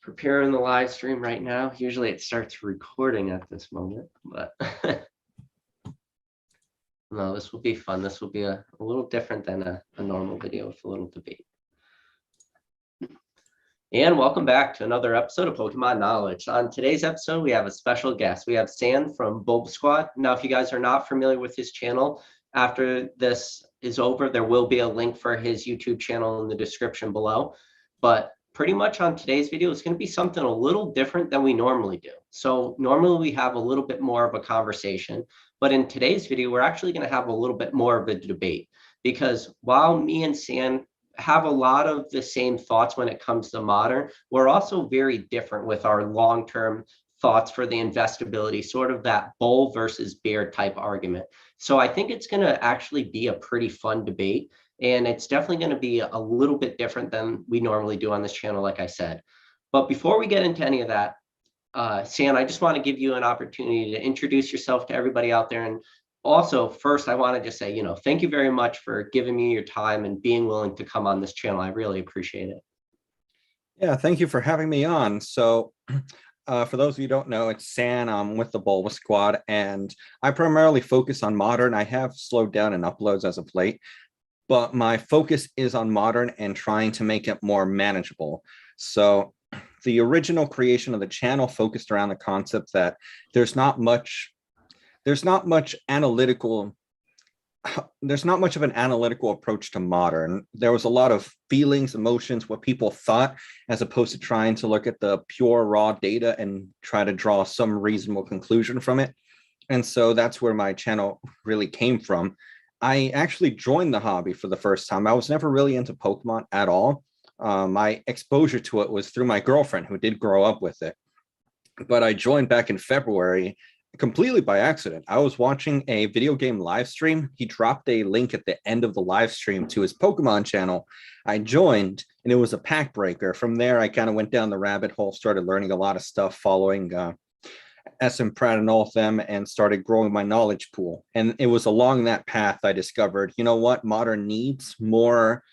Preparing the live stream right now. Usually it starts recording at this moment, but no, this will be fun. This will be a little different than a normal video with a little debate. And welcome back to another episode of Pokemon Knowledge. On today's episode, we have a special guest. We have Sam from BulbSquad. Now, if you guys are not familiar with his channel, after this is over, there will be a link for his YouTube channel in the description below. But pretty much on today's video, it's going to be something a little different than we normally do. So normally we have a little bit more of a conversation, but in today's video, we're actually going to have a little bit more of a debate, because while me and Sam have a lot of the same thoughts when it comes to modern, we're also very different with our long-term thoughts for the investability, sort of that bull versus bear type argument. So I think it's going to actually be a pretty fun debate. And it's definitely going to be a little bit different than we normally do on this channel, like I said. But before we get into any of that, Sam, I just want to give you an opportunity to introduce yourself to everybody out there. And also, first, I want to just say, thank you very much for giving me your time and being willing to come on this channel. I really appreciate it. Yeah, thank you for having me on. So for those of you who don't know, it's Sam. I'm with the BulbaSquad, and I primarily focus on modern. I have slowed down in uploads as of late, but my focus is on modern and trying to make it more manageable. So the original creation of the channel focused around the concept that there's not much of an analytical approach to modern. There was a lot of feelings, emotions, what people thought, as opposed to trying to look at the pure raw data and try to draw some reasonable conclusion from it. And so that's where my channel really came from. I actually joined the hobby for the first time. I was never really into Pokemon at all. My exposure to it was through my girlfriend, who did grow up with it. But I joined back in February completely by accident. I was watching a video game live stream. He dropped a link at the end of the live stream to his Pokemon channel. I joined, and it was a pack breaker. From there, I kind of went down the rabbit hole, started learning a lot of stuff, following SM Pratt and all of them, and started growing my knowledge pool. And it was along that path I discovered, you know what, modern needs more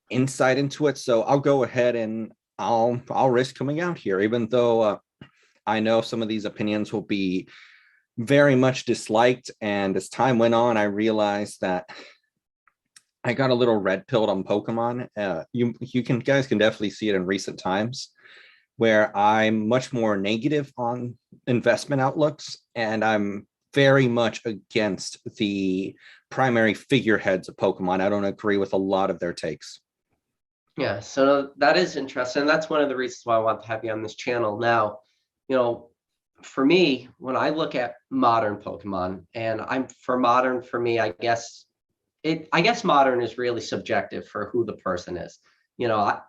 insight into it. So I'll go ahead and I'll risk coming out here, even though I know some of these opinions will be very much disliked. And as time went on, I realized that I got a little red pilled on Pokemon. You guys can definitely see it in recent times, where I'm much more negative on investment outlooks, and I'm very much against the primary figureheads of Pokemon. I don't agree with a lot of their takes. Yeah, so that is interesting. That's one of the reasons why I want to have you on this channel. Now, for me, when I look at modern Pokemon, and for me, I guess modern is really subjective for who the person is.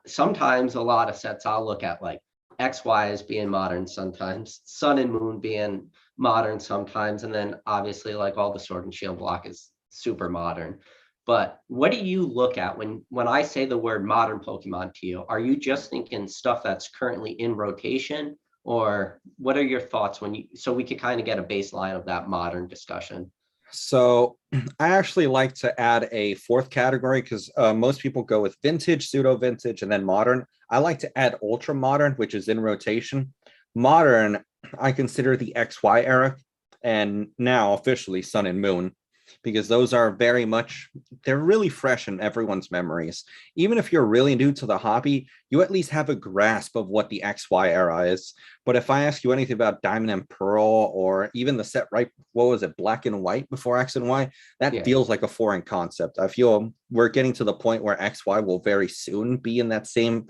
Sometimes a lot of sets I'll look at like XY as being modern sometimes, Sun and Moon being modern sometimes, and then obviously like all the Sword and Shield block is super modern. But what do you look at when I say the word modern Pokemon to you? Are you just thinking stuff that's currently in rotation, or what are your thoughts so we could kind of get a baseline of that modern discussion? So I actually like to add a fourth category, because most people go with vintage, pseudo vintage, and then modern. I like to add ultra modern, which is in rotation. Modern, I consider the XY era, and now officially Sun and Moon, because those are they're really fresh in everyone's memories. Even if you're really new to the hobby, you at least have a grasp of what the XY era is. But if I ask you anything about Diamond and Pearl, or even the set what was it, Black and White before X and Y, that feels like a foreign concept. I feel we're getting to the point where XY will very soon be in that same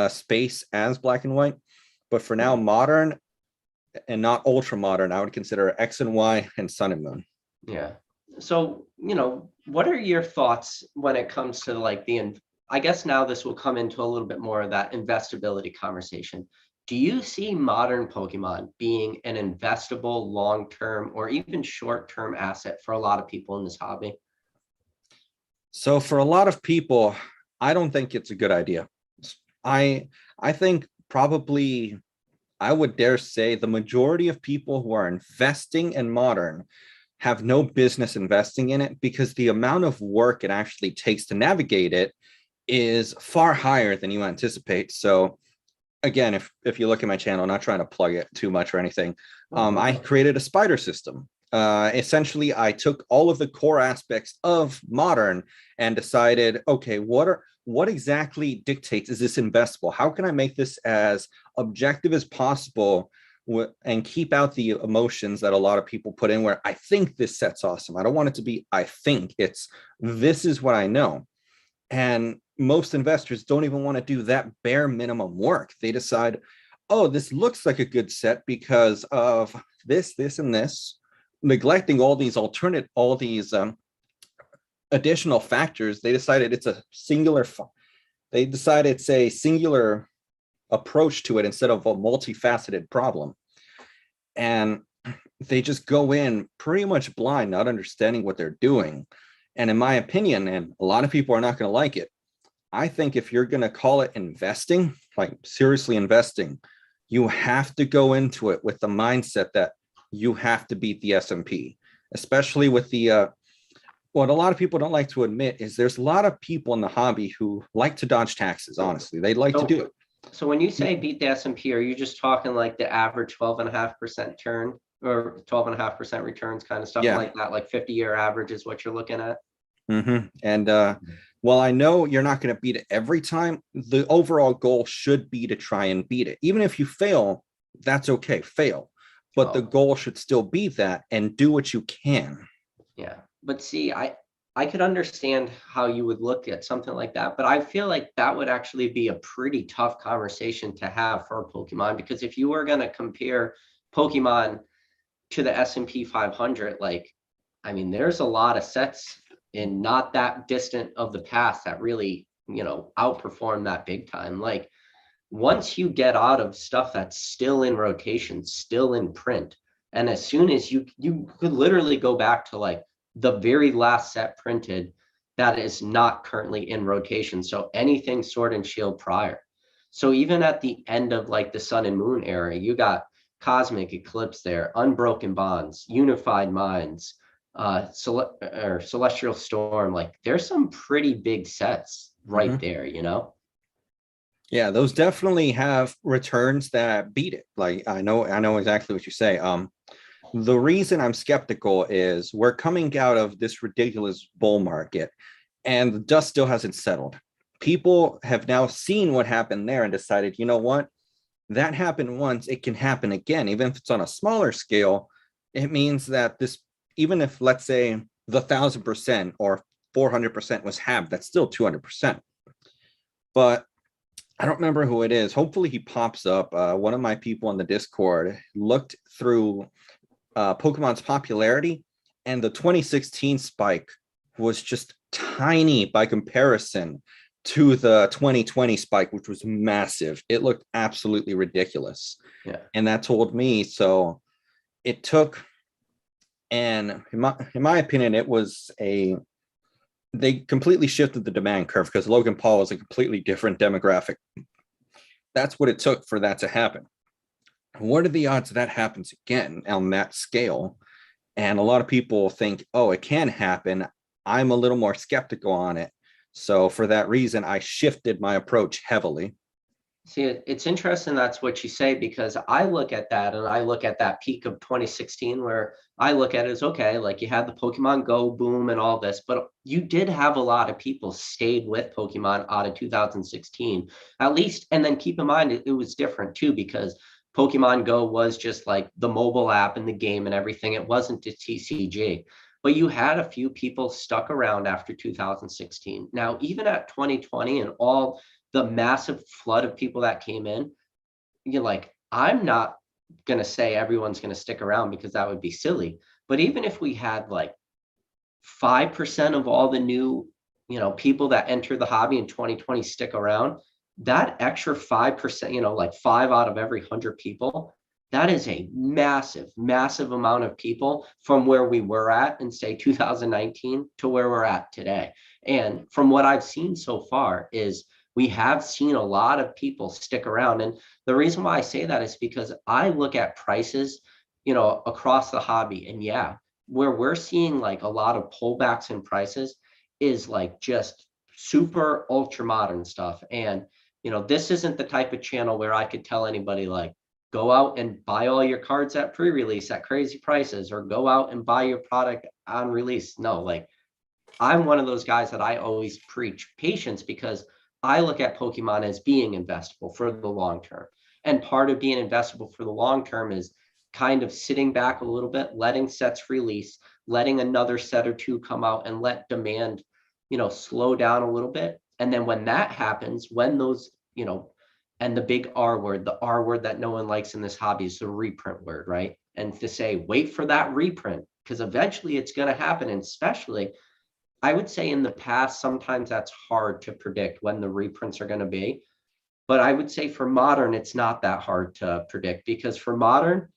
space as Black and White. But for now, modern and not ultra modern, I would consider X and Y and Sun and Moon. Yeah. So, what are your thoughts when it comes to like I guess now this will come into a little bit more of that investability conversation. Do you see modern Pokemon being an investable long-term or even short-term asset for a lot of people in this hobby? So for a lot of people, I don't think it's a good idea. I think probably, I would dare say, the majority of people who are investing in modern have no business investing in it, because the amount of work it actually takes to navigate it is far higher than you anticipate. So again, if you look at my channel, not trying to plug it too much or anything, I Mhm. created a spider system. Essentially, I took all of the core aspects of modern and decided, okay, what exactly dictates, is this investable? How can I make this as objective as possible and keep out the emotions that a lot of people put in, where I think this set's awesome. I don't want it to be, I think. It's, this is what I know. And most investors don't even want to do that bare minimum work. They decide, oh, this looks like a good set because of this, this, and this, neglecting all these additional factors. They decided it's a singular, they decide it's a singular approach to it instead of a multifaceted problem. And they just go in pretty much blind, not understanding what they're doing. And in my opinion, and a lot of people are not going to like it, I think if you're going to call it investing, like seriously investing, you have to go into it with the mindset that you have to beat the S&P, especially with the what a lot of people don't like to admit is there's a lot of people in the hobby who like to dodge taxes. Honestly, they like to do So, it. so when you say beat the S&P, are you just talking like the average 12.5% turn or 12.5% returns, kind of stuff Yeah. like that? Like 50-year average is what you're looking at? And while I know you're not going to beat it every time, the overall goal should be to try and beat it. Even if you fail, that's okay, fail. But the Oh, goal should still be that, and do what you can. yeah. But see, I could understand how you would look at something like that, but I feel like that would actually be a pretty tough conversation to have for Pokemon, because if you were going to compare Pokemon to the S&P 500, like, I mean, there's a lot of sets in not that distant of the past that really, outperform that big time. Like, once you get out of stuff that's still in rotation, still in print, and as soon as you could literally go back to like the very last set printed that is not currently in rotation. So anything Sword and Shield prior. So even at the end of like the Sun and Moon era, you got Cosmic Eclipse there, Unbroken Bonds, Unified Minds, Celestial Storm. Like there's some pretty big sets right Mhm. there. Yeah, those definitely have returns that beat it. Like I know exactly what you say. The reason I'm skeptical is we're coming out of this ridiculous bull market, and the dust still hasn't settled. People have now seen what happened there and decided, you know what? That happened once, it can happen again. Even if it's on a smaller scale, it means that this, even if let's say the 1,000% or 400% was halved, that's still 200%. But I don't remember who it is. Hopefully he pops up. One of my people in the Discord looked through Pokemon's popularity, and the 2016 spike was just tiny by comparison to the 2020 spike, which was massive. It looked absolutely ridiculous. Yeah. And that told me, so it took, and in my opinion, it was they completely shifted the demand curve because Logan Paul is a completely different demographic. That's what it took for that to happen. What are the odds that happens again on that scale? And a lot of people think, oh, it can happen. I'm a little more skeptical on it. So for that reason, I shifted my approach heavily. See, it's interesting that's what you say, because I look at that and I look at that peak of 2016 where I look at it as, okay, like you had the Pokemon Go boom and all this, but you did have a lot of people stayed with Pokemon out of 2016 at least. And then keep in mind, it was different too, because Pokemon Go was just like the mobile app and the game and everything. It wasn't the TCG. But you had a few people stuck around after 2016. Now, even at 2020 and all the massive flood of people that came in, you're like, I'm not going to say everyone's going to stick around because that would be silly. But even if we had like 5% of all the new, people that enter the hobby in 2020 stick around, that extra 5%, like 5 out of every 100 people, that is a massive, massive amount of people from where we were at in say 2019 to where we're at today. And from what I've seen so far is we have seen a lot of people stick around. And the reason why I say that is because I look at prices, across the hobby. And yeah, where we're seeing like a lot of pullbacks in prices is like just super ultra modern stuff. And this isn't the type of channel where I could tell anybody like, go out and buy all your cards at pre-release at crazy prices, or go out and buy your product on release. No, like, I'm one of those guys that I always preach patience, because I look at Pokemon as being investable for the long term. And part of being investable for the long term is kind of sitting back a little bit, letting sets release, letting another set or two come out, and let demand, slow down a little bit. And then when that happens, when those, and the big R word, the R word that no one likes in this hobby, is the reprint word, right? And to say, wait for that reprint, because eventually it's going to happen. And especially, I would say in the past, sometimes that's hard to predict when the reprints are going to be. But I would say for modern, it's not that hard to predict, because for modern,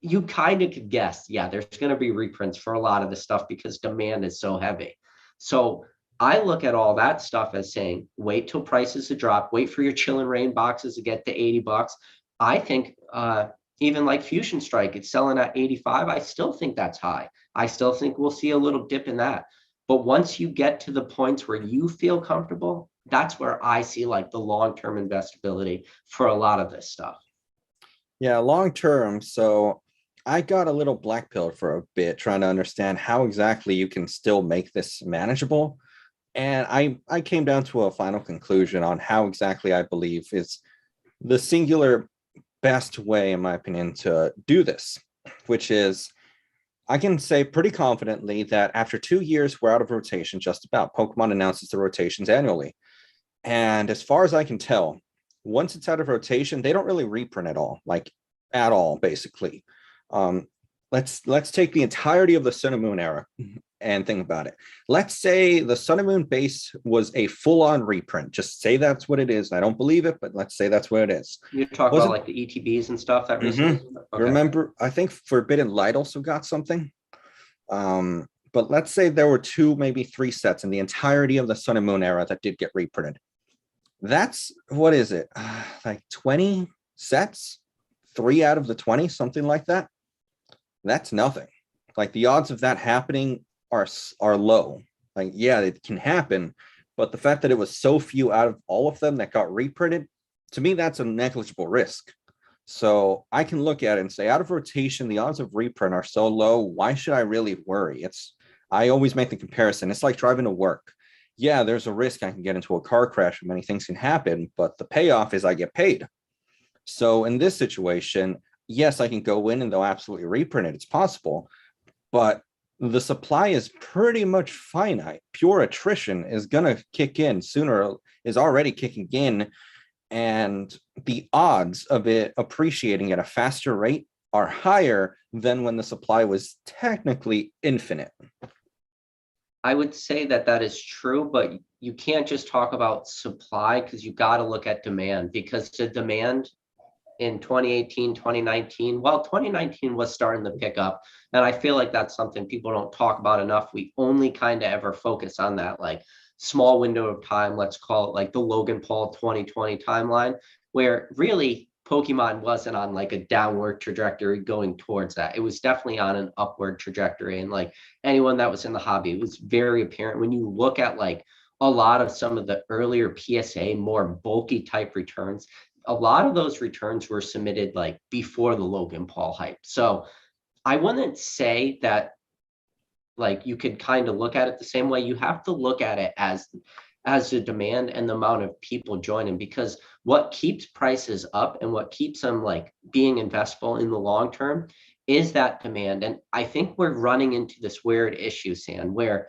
you kind of could guess, yeah, there's going to be reprints for a lot of the stuff because demand is so heavy. So I look at all that stuff as saying, wait till prices to drop, wait for your Chill and Rain boxes to get to $80. I think even like Fusion Strike, it's selling at 85. I still think that's high. I still think we'll see a little dip in that. But once you get to the points where you feel comfortable, that's where I see like the long-term investability for a lot of this stuff. Yeah, long term. So I got a little black pilled for a bit, trying to understand how exactly you can still make this manageable. And I came down to a final conclusion on how exactly I believe is the singular best way, in my opinion, to do this, which is, I can say pretty confidently that after 2 years, we're out of rotation, just about. Pokemon announces the rotations annually. And as far as I can tell, once it's out of rotation, they don't really reprint at all, like at all, basically. Let's take the entirety of the Sun and Moon era and think about it. Let's say the Sun and Moon base was a full-on reprint. Just say that's what it is. I don't believe it, but let's say that's what it is. You talk about like the ETBs and stuff that recently. Okay. Remember, I think Forbidden Light also got something. But let's say there were 2, maybe 3 sets in the entirety of the Sun and Moon era that did get reprinted. That's, what is it? Like 20 sets? 3 out of the 20, something like that. That's nothing. Like, the odds of that happening are low. Like, yeah, it can happen, but the fact that it was so few out of all of them that got reprinted, to me, that's a negligible risk. So I can look at it and say, out of rotation, the odds of reprint are so low. Why should I really worry? I always make the comparison. It's like driving to work. Yeah, there's a risk I can get into a car crash and many things can happen, but the payoff is I get paid. So in this situation, yes, I can go in and they'll absolutely reprint it. It's possible, but the supply is pretty much finite. Pure attrition is going to kick in sooner, is already kicking in. And the odds of it appreciating at a faster rate are higher than when the supply was technically infinite. I would say that that is true, but you can't just talk about supply, because you got to look at demand, because the demand in 2018, 2019, well, 2019 was starting to pick up. And I feel like that's something people don't talk about enough. We only kind of ever focus on that like small window of time, let's call it like the Logan Paul 2020 timeline, where really Pokemon wasn't on like a downward trajectory going towards that. It was definitely on an upward trajectory. And like anyone that was in the hobby, it was very apparent when you look at like a lot of some of the earlier PSA, more bulky type returns. A lot of those returns were submitted like before the Logan Paul hype. So I wouldn't say that like you could kind of look at it the same way. You have to look at it as the demand and the amount of people joining, because what keeps prices up and what keeps them like being investable in the long term is that demand. And I think we're running into this weird issue, Sam, where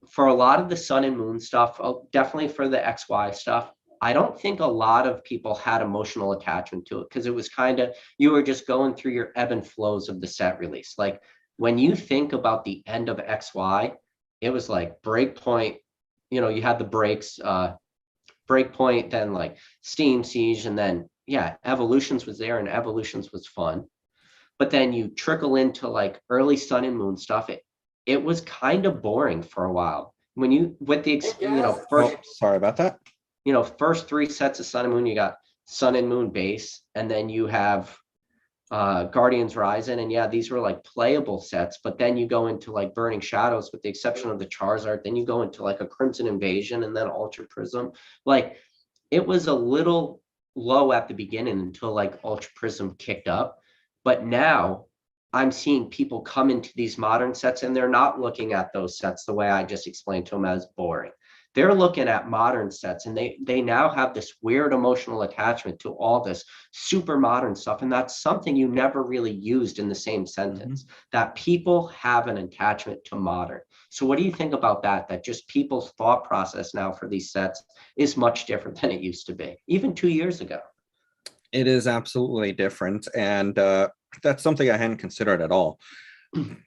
for a lot of the Sun and Moon stuff, definitely for the XY stuff, I don't think a lot of people had emotional attachment to it, because it was kind of, you were just going through your ebb and flows of the set release. Like when you think about the end of XY, it was like Breakpoint, you had the breaks, Breakpoint, then like Steam Siege, and then yeah, Evolutions was there, and Evolutions was fun. But then you trickle into like early Sun and Moon stuff. It was kind of boring for a while. When you, with the, first, sorry about that. First 3 sets of Sun and Moon, you got Sun and Moon base, and then you have Guardians Rising, and yeah, these were like playable sets. But then you go into like Burning Shadows, with the exception of the Charizard. Then you go into like a Crimson Invasion, and then Ultra Prism. Like it was a little low at the beginning until like Ultra Prism kicked up. But now I'm seeing people come into these modern sets and they're not looking at those sets the way I just explained to them as boring. They're looking at modern sets and they now have this weird emotional attachment to all this super modern stuff. And that's something you never really used in the same sentence, that people have an attachment to modern. So what do you think about that? That just people's thought process now for these sets is much different than it used to be, even 2 years ago. It is absolutely different. And that's something I hadn't considered at all.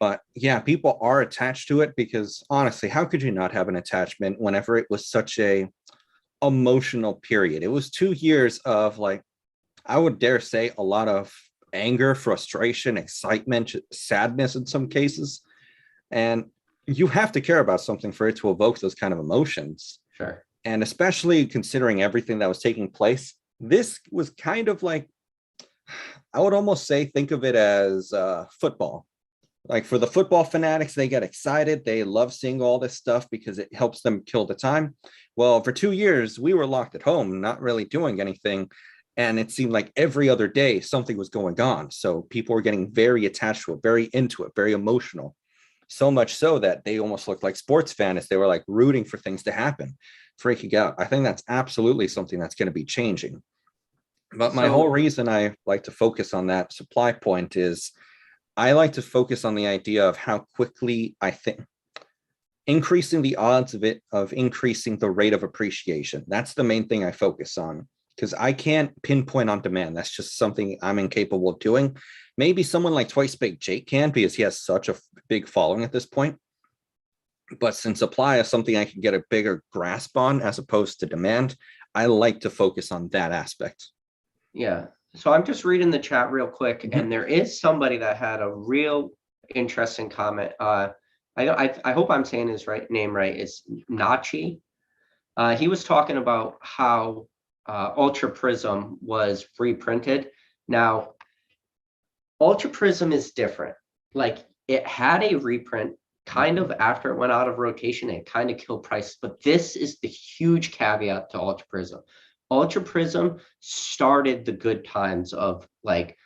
But yeah, people are attached to it because honestly, how could you not have an attachment whenever it was such a emotional period? It was 2 years of, like, I would dare say, a lot of anger, frustration, excitement, sadness in some cases. And you have to care about something for it to evoke those kind of emotions. Sure. And especially considering everything that was taking place, this was kind of like, I would almost say, think of it as football. Like, for the football fanatics, they get excited. They love seeing all this stuff because it helps them kill the time. Well, for 2 years, we were locked at home, not really doing anything. And it seemed like every other day something was going on. So people were getting very attached to it, very into it, very emotional. So much so that they almost looked like sports fans. They were like rooting for things to happen, freaking out. I think that's absolutely something that's going to be changing. But my whole reason I like to focus on that supply point is I like to focus on the idea of how quickly I think increasing the odds of it, of increasing the rate of appreciation. That's the main thing I focus on, because I can't pinpoint on demand. That's just something I'm incapable of doing. Maybe someone like Twice Baked Jake can, because he has such a big following at this point. But since supply is something I can get a bigger grasp on as opposed to demand, I like to focus on that aspect. Yeah. So I'm just reading the chat real quick, and there is somebody that had a real interesting comment. I hope I'm saying his name right. It's Nachi. He was talking about how Ultra Prism was reprinted. Now, Ultra Prism is different. Like, it had a reprint kind of after it went out of rotation. It kind of killed prices, but this is the huge caveat to Ultra Prism. Ultra Prism started the good times of like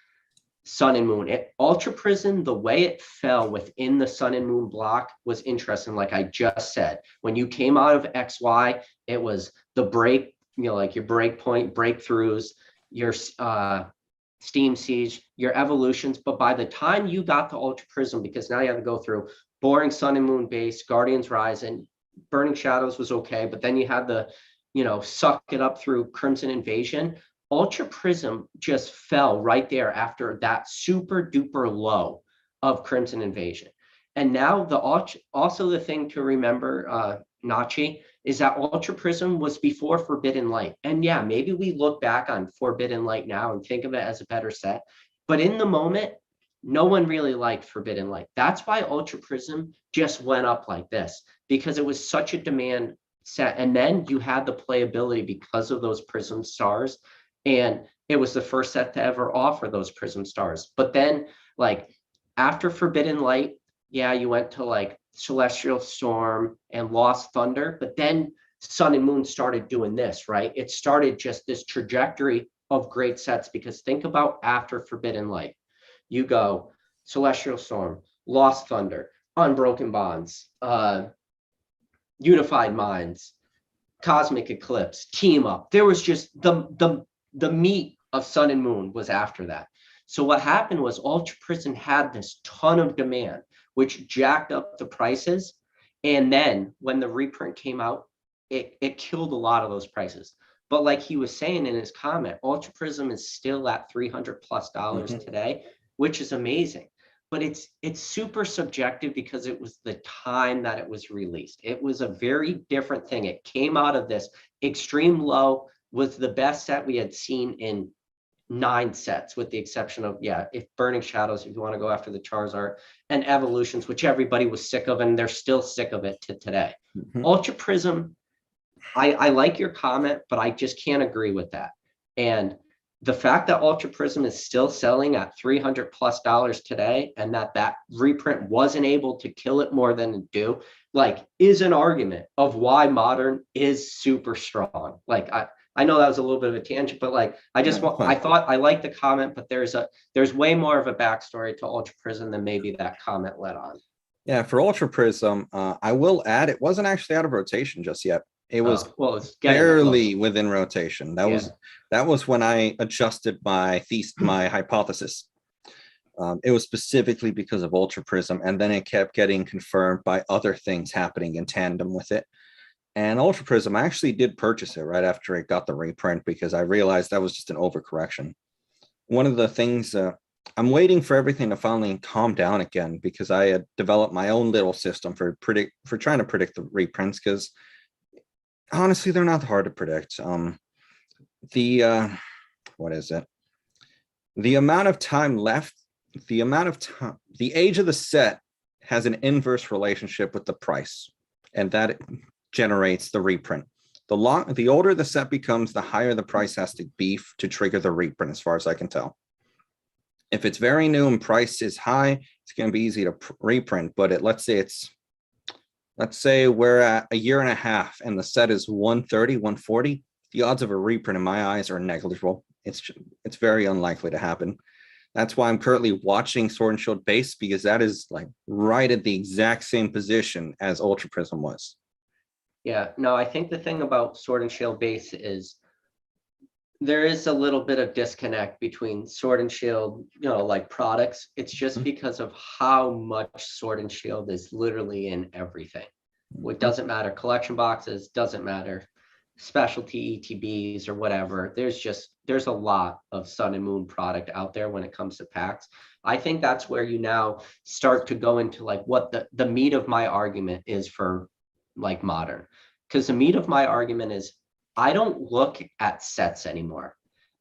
Sun and Moon. Ultra Prism, the way it fell within the Sun and Moon block was interesting. Like I just said, when you came out of XY, it was the break, like your break point, breakthroughs, your Steam Siege, your evolutions. But by the time you got to Ultra Prism, because now you have to go through boring Sun and Moon base, Guardians Rising, Burning Shadows was okay, but then you had the suck it up through Crimson Invasion. Ultra Prism just fell right there after that super duper low of Crimson Invasion. And now also the thing to remember, Nachi, is that Ultra Prism was before Forbidden Light. And yeah, maybe we look back on Forbidden Light now and think of it as a better set. But in the moment, no one really liked Forbidden Light. That's why Ultra Prism just went up like this, because it was such a demand set. And then you had the playability because of those Prism stars. And it was the first set to ever offer those Prism stars. But then, like, after Forbidden Light, yeah, you went to like Celestial Storm and Lost Thunder. But then Sun and Moon started doing this, right? It started just this trajectory of great sets, because think about after Forbidden Light. You go Celestial Storm, Lost Thunder, Unbroken Bonds, Unified Minds, Cosmic Eclipse, Team Up. There was just the meat of Sun and Moon was after that. So what happened was Ultra Prism had this ton of demand, which jacked up the prices. And then when the reprint came out, it killed a lot of those prices. But like he was saying in his comment, Ultra Prism is still at $300+ today, which is amazing. But it's super subjective because it was the time that it was released. It was a very different thing. It came out of this extreme low, was the best set we had seen in 9 sets, with the exception of, if Burning Shadows, if you want to go after the Charizard, and Evolutions, which everybody was sick of, and they're still sick of it to today. Ultra Prism, I like your comment, but I just can't agree with that. And the fact that Ultra Prism is still selling at $300+ today, and that reprint wasn't able to kill it more than it do, like, is an argument of why Modern is super strong. Like, I know that was a little bit of a tangent, but like I just No, want, I thought I liked the comment, but there's way more of a backstory to Ultra Prism than maybe that comment led on. Yeah, for Ultra Prism, I will add it wasn't actually out of rotation just yet. It was Well, it's getting barely close. within rotation. That Yeah. was when I adjusted my hypothesis. It was specifically because of Ultra Prism, and then it kept getting confirmed by other things happening in tandem with it. And Ultra Prism, I actually did purchase it right after it got the reprint because I realized that was just an overcorrection. One of the things I'm waiting for everything to finally calm down again because I had developed my own little system for trying to predict the reprints because honestly they're not hard to predict. What is it? The amount of time left, the age of the set has an inverse relationship with the price, and that generates the reprint. The older the set becomes, the higher the price has to be to trigger the reprint, as far as I can tell. If it's very new and price is high, it's going to be easy to reprint. But let's say we're at a year and a half and the set is 130, 140, the odds of a reprint in my eyes are negligible. It's very unlikely to happen. That's why I'm currently watching Sword and Shield base, because that is like right at the exact same position as Ultra Prism was. Yeah, no, I think the thing about Sword and Shield base is there is a little bit of disconnect between Sword and Shield, like products. It's just because of how much Sword and Shield is literally in everything. It doesn't matter, collection boxes, doesn't matter, specialty ETBs or whatever. There's a lot of Sun and Moon product out there when it comes to packs. I think that's where you now start to go into like what the meat of my argument is for like Modern, because the meat of my argument is I don't look at sets anymore.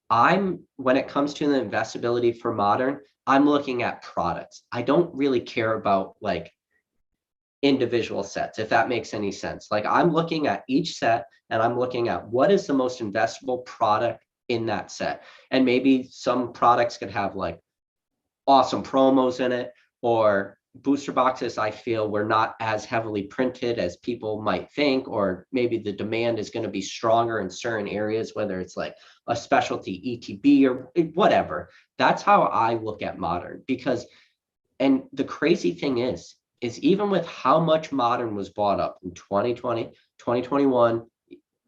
When it comes to the investability for Modern, I'm looking at products. I don't really care about like individual sets, if that makes any sense. Like I'm looking at each set and I'm looking at what is the most investable product in that set. And maybe some products could have like awesome promos in it, or booster boxes I feel were not as heavily printed as people might think, or maybe the demand is going to be stronger in certain areas, whether it's like a specialty ETB or whatever. That's how I look at Modern. Because, and the crazy thing is even with how much Modern was bought up in 2020, 2021,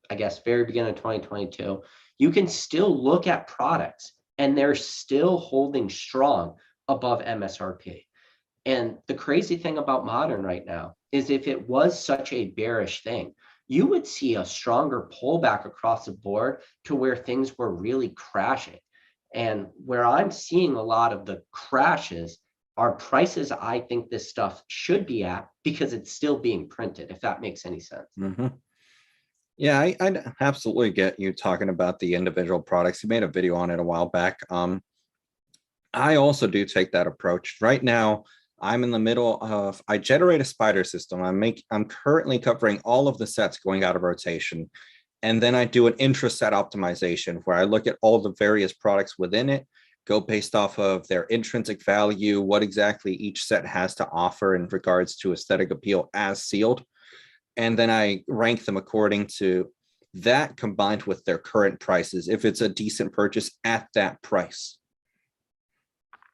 I guess very beginning of 2022, you can still look at products and they're still holding strong above MSRP. And the crazy thing about Modern right now is if it was such a bearish thing, you would see a stronger pullback across the board to where things were really crashing. And where I'm seeing a lot of the crashes are prices I think this stuff should be at because it's still being printed, if that makes any sense. Mm-hmm. Yeah, I absolutely get you talking about the individual products. You made a video on it a while back. I also do take that approach. Right now, I'm in the middle of, I generate a spider system. I'm currently covering all of the sets going out of rotation. And then I do an intra-set optimization where I look at all the various products within it, go based off of their intrinsic value, what exactly each set has to offer in regards to aesthetic appeal as sealed. And then I rank them according to that combined with their current prices, if it's a decent purchase at that price.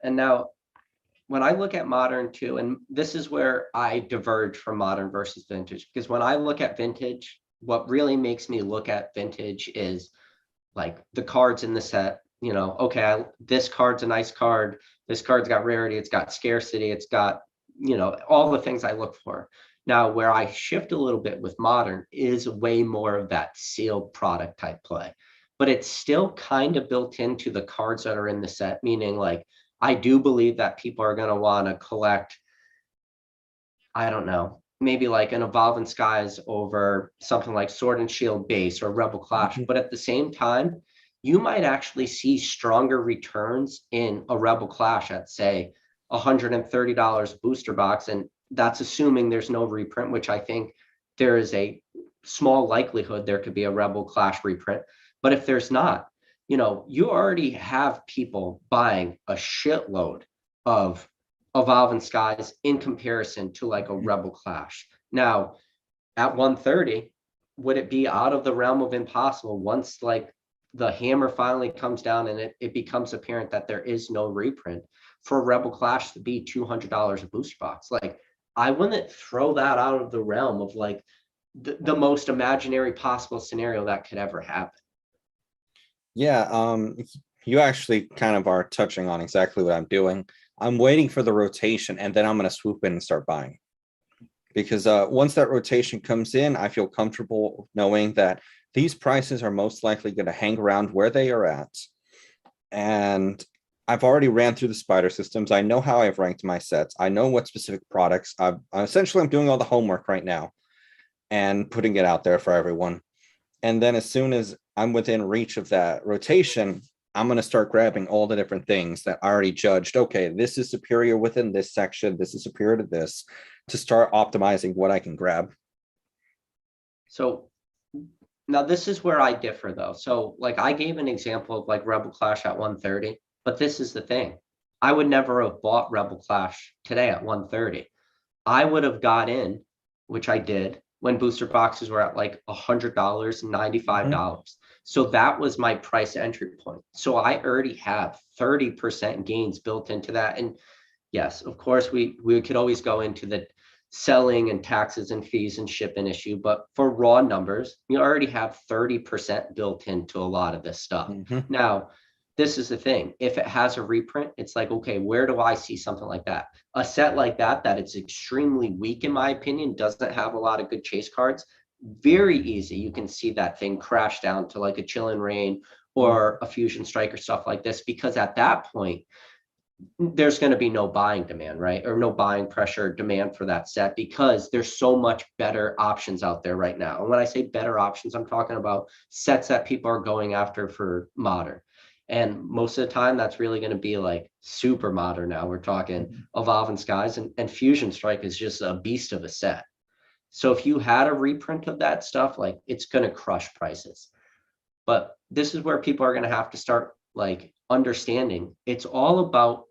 And now when I look at Modern too, and this is where I diverge from Modern versus Vintage, because when I look at Vintage, what really makes me look at Vintage is like the cards in the set. Okay, this card's a nice card. This card's got rarity, it's got scarcity, it's got, all the things I look for. Now, where I shift a little bit with Modern is way more of that sealed product type play, but it's still kind of built into the cards that are in the set, meaning like, I do believe that people are going to want to collect, I don't know, maybe like an Evolving Skies over something like Sword and Shield base or Rebel Clash. But at the same time, you might actually see stronger returns in a Rebel Clash at, say, $130 booster box. And that's assuming there's no reprint, which I think there is a small likelihood there could be a Rebel Clash reprint. But if there's not, you already have people buying a shitload of Evolving Skies in comparison to like a Rebel Clash. Now, at 130, would it be out of the realm of impossible once like the hammer finally comes down and it becomes apparent that there is no reprint for Rebel Clash to be $200 a booster box? Like, I wouldn't throw that out of the realm of like the most imaginary possible scenario that could ever happen. Yeah, you actually kind of are touching on exactly what I'm doing. I'm waiting for the rotation, and then I'm going to swoop in and start buying. Because once that rotation comes in, I feel comfortable knowing that these prices are most likely going to hang around where they are at. And I've already ran through the spider systems. I know how I've ranked my sets. I know what specific products. I'm doing all the homework right now and putting it out there for everyone. And then as soon as I'm within reach of that rotation, I'm going to start grabbing all the different things that I already judged. Okay, this is superior within this section. This is superior to this, to start optimizing what I can grab. So now this is where I differ though. So like I gave an example of like Rebel Clash at 130, but this is the thing. I would never have bought Rebel Clash today at 130. I would have got in, which I did, when booster boxes were at like $100, $95. So that was my price entry point. So I already have 30% gains built into that. And yes, of course, we could always go into the selling and taxes and fees and shipping issue, but for raw numbers, you already have 30% built into a lot of this stuff. Now, this is the thing. If it has a reprint, it's like, okay, where do I see something like that? A set like that it's extremely weak, in my opinion, doesn't have a lot of good chase cards. Very easy. You can see that thing crash down to like a Chillin' Rain or a Fusion Strike or stuff like this, because at that point, there's going to be no buying demand, right? Or no buying pressure or demand for that set, because there's so much better options out there right now. And when I say better options, I'm talking about sets that people are going after for modern. And most of the time, that's really going to be like super modern now. We're talking Evolving Skies, and Fusion Strike is just a beast of a set. So if you had a reprint of that stuff, like it's going to crush prices. But this is where people are going to have to start like understanding it's all about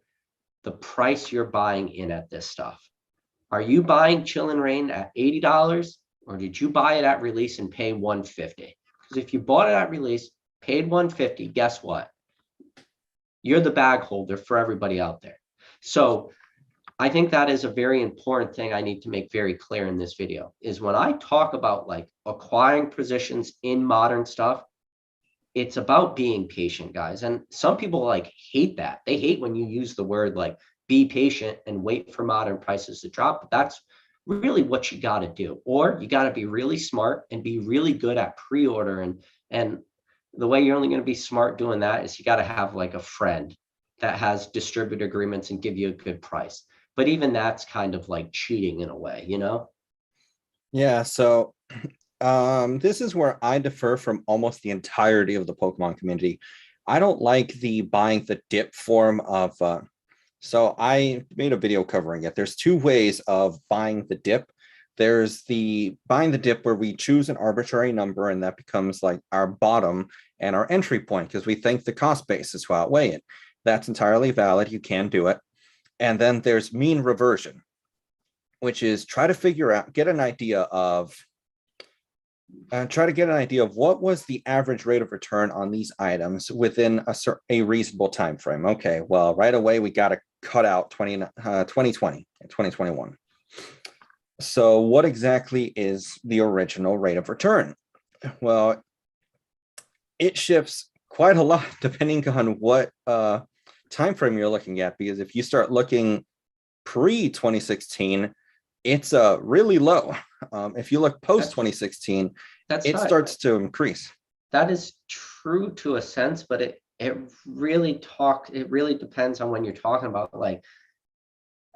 the price you're buying in at this stuff. Are you buying Chillin' Rain at $80, or did you buy it at release and pay $150? Because if you bought it at release, paid $150, guess what? You're the bag holder for everybody out there. So I think that is a very important thing I need to make very clear in this video, is when I talk about like acquiring positions in modern stuff, it's about being patient, guys. And some people like hate that. They hate when you use the word like be patient and wait for modern prices to drop. But that's really what you got to do. Or you got to be really smart and be really good at pre-order. And the way you're only going to be smart doing that is you got to have like a friend that has distributor agreements and give you a good price. But even that's kind of like cheating in a way, you know? Yeah, so this is where I differ from almost the entirety of the Pokemon community. I don't like the buying the dip form of, so I made a video covering it. There's two ways of buying the dip. There's the buying the dip where we choose an arbitrary number and that becomes like our bottom and our entry point because we think the cost basis will outweigh it. That's entirely valid. You can do it. And then there's mean reversion, which is try to figure out, get an idea of what was the average rate of return on these items within a reasonable time frame. Okay, well, right away we got to cut out 2020 and 2021. So what exactly is the original rate of return? Well, it shifts quite a lot depending on what time frame you're looking at, because if you start looking pre-2016, it's really low. If you look post 2016, it starts to increase. That is true to a sense, but it really depends on when you're talking about. Like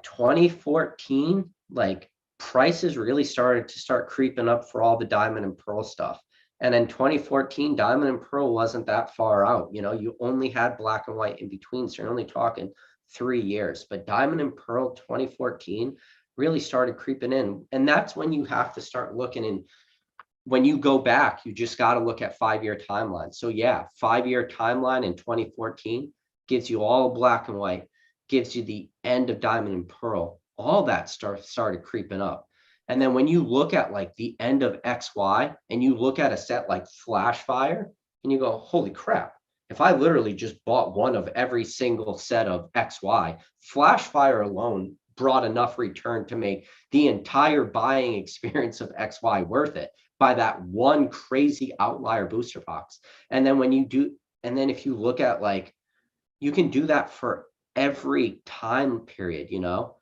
2014, like prices really started to creeping up for all the Diamond and Pearl stuff. And in 2014, Diamond and Pearl wasn't that far out. You know, you only had Black and White in between, so you're only talking 3 years. But Diamond and Pearl 2014 really started creeping in. And that's when you have to start looking. And when you go back, you just got to look at 5-year timelines. So yeah, 5-year timeline in 2014 gives you all Black and White, gives you the end of Diamond and Pearl. All that started creeping up. And then when you look at like the end of XY and you look at a set like Flash Fire and you go, holy crap, if I literally just bought one of every single set of XY, Flash Fire alone brought enough return to make the entire buying experience of XY worth it by that one crazy outlier booster box. And then when you do, and then if you look at like, you can do that for every time period, you know?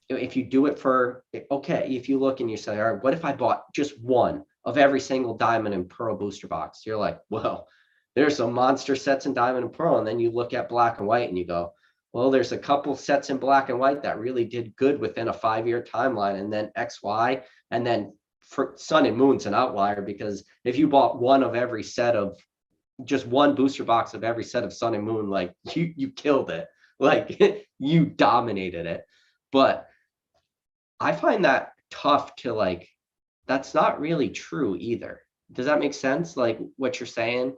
If you do it for, okay, if you look and you say, all right, what if I bought just one of every single diamond and pearl booster box? You're like, well, there's some monster sets in diamond and pearl. And then you look at black and white and you go, well, there's a couple sets in black and white that really did good within a 5-year timeline. And then XY, and then for sun and moon's an outlier, because if you bought one of every set of, just one booster box of every set of sun and moon, like you killed it, like you dominated it. But I find that tough to like, that's not really true either. Does that make sense? Like what you're saying?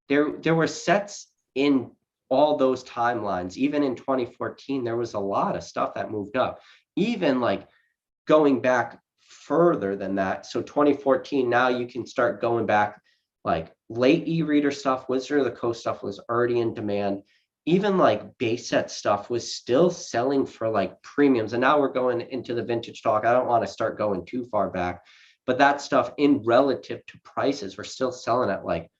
There were sets in all those timelines. Even in 2014, there was a lot of stuff that moved up. Even like going back further than that. So 2014, now you can start going back, like late e-reader stuff, Wizard of the Coast stuff was already in demand. Even like base set stuff was still selling for like premiums. And now we're going into the vintage talk. I don't want to start going too far back, but that stuff in relative to prices, we're still selling at like,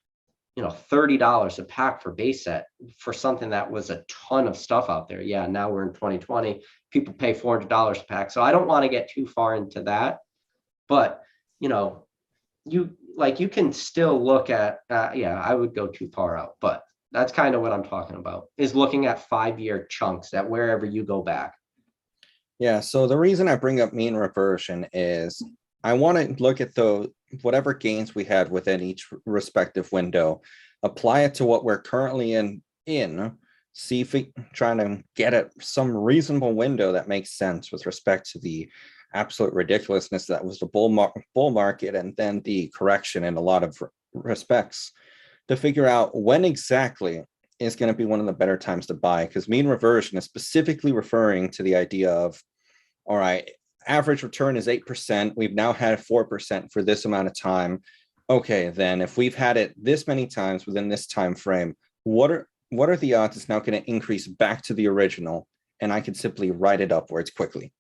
you know, $30 a pack for base set for something that was a ton of stuff out there. Yeah, now we're in 2020, people pay $400 a pack. So I don't want to get too far into that, but you know, you can still look at, yeah, I would go too far out, but that's kind of what I'm talking about, is looking at 5-year chunks at wherever you go back. Yeah, so the reason I bring up mean reversion is I want to look at the whatever gains we had within each respective window, apply it to what we're currently in, see if we trying to get at some reasonable window that makes sense with respect to the absolute ridiculousness that was the bull market and then the correction in a lot of respects, to figure out when exactly is going to be one of the better times to buy. Because mean reversion is specifically referring to the idea of, all right, average return is 8%. We've now had 4% for this amount of time. Okay, then if we've had it this many times within this time frame, what are the odds it's now going to increase back to the original, and I can simply write it upwards quickly?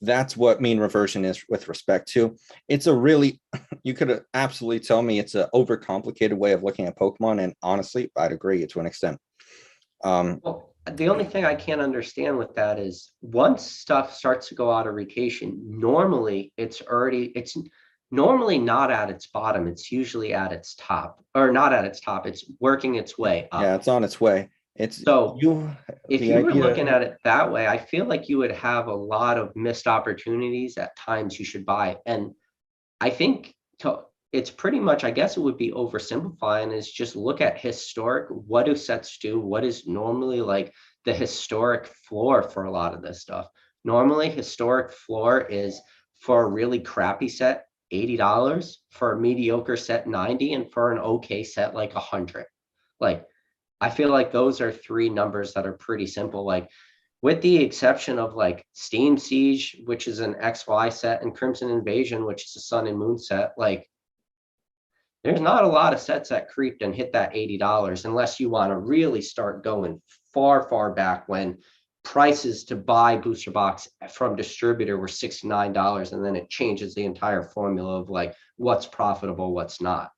That's what mean reversion is with respect to. It's a really, you could absolutely tell me it's an overcomplicated way of looking at Pokemon, and honestly, I'd agree to an extent. Well, the only thing I can't understand with that is once stuff starts to go out of rotation, normally it's normally not at its bottom. It's usually at its top, or not at its top. It's working its way up. Yeah, it's on its way. It's so you. If you were looking at it that way, I feel like you would have a lot of missed opportunities at times you should buy. And I think it's pretty much, I guess it would be oversimplifying, is just look at historic, what do sets do? What is normally like the historic floor for a lot of this stuff? Normally, historic floor is for a really crappy set, $80, for a mediocre set, 90, and for an okay set, like 100. Like, I feel like those are 3 numbers that are pretty simple. Like, with the exception of like Steam Siege, which is an XY set, and Crimson Invasion, which is a Sun and Moon set, like there's not a lot of sets that creeped and hit that $80 unless you want to really start going far, far back when prices to buy booster box from distributor were $69, and then it changes the entire formula of like what's profitable, what's not.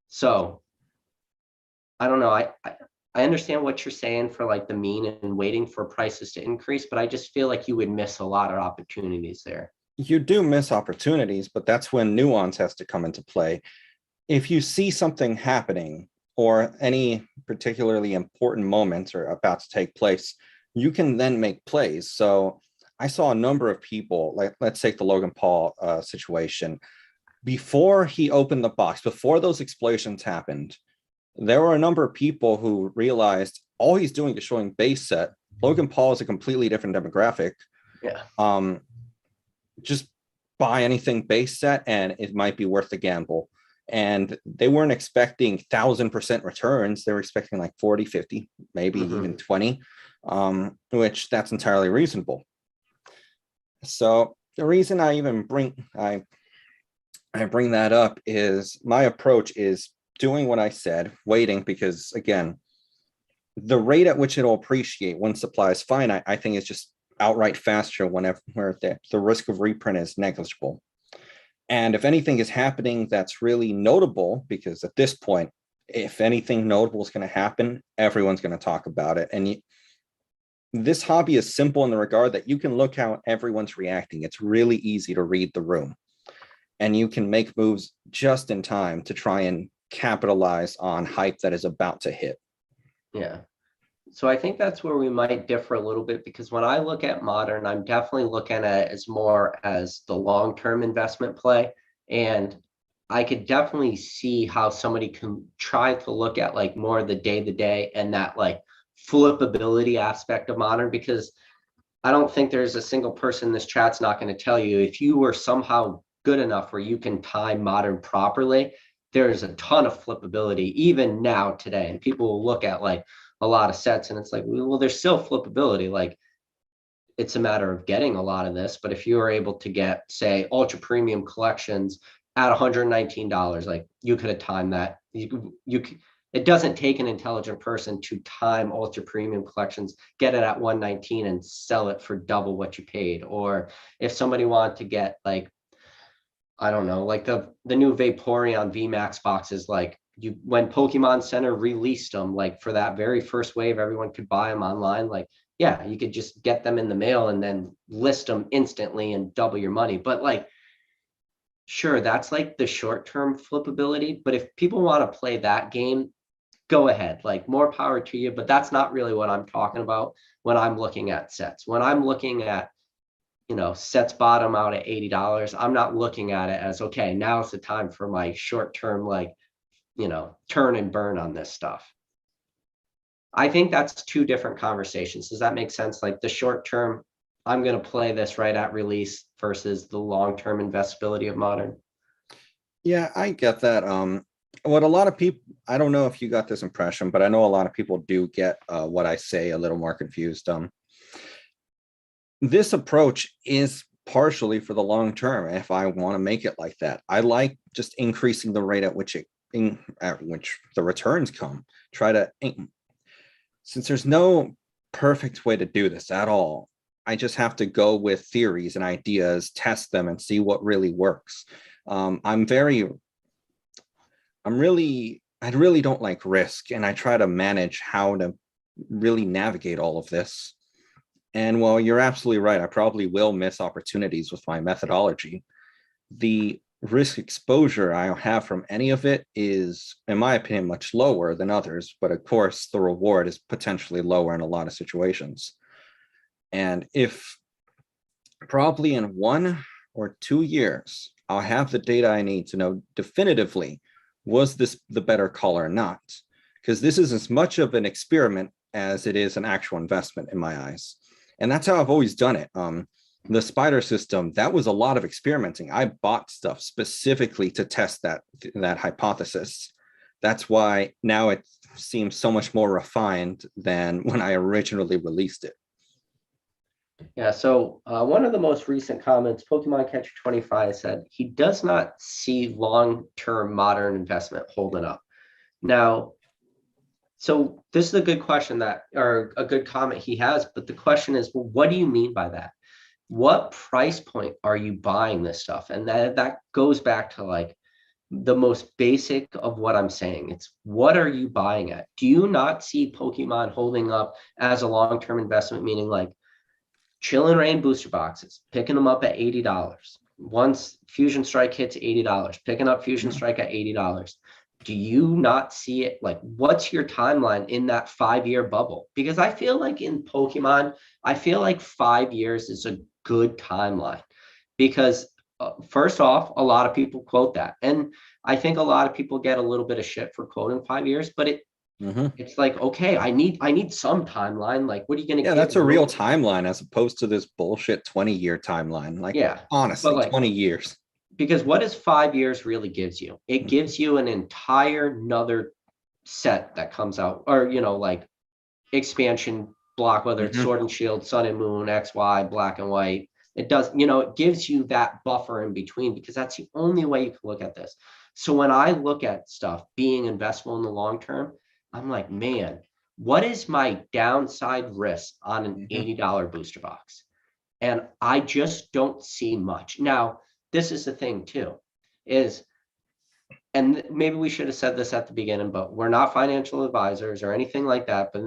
So I don't know. I understand what you're saying for like the mean and waiting for prices to increase, but I just feel like you would miss a lot of opportunities there. You do miss opportunities, but that's when nuance has to come into play. If you see something happening or any particularly important moments are about to take place, you can then make plays. So I saw a number of people, like let's take the Logan Paul situation. Before he opened the box, before those explosions happened, there were a number of people who realized all he's doing is showing base set. Logan Paul is a completely different demographic. Yeah. Just buy anything base set and it might be worth the gamble. And they weren't expecting 1,000% returns. They were expecting like 40, 50, maybe even 20, which that's entirely reasonable. So The reason I even I bring that up is my approach is doing what I said, waiting, because again, the rate at which it'll appreciate when supply is finite, I think is just outright faster whenever where the risk of reprint is negligible. And if anything is happening that's really notable, because at this point, if anything notable is going to happen, everyone's going to talk about it. And this hobby is simple in the regard that you can look how everyone's reacting. It's really easy to read the room, and you can make moves just in time to try and capitalize on hype that is about to hit. Yeah. So I think that's where we might differ a little bit, because when I look at modern, I'm definitely looking at it as more as the long-term investment play. And I could definitely see how somebody can try to look at like more of the day-to-day and that like flippability aspect of modern, because I don't think there's a single person in this chat's not going to tell you if you were somehow good enough where you can time modern properly, there's a ton of flippability even now today. And people will look at like a lot of sets and it's like, well, there's still flippability. Like it's a matter of getting a lot of this. But if you are able to get, say, ultra premium collections at $119, like you could have timed that. It doesn't take an intelligent person to time ultra premium collections, get it at 119 and sell it for double what you paid. Or if somebody wanted to get like, I don't know, like the new Vaporeon VMAX boxes, like when Pokemon Center released them, like for that very first wave, everyone could buy them online. Like, yeah, you could just get them in the mail and then list them instantly and double your money. But like, sure, that's like the short-term flippability. But if people want to play that game, go ahead, like more power to you. But that's not really what I'm talking about when I'm looking at sets. When I'm looking at, sets bottom out at $80, I'm not looking at it as, okay, now's the time for my short-term, like, turn and burn on this stuff. I think that's two different conversations. Does that make sense? Like the short term, I'm going to play this right at release versus the long-term investability of modern. Yeah, I get that. What a lot of people, I don't know if you got this impression, but I know a lot of people do get what I say a little more confused. This approach is partially for the long term. If I want to make it like that, I like just increasing the rate at which the returns come. Try to, since there's no perfect way to do this at all, I just have to go with theories and ideas, test them, and see what really works. I really don't like risk, and I try to manage how to really navigate all of this. And while you're absolutely right, I probably will miss opportunities with my methodology. The risk exposure I have from any of it is, in my opinion, much lower than others. But of course, the reward is potentially lower in a lot of situations. And if probably in 1 or 2 years, I'll have the data I need to know definitively, was this the better call or not? Because this is as much of an experiment as it is an actual investment in my eyes. And that's how I've always done it. The spider system, that was a lot of experimenting. I bought stuff specifically to test that hypothesis. That's why now it seems so much more refined than when I originally released it. Yeah, so one of the most recent comments, Pokemon Catcher 25 said he does not see long-term modern investment holding up. Now, so this is a good question or a good comment he has, but the question is, well, what do you mean by that? What price point are you buying this stuff? And that goes back to like the most basic of what I'm saying. It's what are you buying at? Do you not see Pokemon holding up as a long-term investment, meaning like Chill and Rain booster boxes, picking them up at $80. Once Fusion Strike hits $80, picking up Fusion Strike at $80. Do you not see it? Like, what's your timeline in that 5-year bubble? Because I feel like in Pokemon, I feel like 5 years is a good timeline because first off, a lot of people quote that. And I think a lot of people get a little bit of shit for quoting 5 years, but it's like, okay, I need some timeline. Like, what are you going to Yeah, that's a real timeline as opposed to this bullshit 20-year timeline. Like, yeah, honestly, like, 20 years. Because what does 5 years really gives you? It gives you an entire another set that comes out, or like expansion block, whether it's Sword and Shield, Sun and Moon, XY, Black and White, It does, it gives you that buffer in between, because that's the only way you can look at this. So when I look at stuff being investable in the long term, I'm like, man, what is my downside risk on an $80 booster box? And I just don't see much. Now, this is the thing too, is, and maybe we should have said this at the beginning, but we're not financial advisors or anything like that. But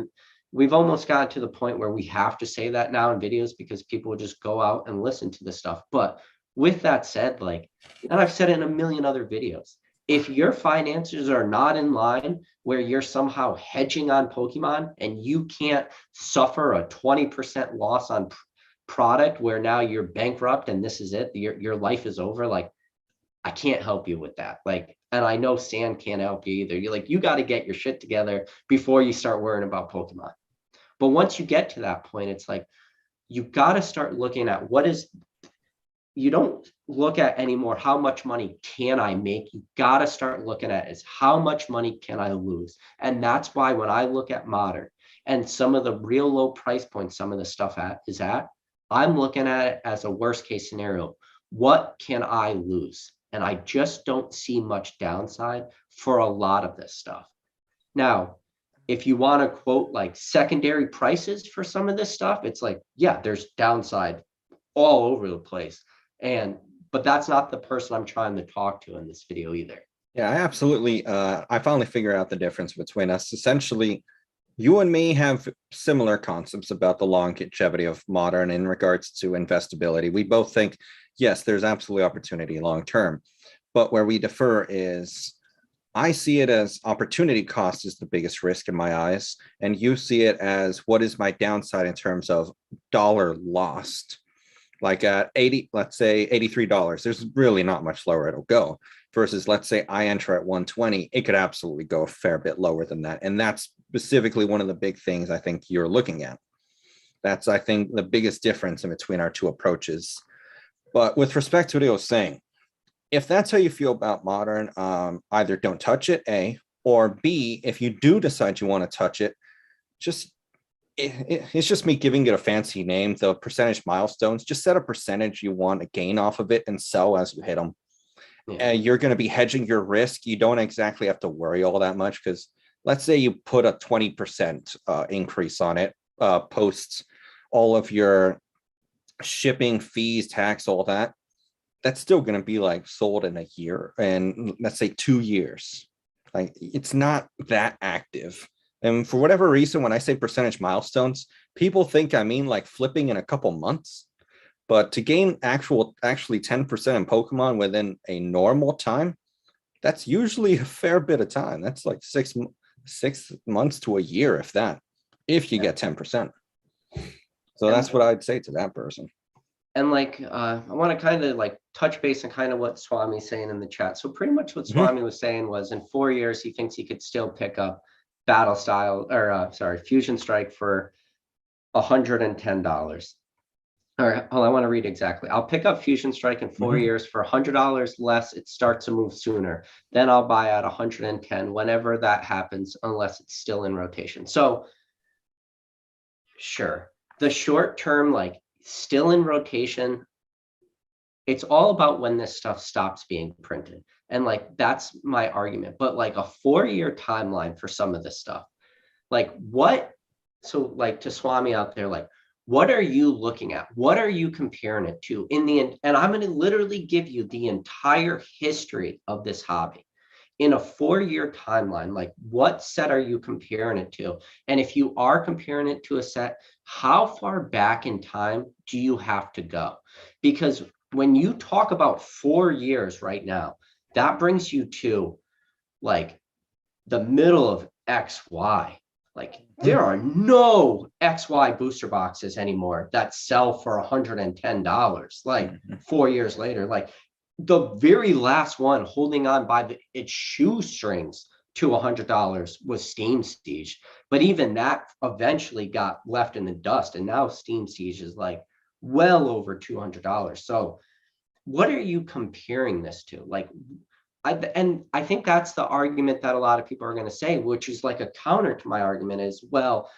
we've almost gotten to the point where we have to say that now in videos, because people will just go out and listen to this stuff. But with that said, like, and I've said it in a million other videos, if your finances are not in line where you're somehow hedging on Pokemon and you can't suffer a 20% loss on product where now you're bankrupt and this is it, your life is over, like, I can't help you with that. Like, and I know Sand can't help you either. You're like, you got to get your shit together before you start worrying about Pokemon. But once you get to that point, it's like, you got to start looking at you don't look at anymore, how much money can I make? You got to start looking at is how much money can I lose? And that's why when I look at Modern and some of the real low price points, some of the stuff is at, I'm looking at it as a worst case scenario. What can I lose? And I just don't see much downside for a lot of this stuff. Now, if you want to quote like secondary prices for some of this stuff, it's like, yeah, there's downside all over the place. But that's not the person I'm trying to talk to in this video either. Yeah, I finally figured out the difference between us. Essentially, you and me have similar concepts about the longevity of Modern in regards to investability. We both think, yes, there's absolutely opportunity long term. But where we differ is I see it as opportunity cost is the biggest risk in my eyes. And you see it as what is my downside in terms of dollar lost. Like at 80, let's say $83, there's really not much lower it'll go. Versus, let's say I enter at 120, it could absolutely go a fair bit lower than that. And that's specifically one of the big things I think you're looking at. That's, I think, the biggest difference in between our two approaches. But with respect to what I was saying, if that's how you feel about Modern, either don't touch it, A, or B, if you do decide you want to touch it, it's just me giving it a fancy name, the percentage milestones. Just set a percentage you want to gain off of it and sell as you hit them. Yeah. You're going to be hedging your risk. You don't exactly have to worry all that much, because let's say you put a 20% increase on it, posts all of your shipping fees, tax, all that. That's still going to be like sold in a year, and let's say 2 years. Like, it's not that active. And for whatever reason, when I say percentage milestones, people think I mean like flipping in a couple months. But to gain actually 10% in Pokemon within a normal time, that's usually a fair bit of time. That's like 6 months to a year, if that, if you get 10%. So that's what I'd say to that person. And like, I want to kind of like touch base on kind of what Swami's saying in the chat. So pretty much what Swami was saying was, in 4 years, he thinks he could still pick up Battle Style, or Fusion Strike for $110. All right, I want to read exactly. I'll pick up Fusion Strike in 4 years for $100 less. It starts to move sooner. Then I'll buy at 110 whenever that happens, unless it's still in rotation. So sure, the short term, like still in rotation, it's all about when this stuff stops being printed. And like, that's my argument. But like a 4-year timeline for some of this stuff, like what? So like, to Swami out there, like, what are you looking at? What are you comparing it to in the end? And I'm going to literally give you the entire history of this hobby in a 4-year timeline. Like, what set are you comparing it to? And if you are comparing it to a set, how far back in time do you have to go? Because when you talk about 4 years right now, that brings you to like the middle of XY. Like, there are no XY booster boxes anymore that sell for $110. Like 4 years later, like the very last one holding on by its shoestrings to $100 was Steam Siege. But even that eventually got left in the dust. And now Steam Siege is like well over $200. So what are you comparing this to? Like, I think that's the argument that a lot of people are going to say, which is like a counter to my argument is, well,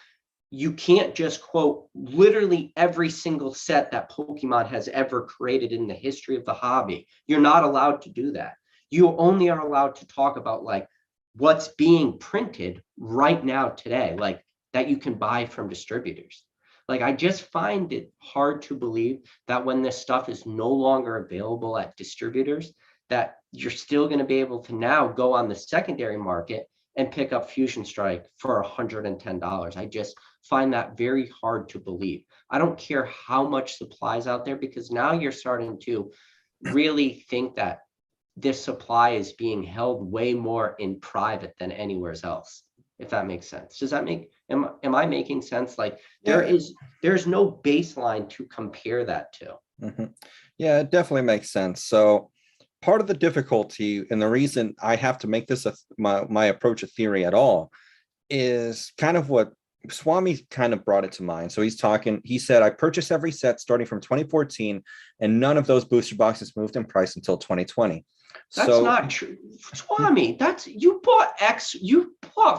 you can't just quote literally every single set that Pokemon has ever created in the history of the hobby. You're not allowed to do that. You only are allowed to talk about like what's being printed right now today, like that you can buy from distributors. Like, I just find it hard to believe that when this stuff is no longer available at distributors, that you're still going to be able to now go on the secondary market and pick up Fusion Strike for $110. I just find that very hard to believe. I don't care how much supply is out there, because now you're starting to really think that this supply is being held way more in private than anywhere else, if that makes sense. Does that make, am I making sense? Like, there's no baseline to compare that to. Yeah, it definitely makes sense. So part of the difficulty and the reason I have to make this my approach of theory at all is kind of what Swami kind of brought it to mind. So he said, I purchased every set starting from 2014, and none of those booster boxes moved in price until 2020. That's not true, Swami. You bought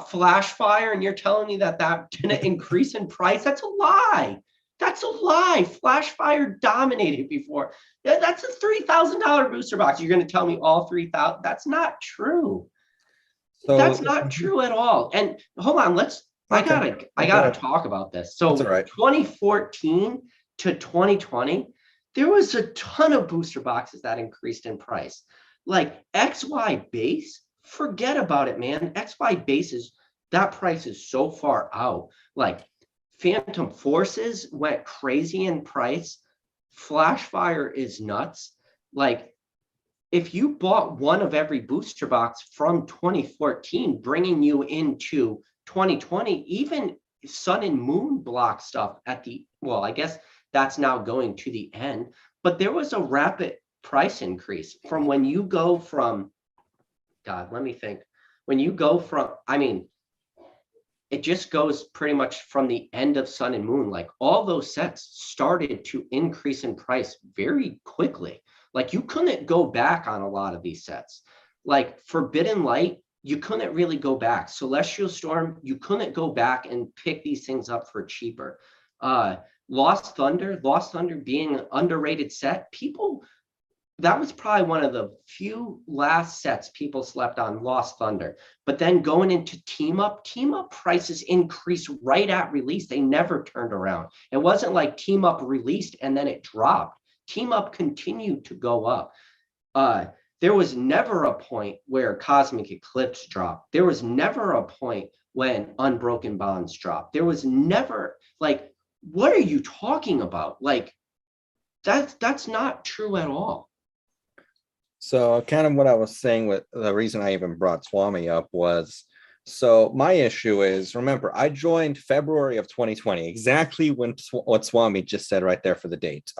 Flashfire, and you're telling me that didn't increase in price? That's a lie. That's a lie. Flashfire dominated before. That's a $3,000 booster box. You're going to tell me all 3,000? That's not true. So that's not true at all. And hold on, I gotta talk about this. So 2014 to 2020, there was a ton of booster boxes that increased in price. Like XY base, forget about it, man. XY base that price is so far out. Like Phantom Forces went crazy in price. Flashfire is nuts. Like, if you bought one of every booster box from 2014, bringing you into 2020, even Sun and Moon block stuff well, I guess that's now going to the end, but there was a rapid price increase from when you go from, God, let me think. When you go from, it just goes pretty much from the end of Sun and Moon. Like, all those sets started to increase in price very quickly. Like, you couldn't go back on a lot of these sets. Like Forbidden Light, you couldn't really go back. Celestial Storm, you couldn't go back and pick these things up for cheaper. Lost Thunder being an underrated set, that was probably one of the few last sets people slept on, Lost Thunder. But then going into Team Up prices increased right at release. They never turned around. It wasn't like Team Up released and then it dropped. Team Up continued to go up. There was never a point where Cosmic Eclipse dropped. There was never a point when Unbroken Bonds dropped. There was never, like, what are you talking about? Like, that's not true at all. So kind of what I was saying, with the reason I even brought Swami up was, so my issue is, remember, I joined February of 2020, exactly when what Swami just said right there for the date.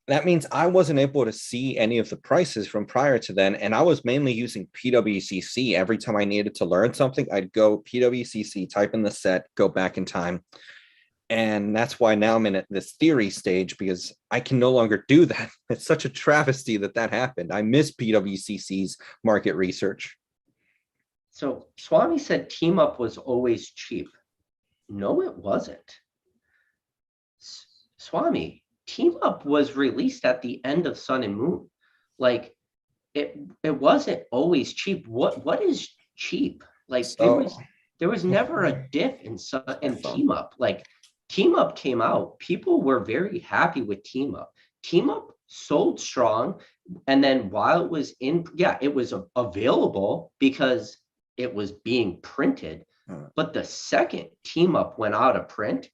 That means I wasn't able to see any of the prices from prior to then, and I was mainly using PWCC. Every time I needed to learn something, I'd go PWCC, type in the set, go back in time. And that's why now I'm in this theory stage, because I can no longer do that. It's such a travesty that happened. I miss PWCC's market research. So Swami said Team Up was always cheap. No, it wasn't. Swami, Team Up was released at the end of Sun and Moon. Like, it wasn't always cheap. What is cheap? Like, there was never a diff in Team Up. Like, Team Up came out, people were very happy with Team Up. Team Up sold strong, and then while it was it was available because it was being printed. But the second Team Up went out of print,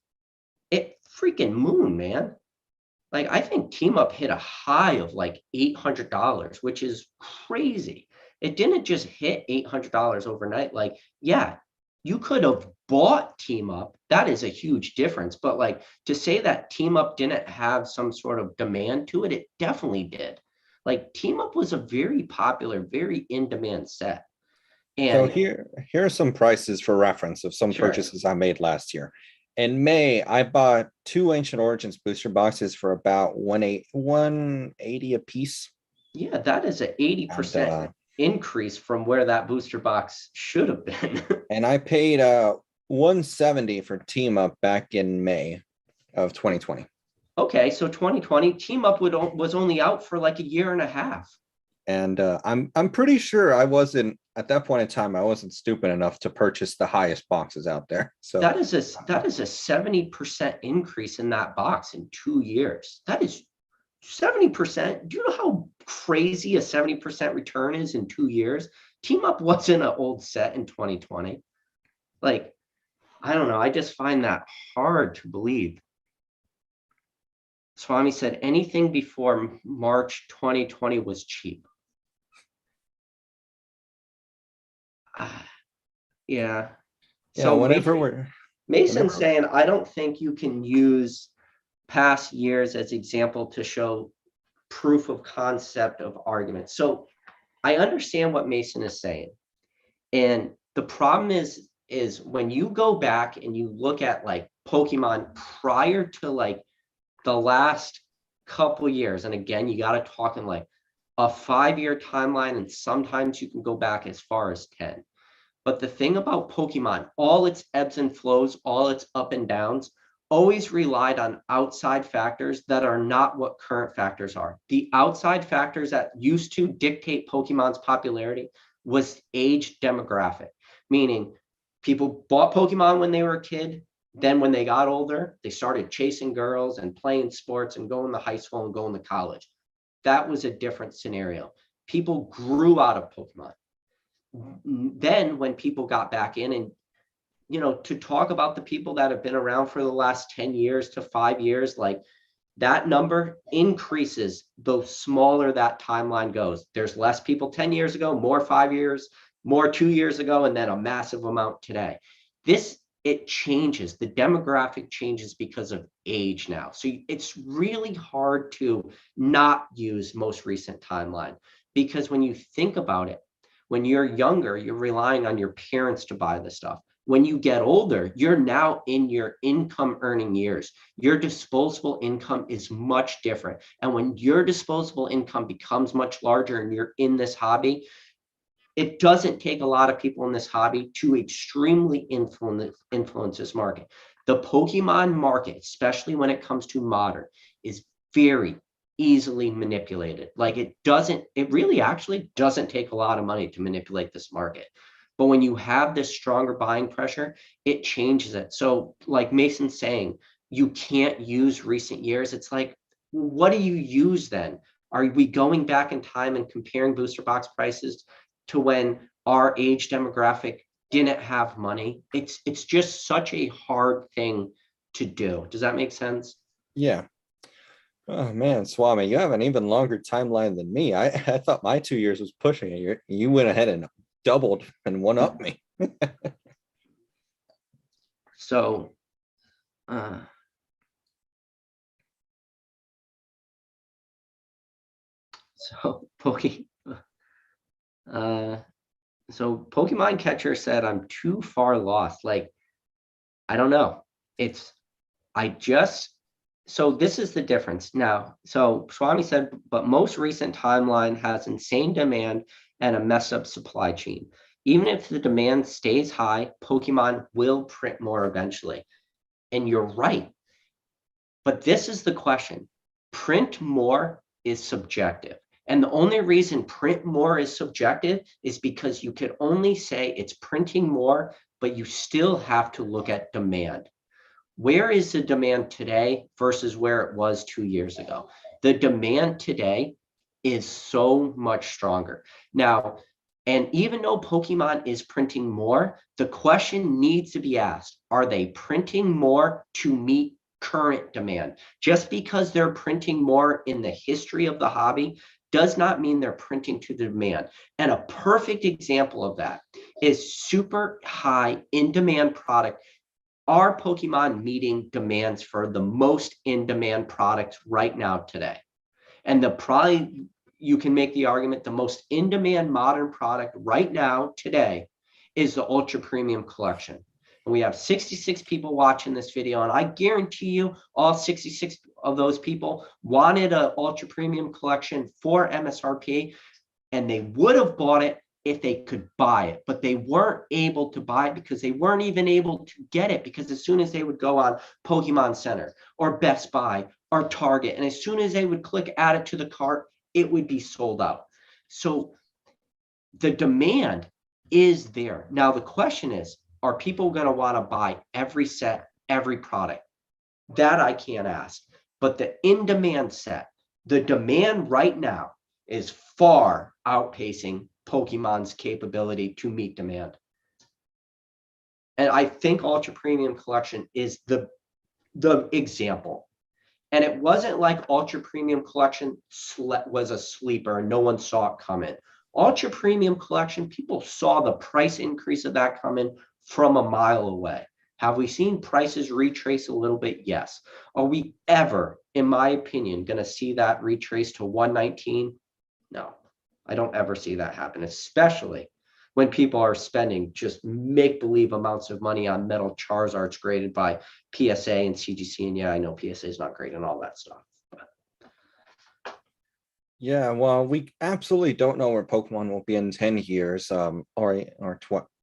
it freaking moon, man. Like, I think Team Up hit a high of like $800, which is crazy. It didn't just hit $800 overnight. Like, yeah, you could have bought Team Up. That is a huge difference. But like, to say that Team Up didn't have some sort of demand to it, it definitely did. Like, Team Up was a very popular, very in-demand set. And so here are some prices for reference of some purchases I made last year. In May, I bought 2 Ancient Origins booster boxes for about 180 a piece. Yeah, that is an 80% increase from where that booster box should have been. And I paid 170 for Team Up back in May of 2020. Okay, so 2020 Team Up was only out for like a year and a half. And I'm pretty sure I wasn't at that point in time. I wasn't stupid enough to purchase the highest boxes out there. So that is a 70% increase in that box in 2 years. That is 70%. Do you know how crazy a 70% return is in 2 years? Team Up wasn't an old set in 2020. Like, I don't know. I just find that hard to believe. Swami said anything before March 2020 was cheap. Yeah. So whenever Mason's saying, I don't think you can use past years as example to show proof of concept of argument. So I understand what Mason is saying. And the problem is when you go back and you look at like Pokemon prior to like the last couple years, and again, you got to talk in like a 5-year timeline, and sometimes you can go back as far as 10. But the thing about Pokemon, all its ebbs and flows, all its up and downs, always relied on outside factors that are not what current factors are. The outside factors that used to dictate Pokemon's popularity was age demographic, meaning people bought Pokemon when they were a kid. Then when they got older, they started chasing girls and playing sports and going to high school and going to college. That was a different scenario. People grew out of Pokemon. Then when people got back in, and to talk about the people that have been around for the last 10 years to 5 years, like that number increases the smaller that timeline goes. There's less people 10 years ago, more 5 years, more 2 years ago, and then a massive amount today. It changes. The demographic changes because of age now. So it's really hard to not use most recent timeline, because when you think about it, when you're younger, you're relying on your parents to buy the stuff. When you get older, you're now in your income earning years. Your disposable income is much different. And when your disposable income becomes much larger and you're in this hobby, it doesn't take a lot of people in this hobby to extremely influence this market. The Pokemon market, especially when it comes to modern, is very easily manipulated. Like it really actually doesn't take a lot of money to manipulate this market. But when you have this stronger buying pressure, it changes it. So like Mason's saying, you can't use recent years. It's like, what do you use then? Are we going back in time and comparing booster box prices to when our age demographic didn't have money? It's just such a hard thing to do. Does that make sense? Yeah. Oh man, Swami, you have an even longer timeline than me. I thought my 2 years was pushing it. You went ahead and doubled and one up me. So Pokemon Catcher said, I'm too far lost. Like, I don't know. So this is the difference now. So Swami said, but most recent timeline has insane demand and a messed up supply chain. Even if the demand stays high, Pokemon will print more eventually. And you're right. But this is the question. Print more is subjective. And the only reason print more is subjective is because you could only say it's printing more, but you still have to look at demand. Where is the demand today versus where it was 2 years ago? The demand today is so much stronger. Now, and even though Pokemon is printing more, the question needs to be asked, are they printing more to meet current demand? Just because they're printing more in the history of the hobby does not mean they're printing to the demand. And a perfect example of that is super high in demand product. Are Pokemon meeting demands for the most in-demand products right now today? And you can make the argument the most in-demand modern product right now today is the Ultra Premium Collection. And we have 66 people watching this video, and I guarantee you all 66 of those people wanted an Ultra Premium Collection for MSRP, and they would have bought it if they could buy it, but they weren't able to buy it because they weren't even able to get it, because as soon as they would go on Pokemon Center or Best Buy or Target, and as soon as they would click add it to the cart, it would be sold out. So the demand is there. Now the question is, are people going to want to buy every set, every product? That I can't ask. But the in-demand set, the demand right now is far outpacing Pokemon's capability to meet demand. And I think Ultra Premium Collection is the example. And it wasn't like Ultra Premium Collection was a sleeper and no one saw it coming. Ultra Premium Collection, people saw the price increase of that coming from a mile away. Have we seen prices retrace a little bit? Yes. Are we ever, in my opinion, going to see that retrace to 119? No, I don't ever see that happen, especially when people are spending just make-believe amounts of money on metal Charizards graded by PSA and CGC. And yeah, I know PSA is not great and all that stuff. But yeah, well, we absolutely don't know where Pokemon will be in 10 years, or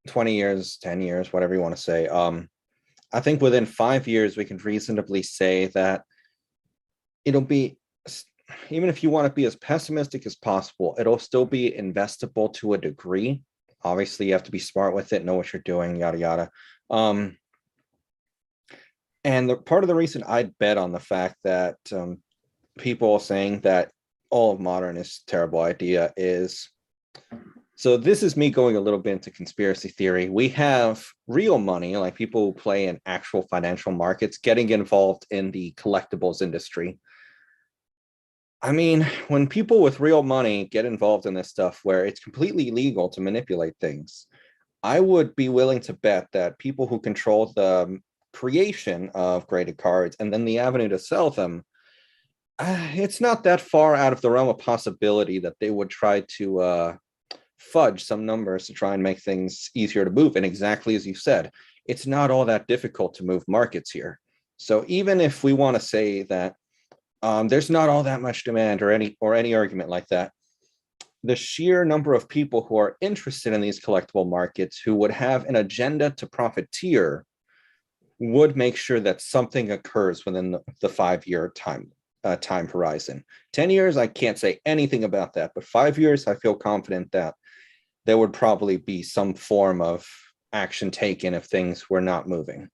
20 years, 10 years, whatever you want to say. I think within 5 years, we can reasonably say that it'll be, even if you want to be as pessimistic as possible, it'll still be investable to a degree. Obviously, you have to be smart with it, know what you're doing, yada, yada. And part of the reason I'd bet on the fact that people saying that all of modern is a terrible idea is, so this is me going a little bit into conspiracy theory. We have real money, like people who play in actual financial markets, getting involved in the collectibles industry. I mean, when people with real money get involved in this stuff where it's completely legal to manipulate things, I would be willing to bet that people who control the creation of graded cards and then the avenue to sell them, it's not that far out of the realm of possibility that they would try to fudge some numbers to try and make things easier to move. And exactly as you said, it's not all that difficult to move markets here. So even if we want to say that there's not all that much demand or any argument like that, the sheer number of people who are interested in these collectible markets who would have an agenda to profiteer would make sure that something occurs within the 5-year time horizon. 10 years, I can't say anything about that, but 5 years, I feel confident that there would probably be some form of action taken if things were not moving.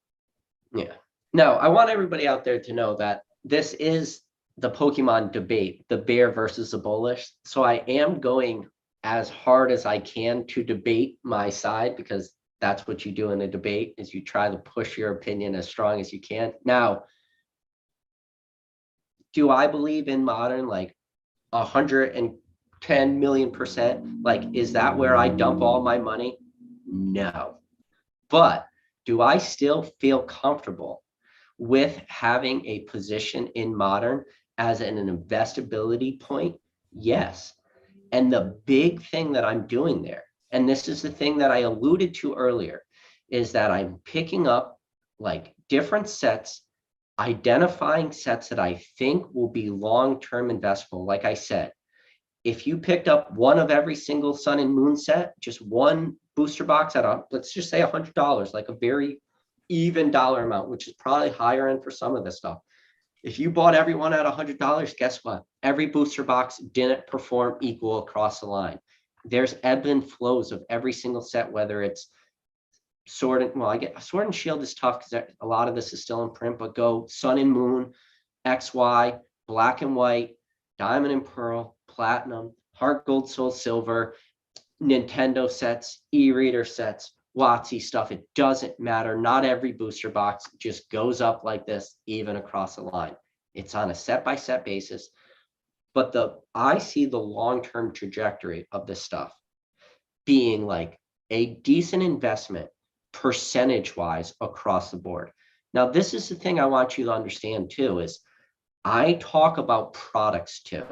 Yeah. No, I want everybody out there to know that this is the Pokemon debate, the bear versus the bullish. So I am going as hard as I can to debate my side, because that's what you do in a debate, is you try to push your opinion as strong as you can. Now, do I believe in modern like 110 million %? Like, is that where I dump all my money? No. But do I still feel comfortable with having a position in modern as an investability point? Yes. And the big thing that I'm doing there, and this is the thing that I alluded to earlier, is that I'm picking up like different sets, identifying sets that I think will be long-term investable. Like I said, if you picked up one of every single Sun and Moon set, just one booster box at let's just say $100, like a very even dollar amount, which is probably higher end for some of this stuff. If you bought everyone at $100, guess what? Every booster box didn't perform equal across the line. There's ebb and flows of every single set, whether it's Sword and, well, I get Sword and Shield is tough because a lot of this is still in print, but go Sun and Moon, XY, Black and White, Diamond and Pearl, Platinum, Heart Gold, Soul Silver, Nintendo sets, e-reader sets, WotC stuff. It doesn't matter. Not every booster box just goes up like this, even across the line. It's on a set-by-set basis. But I see the long-term trajectory of this stuff being like a decent investment percentage-wise across the board. Now, this is the thing I want you to understand too, is I talk about products too.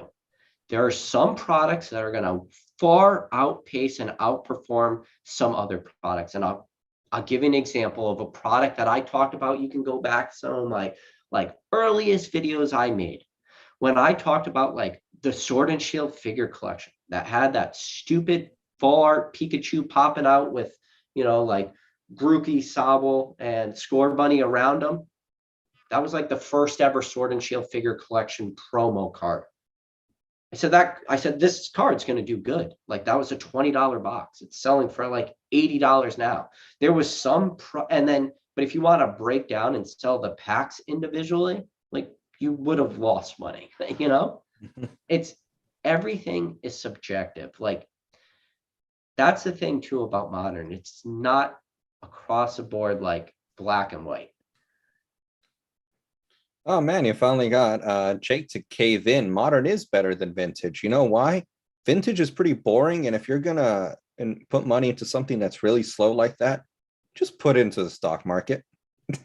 There are some products that are going to far outpace and outperform some other products. And I'll give you an example of a product that I talked about. You can go back to some of my like earliest videos I made when I talked about like the Sword and Shield figure collection that had that stupid full art Pikachu popping out with, like Grookey, Sobble, and Score Bunny around them. That was like the first ever Sword and Shield figure collection promo card. I said, this card's going to do good. Like, that was a $20 box. It's selling for like $80 now. There was some, but if you want to break down and sell the packs individually, like, you would have lost money, It's, everything is subjective. Like, that's the thing too about Modern. It's not across the board like black and white. Oh man, you finally got Jake to cave in. Modern is better than Vintage. You know why? Vintage is pretty boring, and if you're gonna put money into something that's really slow like that, just put it into the stock market.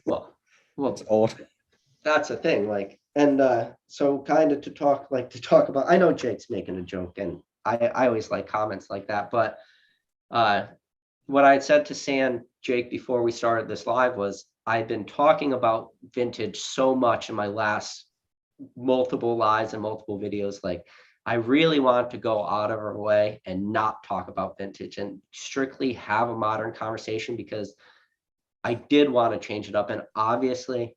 Well, It's old. That's the thing. Like, and so kind of to talk about. I know Jake's making a joke, and I always like comments like that. But what I had said to Jake, before we started this live was, I've been talking about Vintage so much in my last multiple lives and multiple videos. Like, I really want to go out of our way and not talk about Vintage and strictly have a Modern conversation, because I did want to change it up. And obviously,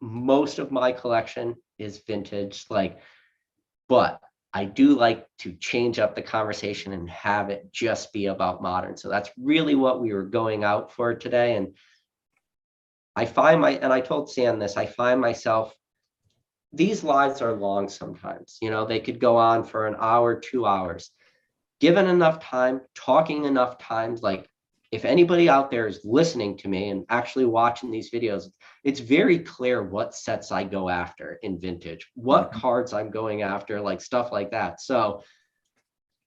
most of my collection is Vintage, but I do like to change up the conversation and have it just be about Modern. So that's really what we were going out for today. And I told Sam this, I find myself, these lives are long sometimes, they could go on for an hour, 2 hours. Given enough time, talking enough times, like, if anybody out there is listening to me and actually watching these videos, it's very clear what sets I go after in Vintage, what cards I'm going after, like stuff like that. So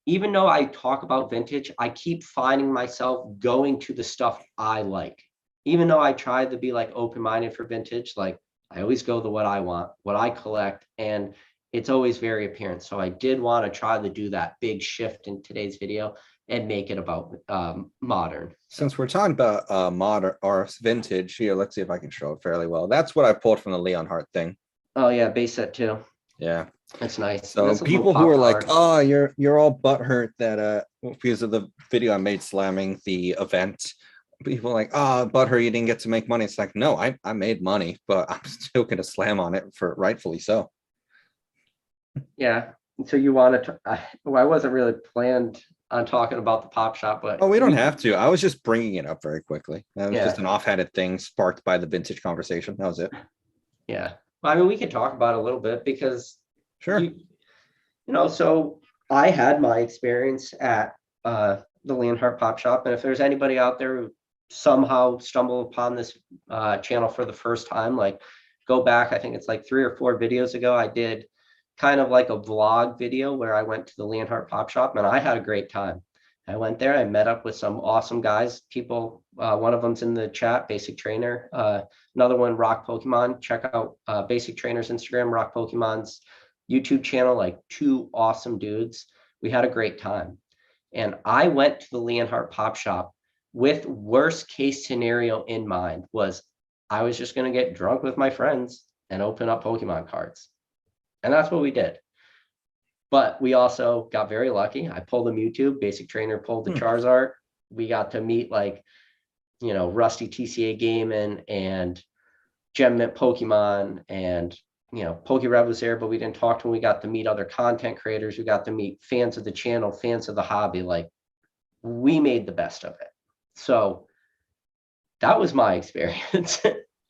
even though I talk about Vintage, I keep finding myself going to the stuff I like. Even though I tried to be like open-minded for Vintage, like, I always go to what I want, what I collect, and it's always very apparent. So I did want to try to do that big shift in today's video and make it about Modern. Since we're talking about modern or Vintage here, let's see if I can show it fairly well. That's what I pulled from the Leonhart thing. Oh yeah, base set too. Yeah, that's nice. So that's people who are like, oh, you're all butthurt that because of the video I made slamming the event. People are like, oh, butthurt, you didn't get to make money. It's like, no, I made money, but I'm still gonna slam on it, for rightfully so. Yeah. So you wanted to, I wasn't really planned on talking about the pop shop, but we don't have to. I was just bringing it up very quickly. That was Yeah. just an offhanded thing sparked by the Vintage conversation. That was it. Yeah. Well, I mean, we could talk about it a little bit, because Sure. So I had my experience at the Leonhart Pop Shop, and if there's anybody out there who somehow stumbled upon this channel for the first time, like, go back, I think it's like 3 or 4 videos ago, I did kind of like a vlog video where I went to the Leonhart Pop Shop, and I had a great time. I went there, I met up with some awesome guys, people. One of them's in the chat, Basic Trainer. Another one, Rock Pokemon. Check out Basic Trainer's Instagram, Rock Pokemon's YouTube channel, like 2 awesome dudes. We had a great time. And I went to the Leonhart Pop Shop with worst case scenario in mind, was I was just going to get drunk with my friends and open up Pokemon cards. And that's what we did. But we also got very lucky. I pulled a Mewtwo, Basic Trainer pulled the Charizard. We got to meet, like, Rusty TCA Gaiman and Gem Mint Pokemon, and PokeRev was there, but we didn't talk to him. We got to meet other content creators. We got to meet fans of the channel, fans of the hobby. Like, we made the best of it. So that was my experience.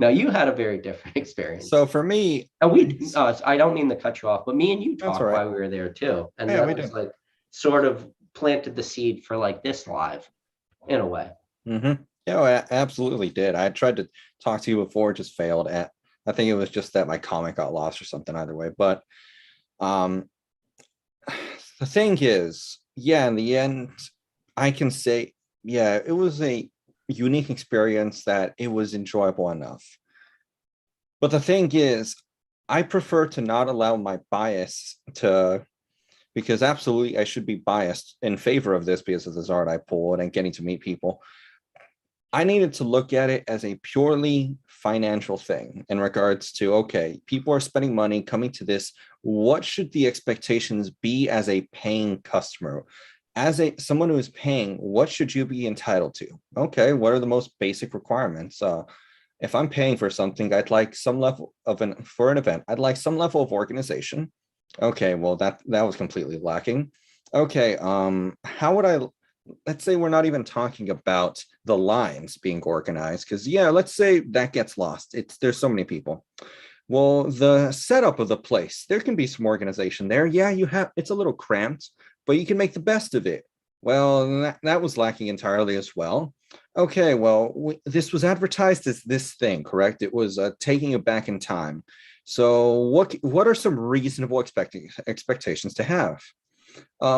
Now, you had a very different experience. So for me, and I don't mean to cut you off, but me and you talked right. while we were there too. And Yeah, that was like sort of planted the seed for like this live in a way. Mm-hmm. Yeah, I absolutely did. I tried to talk to you before, just failed at. I think it was just that my comment got lost or something, either way. But the thing is, yeah, in the end, I can say, yeah, it was a unique experience that it was enjoyable enough. But the thing is, I prefer to not allow my bias to, because absolutely I should be biased in favor of this because of the Zard I pulled and getting to meet people. I needed to look at it as a purely financial thing in regards to, okay, people are spending money coming to this. What should the expectations be as a paying customer? as someone who is paying, what should you be entitled to? Okay, what are the most basic requirements? If I'm paying for something, I'd like some level of for an event, I'd like some level of organization. Okay, well, that was completely lacking. Okay, how would I, let's say we're not even talking about the lines being organized, because yeah, let's say that gets lost. There's so many people. Well, the setup of the place, there can be some organization there. Yeah, it's a little cramped, but you can make the best of it. Well, that was lacking entirely as well. Okay, well, this was advertised as this thing, correct? It was taking it back in time. So what are some reasonable expectations to have?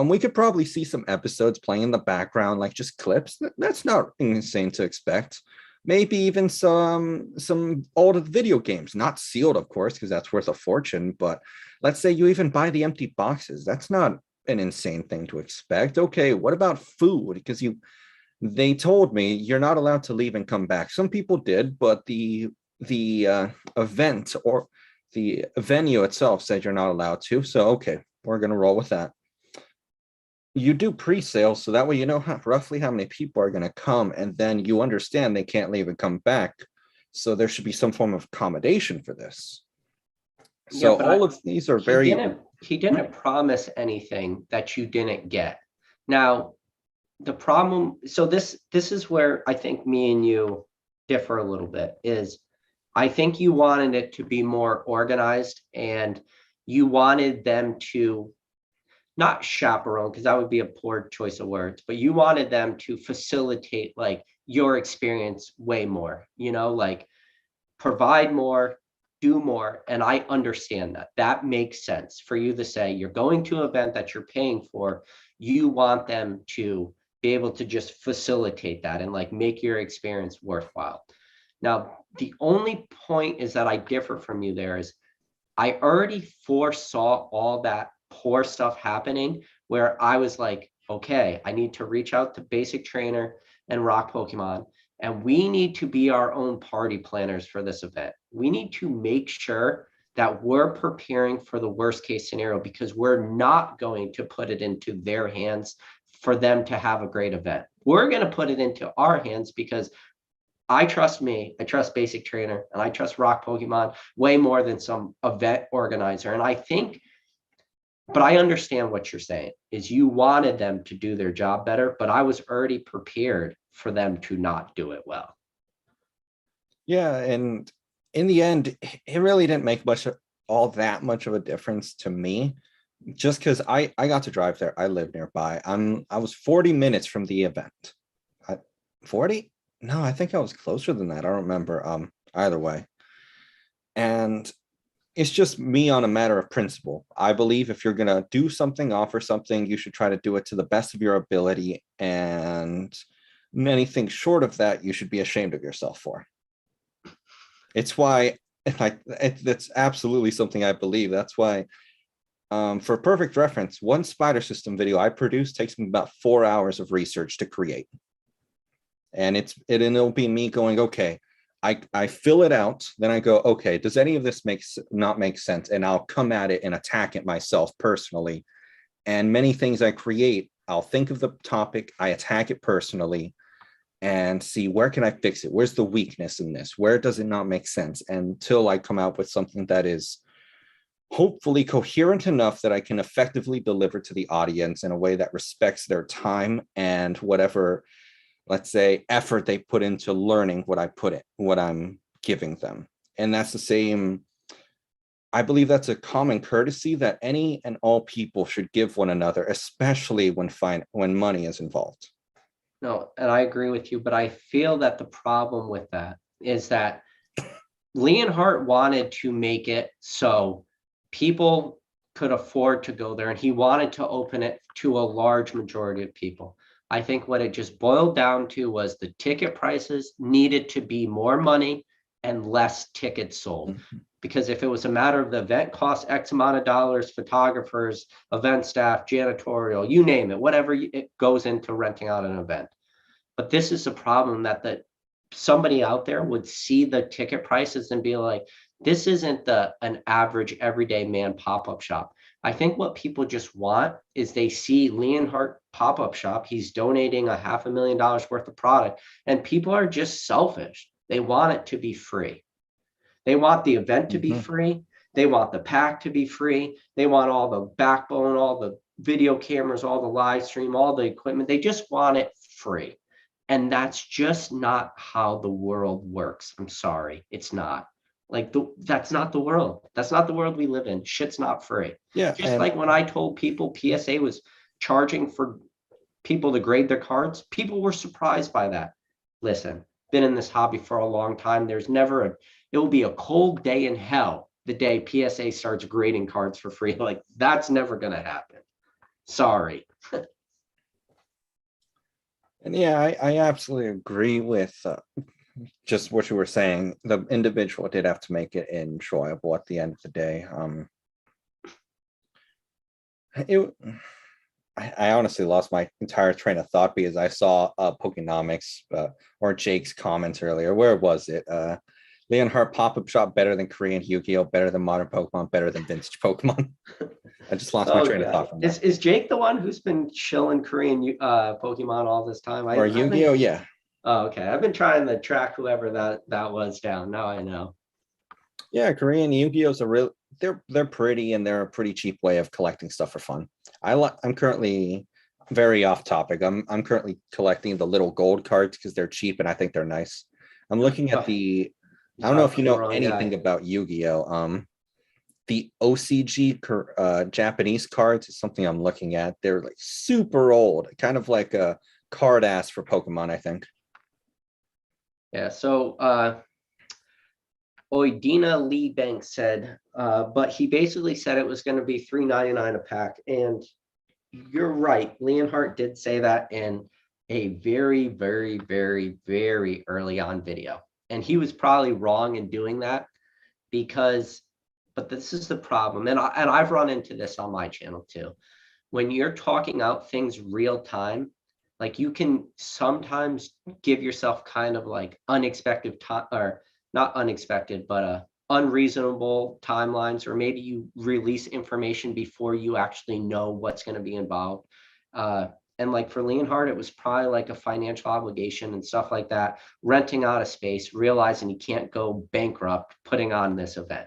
We could probably see some episodes playing in the background, like just clips. That's not insane to expect. Maybe even some old video games, not sealed, of course, because that's worth a fortune. But let's say you even buy the empty boxes. That's not an insane thing to expect. Okay, what about food? Because they told me you're not allowed to leave and come back. Some people did, but the event or the venue itself said you're not allowed to. So okay, we're gonna roll with that. You do pre-sale, so that way you know roughly how many people are going to come, and then you understand they can't leave and come back. So there should be some form of accommodation for this. So Yeah, all of these are very. He didn't promise anything that you didn't get. Now, the problem, so this is where I think me and you differ a little bit, is I think you wanted it to be more organized, and you wanted them to not chaperone, because that would be a poor choice of words, but you wanted them to facilitate like your experience way more, like provide more, do more. And I understand that makes sense for you to say you're going to an event that you're paying for. You want them to be able to just facilitate that and like make your experience worthwhile. Now, the only point is that I differ from you there is I already foresaw all that poor stuff happening, where I was like, okay, I need to reach out to Basic Trainer and Rock Pokemon, and we need to be our own party planners for this event. We need to make sure that we're preparing for the worst case scenario, because we're not going to put it into their hands for them to have a great event. We're going to put it into our hands because I trust Basic Trainer, and I trust Rock Pokemon way more than some event organizer. And I think, but I understand what you're saying, is you wanted them to do their job better, but I was already prepared for them to not do it well. Yeah, and in the end, it really didn't make all that much of a difference to me, just because I got to drive there. I live nearby. I was 40 minutes from the event. 40? No, I think I was closer than that. I don't remember. Either way. And it's just me on a matter of principle. I believe if you're going to do something, offer something, you should try to do it to the best of your ability. And anything short of that, you should be ashamed of yourself for. It's why that's absolutely something I believe. That's why, for perfect reference, one spider system video I produced takes me about 4 hours of research to create. And it'll be me going, okay, I fill it out, then I go, okay, does any of this not make sense? And I'll come at it and attack it myself personally. And many things I create, I'll think of the topic, I attack it personally, and see where can I fix it? Where's the weakness in this? Where does it not make sense? Until I come out with something that is hopefully coherent enough that I can effectively deliver to the audience in a way that respects their time and whatever, let's say, effort they put into learning what I'm giving them. And that's the same. I believe that's a common courtesy that any and all people should give one another, especially when money is involved. No, and I agree with you, but I feel that the problem with that is that Leonhart wanted to make it so people could afford to go there, and he wanted to open it to a large majority of people. I think what it just boiled down to was the ticket prices needed to be more money and less tickets sold. Mm-hmm. Because if it was a matter of the event costs X amount of dollars, photographers, event staff, janitorial, you name it, whatever it goes into renting out an event. But this is a problem that somebody out there would see the ticket prices and be like, this isn't an average everyday man pop-up shop. I think what people just want is they see Leonhart pop-up shop. He's donating $500,000 worth of product, and people are just selfish. They want it to be free. They want the event to be free. They want the pack to be free. They want all the backbone, all the video cameras, all the live stream, all the equipment. They just want it free. And that's just not how the world works. I'm sorry, it's not. Like that's not the world. That's not the world we live in. Shit's not free. Yeah. Just like when I told people PSA was charging for people to grade their cards, people were surprised by that. Listen, been in this hobby for a long time. There's never it will be a cold day in hell the day PSA starts grading cards for free. Like that's never going to happen. Sorry. And yeah, I absolutely agree with just what you were saying. The individual did have to make it enjoyable at the end of the day. I honestly lost my entire train of thought because I saw Pokenomics or Jake's comments earlier. Where was it? Leonhart pop-up shop better than Korean Yu-Gi-Oh, better than modern Pokemon, better than vintage Pokemon. I just lost my train of thought from that. Is Jake the one who's been chilling Korean Pokemon all this time? Or Yu-Gi-Oh, yeah. Oh, okay. I've been trying to track whoever that was down. Now I know. Yeah, Korean Yu-Gi-Oh's they're pretty, and they're a pretty cheap way of collecting stuff for fun. I'm currently very off topic. I'm currently collecting the little gold cards because they're cheap and I think they're nice. I'm looking at I don't know if you know anything about Yu-Gi-Oh. The OCG Japanese cards is something I'm looking at. They're like super old, kind of like a card ass for Pokemon, I think. Yeah, so Oidina Lee Banks said, but he basically said it was going to be $3.99 a pack. And you're right. Leonhart did say that in a very, very, very, very early on video. And he was probably wrong in doing that but this is the problem. And I've run into this on my channel too. When you're talking out things real time, like you can sometimes give yourself kind of like unexpected time, or not unexpected, but unreasonable timelines, or maybe you release information before you actually know what's going to be involved. And like for Leonhart, it was probably like a financial obligation and stuff like that, renting out a space, realizing you can't go bankrupt putting on this event.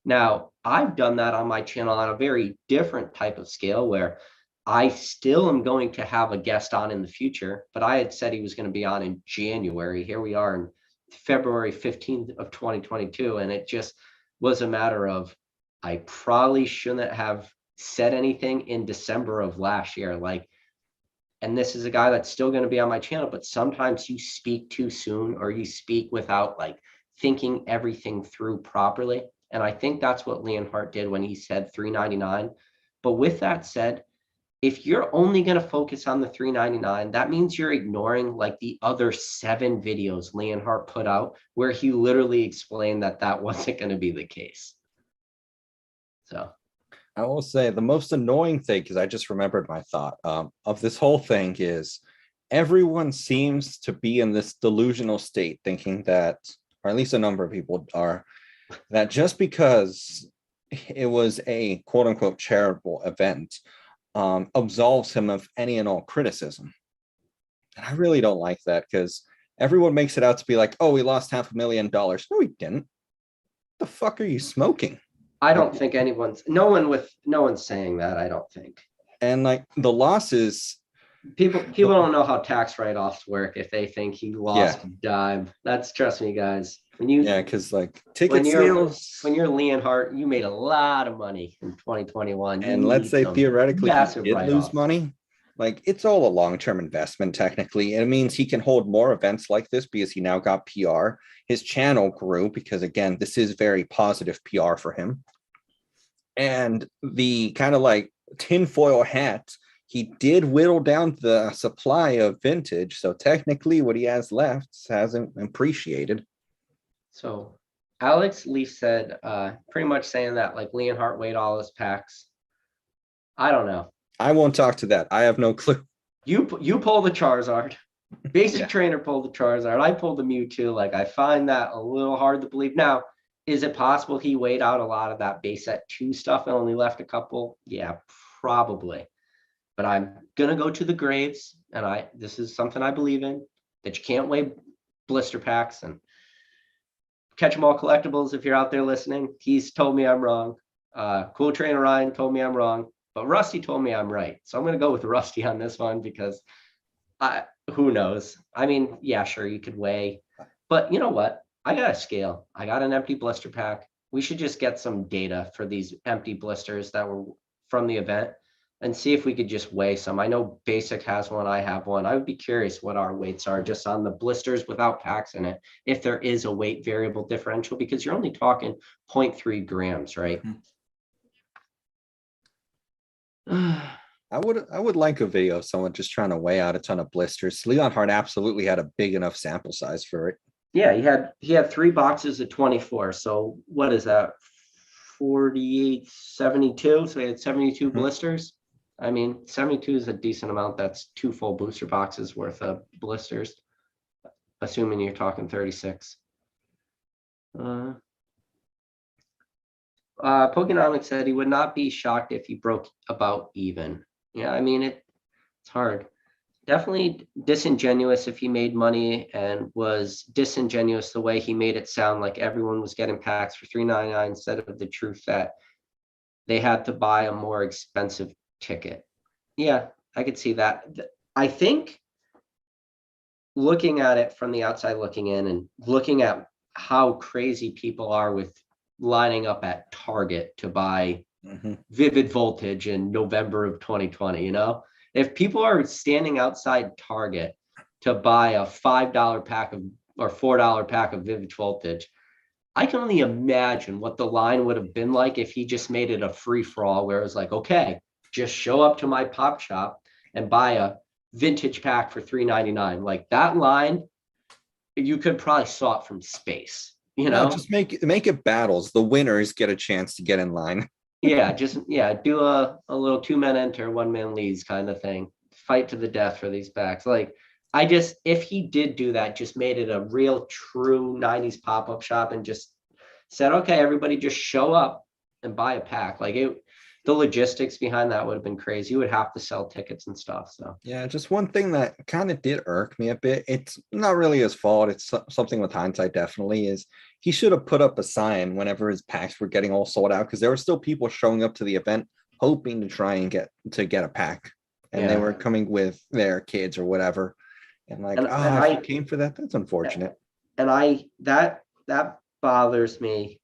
Now, I've done that on my channel on a very different type of scale where I still am going to have a guest on in the future, but I had said he was going to be on in January. Here we are in February 15th of 2022, and it just was a matter of I probably shouldn't have said anything in December of last year. Like, and this is a guy that's still going to be on my channel, but sometimes you speak too soon or you speak without like thinking everything through properly. And I think that's what Leonhart did when he said $3.99. But with that said, if you're only going to focus on the $3.99, that means you're ignoring like the other 7 videos Leonhart put out where he literally explained that wasn't going to be the case. So I will say the most annoying thing, because I just remembered my thought of this whole thing, is everyone seems to be in this delusional state thinking that, or at least a number of people are, that just because it was a quote unquote charitable event absolves him of any and all criticism. And I really don't like that, because everyone makes it out to be like, oh, we lost $500,000. No, we didn't. The fuck are you smoking? I don't think no one's saying that, I don't think. And like the losses, people don't know how tax write-offs work if they think he lost a dime. Trust me, guys. Because like ticket sales, when you're Leonhart, you made a lot of money in 2021. And let's say theoretically he did lose money. Like it's all a long-term investment technically. And it means he can hold more events like this because he now got PR. His channel grew because again, this is very positive PR for him. And the kind of like tinfoil hat, he did whittle down the supply of vintage. So technically what he has left hasn't appreciated. So Alex Lee said, pretty much saying that like Leonhart weighed all his packs. I don't know. I won't talk to that. I have no clue. You pull the Charizard. Basic trainer pulled the Charizard. I pulled the Mewtwo. Like I find that a little hard to believe. Now, is it possible he weighed out a lot of that base set 2 stuff and only left a couple? Yeah, probably. but I'm gonna go to the graves, and this is something I believe in, that you can't weigh blister packs. And Catch 'em all collectibles, if you're out there listening, he's told me I'm wrong. Cool Trainer Ryan told me I'm wrong, but Rusty told me I'm right. So I'm gonna go with Rusty on this one, because who knows? I mean, yeah, sure, you could weigh, but you know what? I got a scale. I got an empty blister pack. We should just get some data for these empty blisters that were from the event and see if we could just weigh some. I know Basic has one, I have one. I would be curious what our weights are just on the blisters without packs in it, if there is a weight variable differential, because you're only talking 0.3 grams, right? I would like a video of someone just trying to weigh out a ton of blisters. Leonhart absolutely had a big enough sample size for it. Yeah, he had 3 boxes of 24. So what is that? 48, 72. So he had 72 blisters. I mean, 72 is a decent amount. That's 2 full booster boxes worth of blisters, assuming you're talking 36. Pokenomics said he would not be shocked if he broke about even. Yeah, I mean, it's hard. Definitely disingenuous if he made money, and was disingenuous the way he made it sound like everyone was getting packs for $3.99 instead of the truth that they had to buy a more expensive ticket. Yeah, I could see that. I think looking at it from the outside looking in, and looking at how crazy people are with lining up at Target to buy Vivid Voltage in November of 2020, if people are standing outside Target to buy a $5 pack of, or $4 pack of Vivid Voltage, I can only imagine what the line would have been like if he just made it a free for all, where it was like, okay, just show up to my pop shop and buy a vintage pack for $3.99. Like, that line, you could probably saw it from space, No, just make it battles. The winners get a chance to get in line. Do a little 2-man enter, 1-man leads kind of thing. Fight to the death for these packs. Like, if he did do that, just made it a real true 90s pop-up shop and just said, okay, everybody just show up and buy a pack. Like, the logistics behind that would have been crazy. You would have to sell tickets and stuff. So yeah, just one thing that kind of did irk me a bit. It's not really his fault. It's something with hindsight, definitely, is he should have put up a sign whenever his packs were getting all sold out, because there were still people showing up to the event hoping to try and get a pack, and they were coming with their kids or whatever. And like, I came for that. That's unfortunate. And that bothers me.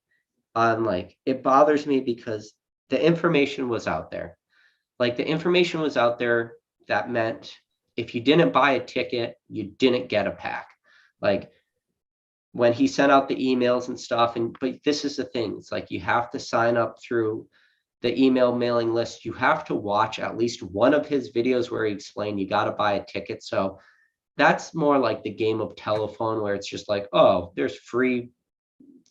It bothers me because the information was out there. Like, the information was out there. That meant if you didn't buy a ticket, you didn't get a pack. Like, when he sent out the emails and stuff, but this is the thing. It's like, you have to sign up through the email mailing list. You have to watch at least one of his videos where he explained you got to buy a ticket. So that's more like the game of telephone, where it's just like, oh, there's free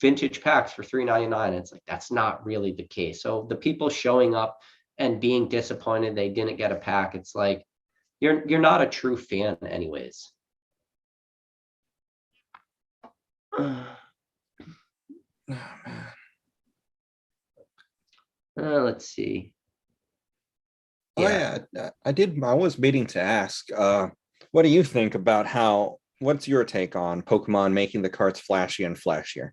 vintage packs for $3.99. It's like, that's not really the case. So the people showing up and being disappointed they didn't get a pack, it's like, you're not a true fan anyways. Let's see. I was meaning to ask, what do you think about what's your take on Pokemon making the cards flashy and flashier?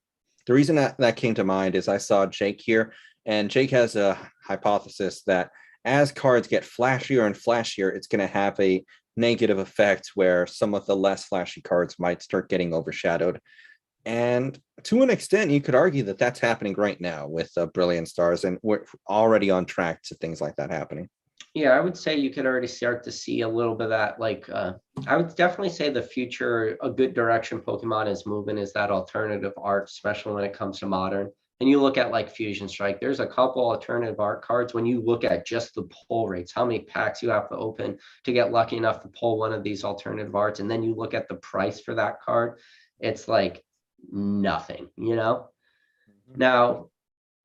The reason that came to mind is I saw Jake here, and Jake has a hypothesis that as cards get flashier and flashier, it's going to have a negative effect where some of the less flashy cards might start getting overshadowed. And to an extent, you could argue that that's happening right now with Brilliant Stars, and we're already on track to things like that happening. Yeah, I would say you could already start to see a little bit of that. Like, I would definitely say the future, a good direction Pokemon is moving, is that alternative art, especially when it comes to modern. And you look at like Fusion Strike, there's a couple alternative art cards. When you look at just the pull rates, how many packs you have to open to get lucky enough to pull one of these alternative arts, and then you look at the price for that card, it's like nothing, Now,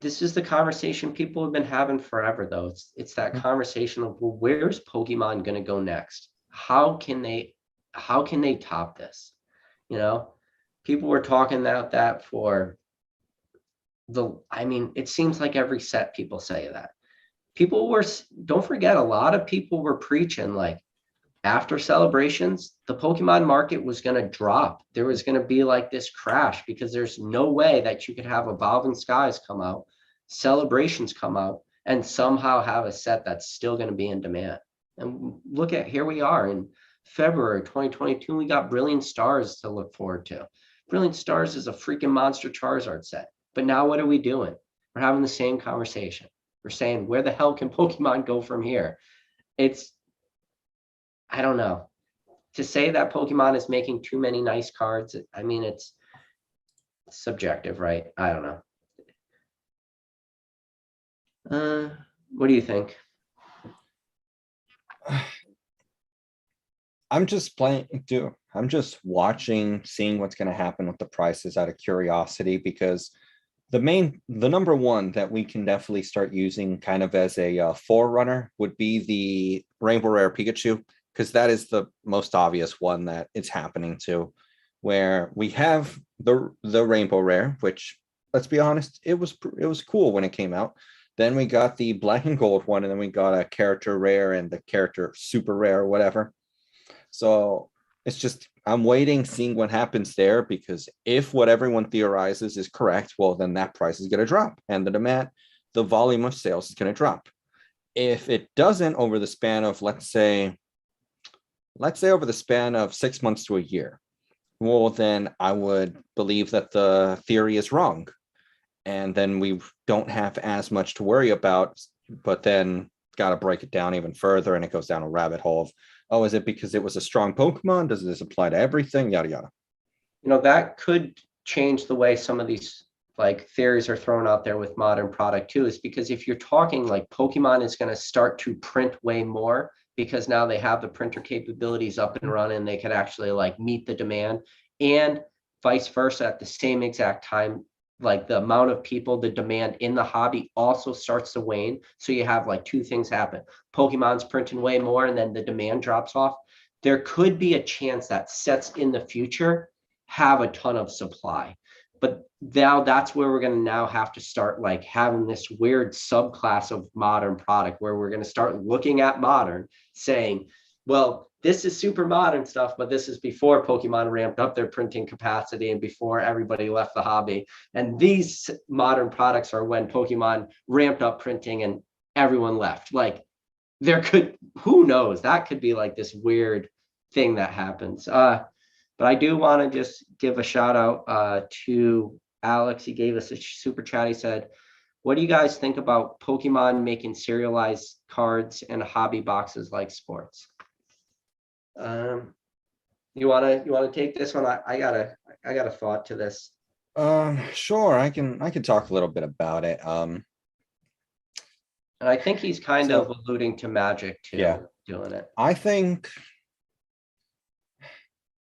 this is the conversation people have been having forever, though. It's that conversation of, well, where's Pokemon going to go next? How can they top this? People were talking about that for it seems like every set people say that. people were, don't forget, a lot of people were preaching like after celebrations, the Pokemon market was going to drop. There was going to be like this crash because there's no way that you could have Evolving Skies come out, celebrations come out, and somehow have a set that's still going to be in demand. And look at, here we are in February 2022, we got Brilliant Stars to look forward to. Brilliant Stars is a freaking monster Charizard set. But now what are we doing? We're having the same conversation. We're saying, where the hell can Pokemon go from here? It's, I don't know. To say that Pokemon is making too many nice cards, I mean, it's subjective, right? I don't know. What do you think? I'm just playing, dude. I'm just watching, seeing what's going to happen with the prices out of curiosity, because the number one that we can definitely start using kind of as a forerunner would be the Rainbow Rare Pikachu, because that is the most obvious one that it's happening to, where we have the Rainbow Rare, which, let's be honest, it was cool when it came out. Then we got the Black and Gold one, and then we got a character rare and the character super rare or whatever. So it's just, I'm waiting, seeing what happens there, because if what everyone theorizes is correct, well, then that price is going to drop and the volume of sales is going to drop. If it doesn't, over the span of, let's say over the span of 6 months to a year, well, then I would believe that the theory is wrong. And then we don't have as much to worry about, but then got to break it down even further. And it goes down a rabbit hole of, oh, is it because it was a strong Pokemon? Does this apply to everything? Yada, yada. That could change the way some of these like theories are thrown out there with modern product too, is because if you're talking like Pokemon is going to start to print way more because now they have the printer capabilities up and running, they could actually like meet the demand, and vice versa at the same exact time, like the amount of people, the demand in the hobby also starts to wane. So you have like two things happen. Pokemon's printing way more and then the demand drops off. There could be a chance that sets in the future have a ton of supply. But now that's where we're going to now have to start like having this weird subclass of modern product where we're going to start looking at modern saying, well, this is super modern stuff, but this is before Pokemon ramped up their printing capacity and before everybody left the hobby. And these modern products are when Pokemon ramped up printing and everyone left. Like there could, who knows, that could be like this weird thing that happens. But I do want to just give a shout out to Alex. He gave us a super chat. He said, what do you guys think about Pokemon making serialized cards and hobby boxes like sports? You wanna take this one? I got a thought to this. Sure, I can talk a little bit about it. And I think he's kind of alluding to Magic too, yeah, doing it. I think,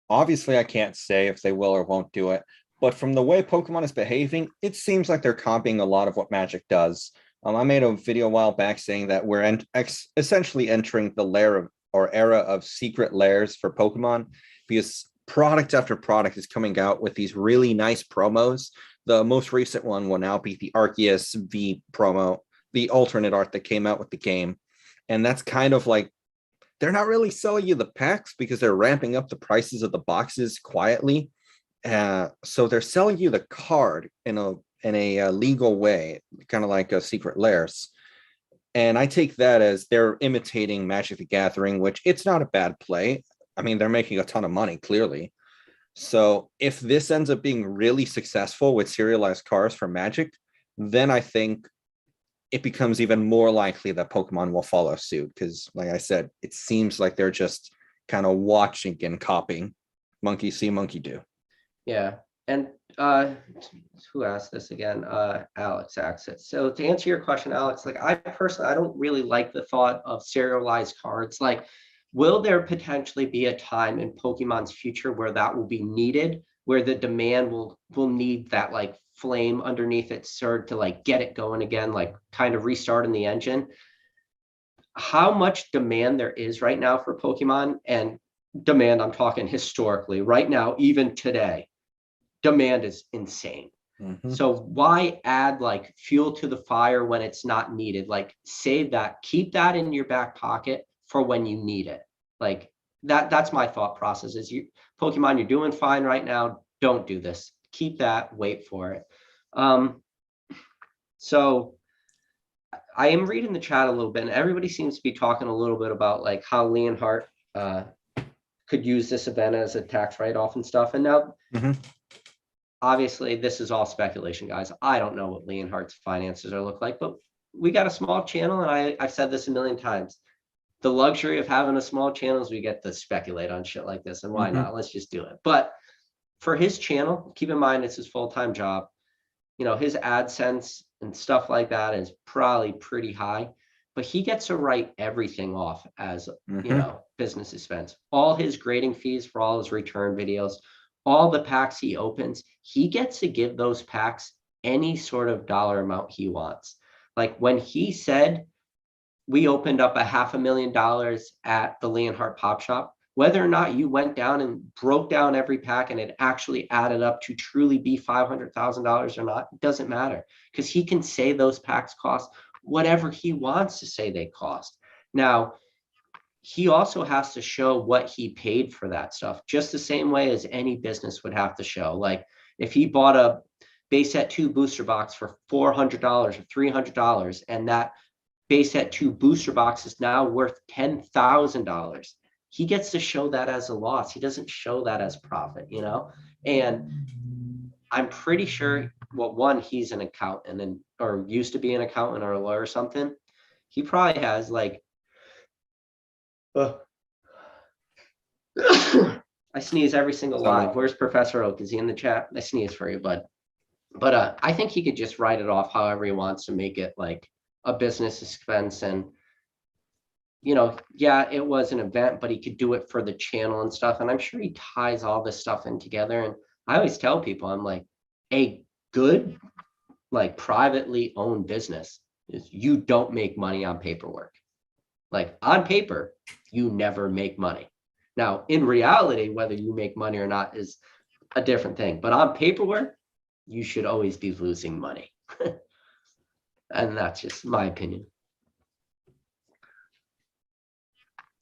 obviously I can't say if they will or won't do it, but from the way Pokemon is behaving, it seems like they're copying a lot of what Magic does. I made a video a while back saying that we're essentially entering the era of secret lairs for Pokemon, because product after product is coming out with these really nice promos. The most recent one will now be the Arceus V promo, the alternate art that came out with the game. And that's kind of like, they're not really selling you the packs because they're ramping up the prices of the boxes quietly. So they're selling you the card in a legal way, kind of like a secret lairs. And I take that as they're imitating Magic the Gathering, which it's not a bad play. I mean, they're making a ton of money, clearly. So if this ends up being really successful with serialized cards for Magic, then I think it becomes even more likely that Pokemon will follow suit. Because like I said, it seems like they're just kind of watching and copying. Monkey see, monkey do. Yeah. And who asked this again? Alex asked it. So to answer your question, Alex, like I personally, I don't really like the thought of serialized cards. Like, will there potentially be a time in Pokemon's future where that will be needed, where the demand will need that like flame underneath it sword to like get it going again, like kind of restarting the engine? How much demand there is right now for Pokemon, and demand, I'm talking historically, right now, even today, demand is insane. So why add like fuel to the fire when it's not needed? Like save that, keep that in your back pocket for when you need it. Like that's my thought process is Pokemon, you're doing fine right now. Don't do this. Keep that, wait for it. So I am reading the chat a little bit, and everybody seems to be talking a little bit about like how Leonhart could use this event as a tax write-off and stuff. And now, obviously, this is all speculation, guys. I don't know what Leonhart's finances are look like, but we got a small channel, and I've said this a million times. The luxury of having a small channel is we get to speculate on shit like this, and why not? Let's just do it. But for his channel, keep in mind it's his full-time job. You know, his AdSense and stuff like that is probably pretty high, but he gets to write everything off as, you know, business expense. All his grading fees for all his return videos, all the packs he opens, he gets to give those packs any sort of dollar amount he wants. Like when he said we opened up $500,000 at the Leonhart Pop Shop, whether or not you went down and broke down every pack and it actually added up to truly be $500,000 or not, it doesn't matter, because he can say those packs cost whatever he wants to say they cost. Now, he also has to show what he paid for that stuff, just the same way as any business would have to show. Like if he bought a base set 2 booster box for $400 or $300, and that base set 2 booster box is now worth $10,000. He gets to show that as a loss. He doesn't show that as profit, you know? And I'm pretty sure, well, one, he's an accountant and or used to be an accountant or a lawyer or something. He probably has like, I sneeze every single live. Where's Professor Oak? Is he in the chat? I sneeze for you, bud. But I think he could just write it off however he wants to make it like a business expense. And you know, yeah, it was an event, but he could do it for the channel and stuff. And I'm sure he ties all this stuff in together. And I always tell people, I'm like, a good, like privately owned business is you don't make money on paperwork. Like on paper, you never make money. Now, in reality, whether you make money or not is a different thing. But on paperwork, you should always be losing money. And that's just my opinion.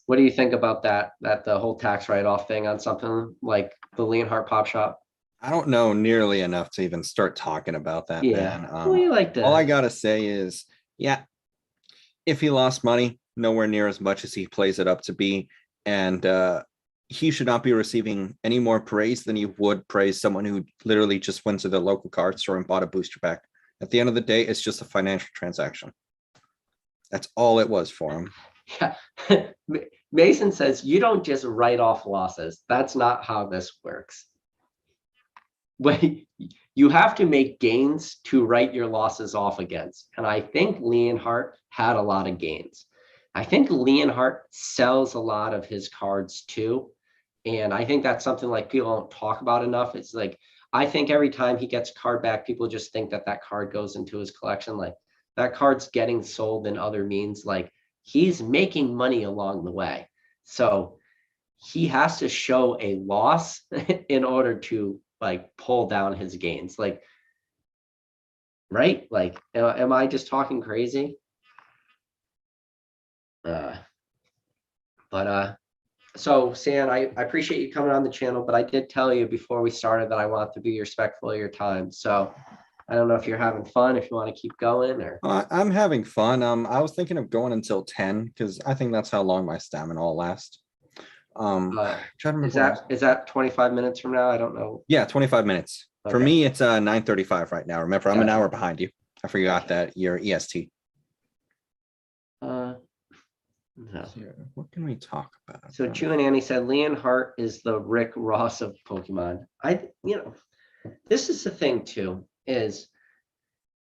What do you think about that the whole tax write-off thing on something like the Leonhart Pop Shop? I don't know nearly enough to even start talking about that, man. Well, you like all I gotta say is, yeah, if he lost money, nowhere near as much as he plays it up to be, and he should not be receiving any more praise than you would praise someone who literally just went to the local card store and bought a booster pack. At the end of the day, it's just a financial transaction. That's all it was for him. Yeah. Mason says you don't just write off losses. That's not how this works. When you have to make gains to write your losses off against. And I think Leonhart had a lot of gains. I think Leonhart sells a lot of his cards too. And I think that's something like people don't talk about enough. It's like, I think every time he gets a card back, people just think that that card goes into his collection. Like that card's getting sold in other means. Like he's making money along the way. So he has to show a loss in order to like pull down his gains. Like, right? Like, am I just talking crazy? So San, I appreciate you coming on the channel, but I did tell you before we started that I want to be respectful of your time. So I don't know if you're having fun, if you want to keep going or. I'm having fun. I was thinking of going until 10 because I think that's how long my stamina will last. Is that 25 minutes from now? I don't know. Yeah, 25 minutes. Okay. For me, it's 9:35 right now. Remember, I'm an hour behind you. I forgot that you're EST. No. What can we talk about? So Chew and Annie said Leonhart is the Rick Ross of Pokemon. This is the thing too, is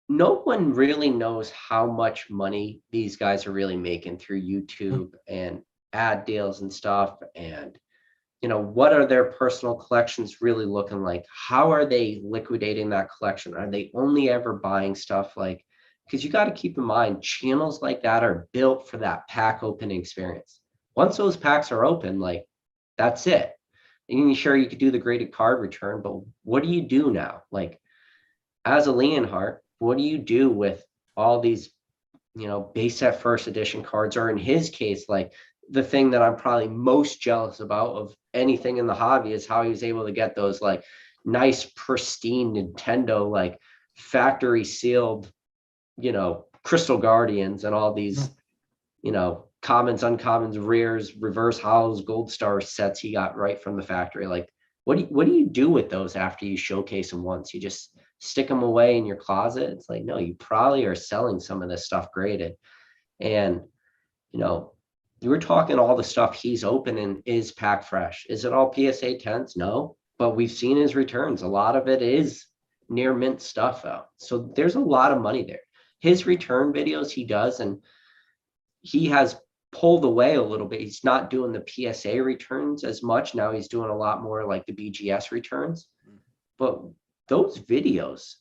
no one really knows how much money these guys are really making through YouTube and ad deals and stuff. And, what are their personal collections really looking like? How are they liquidating that collection? Are they only ever buying stuff like, because you got to keep in mind, channels like that are built for that pack opening experience. Once those packs are open, like that's it. And sure, you could do the graded card return, but what do you do now? Like, as a Leonhart, what do you do with all these, base set first edition cards? Or in his case, like the thing that I'm probably most jealous about of anything in the hobby is how he was able to get those like nice, pristine Nintendo, like factory sealed, Crystal Guardians and all these, commons, uncommons, rares, reverse holos, gold star sets he got right from the factory. Like, what do you do with those after you showcase them once? You just stick them away in your closet? It's like, no, you probably are selling some of this stuff graded. And, you were talking all the stuff he's opening is pack fresh. Is it all PSA 10s? No, but we've seen his returns. A lot of it is near mint stuff out. So there's a lot of money there. His return videos he does, and he has pulled away a little bit. He's not doing the PSA returns as much. Now he's doing a lot more like the BGS returns. But those videos,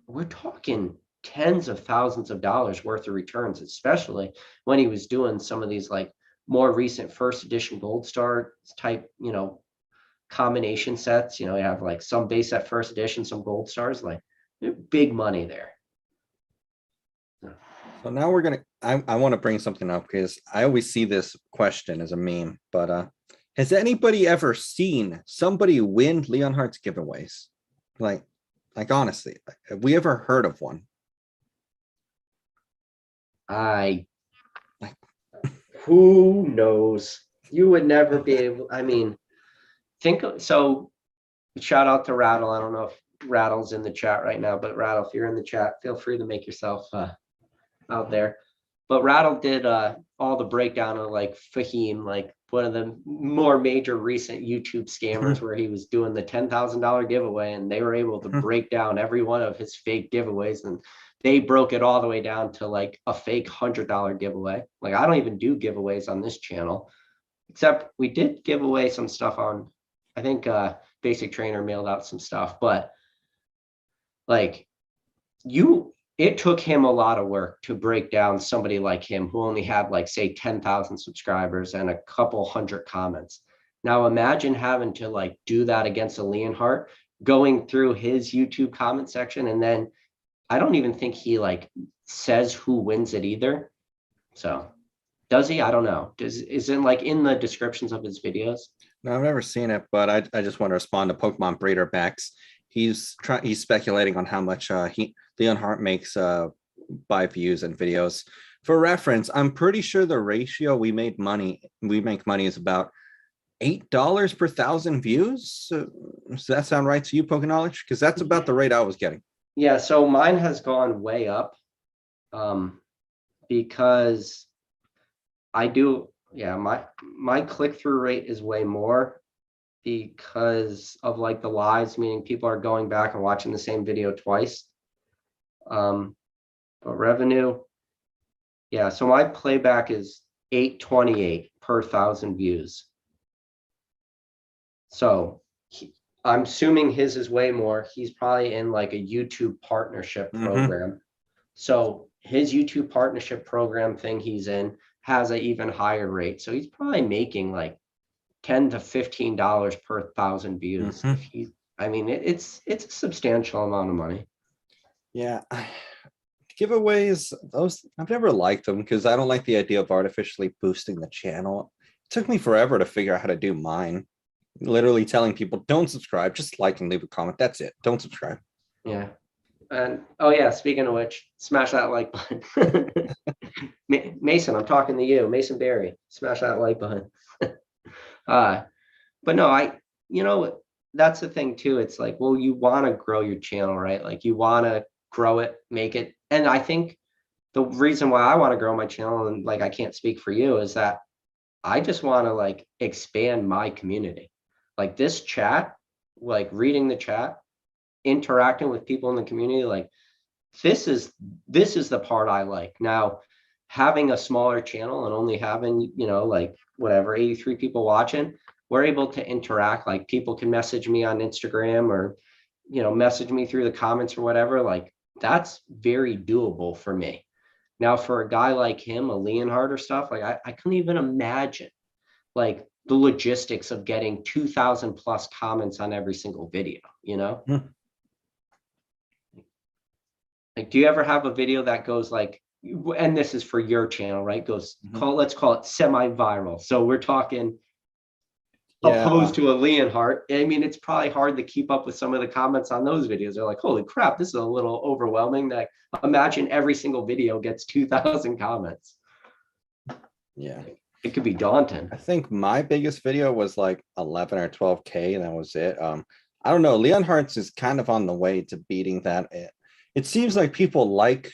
we're talking tens of thousands of dollars worth of returns, especially when he was doing some of these like more recent first edition gold star type, combination sets. You have like some base set first edition, some gold stars, like big money there. So now I want to bring something up because I always see this question as a meme, but has anybody ever seen somebody win Leonhart's giveaways? Like honestly, have we ever heard of one? Who knows? You would never be able, I mean, so shout out to Rattle. I don't know if Rattle's in the chat right now, but Rattle, if you're in the chat, feel free to make yourself out there. But Rattle did all the breakdown of like Fahim, like one of the more major recent YouTube scammers where he was doing the $10,000 giveaway, and they were able to break down every one of his fake giveaways, and they broke it all the way down to like a fake $100 giveaway. Like I don't even do giveaways on this channel, except we did give away some stuff on, I think Basic Trainer mailed out some stuff, but like it took him a lot of work to break down somebody like him who only had like say 10,000 subscribers and a couple hundred comments. Now imagine having to like do that against a Leonhart, going through his YouTube comment section, and then I don't even think he like says who wins it either. So does he? I don't know. Is it like in the descriptions of his videos? No, I've never seen it, but I just want to respond to Pokemon Breeder Backs. He's speculating on how much Leonhart makes by views and videos. For reference, I'm pretty sure the ratio we make money is about $8 per 1,000 views. Does that sound right to you, Pokeknowledge? Because that's about the rate I was getting. Yeah, so mine has gone way up because I do, yeah, my click-through rate is way more because of like the lives, meaning people are going back and watching the same video twice. But revenue, yeah, so my playback is 828 per 1,000 views. So I'm assuming his is way more. He's probably in like a YouTube partnership program. So his YouTube partnership program thing he's in has an even higher rate. So he's probably making like $10 to $15 per 1,000 views. If I mean, it's a substantial amount of money. Yeah. Giveaways, those I've never liked them because I don't like the idea of artificially boosting the channel. It took me forever to figure out how to do mine. Literally telling people don't subscribe, just like and leave a comment. That's it. Don't subscribe. Yeah. And oh yeah, speaking of which, smash that like button. Mason, I'm talking to you. Mason Berry, smash that like button. But no, that's the thing too. It's like, well, you want to grow your channel, right? Like you want to grow it, make it. And I think the reason why I want to grow my channel, and like I can't speak for you, is that I just want to like expand my community. Like this chat, like reading the chat, interacting with people in the community, like this is the part I like. Now, having a smaller channel and only having, like whatever, 83 people watching, we're able to interact. Like people can message me on Instagram or, message me through the comments or whatever. Like that's very doable for me. Now, for a guy like him, a Leonhart or stuff, like I couldn't even imagine like the logistics of getting 2,000 plus comments on every single video, Like, do you ever have a video that goes like, and this is for your channel, right? Goes let's call it semi-viral. So we're talking opposed to a Leonhart. I mean, it's probably hard to keep up with some of the comments on those videos. They're like, holy crap, this is a little overwhelming. Like, imagine every single video gets 2,000 comments. Yeah. It could be daunting. I think my biggest video was like 11 or 12K, and that was it. I don't know. Leonhardt's is kind of on the way to beating that. It seems like people like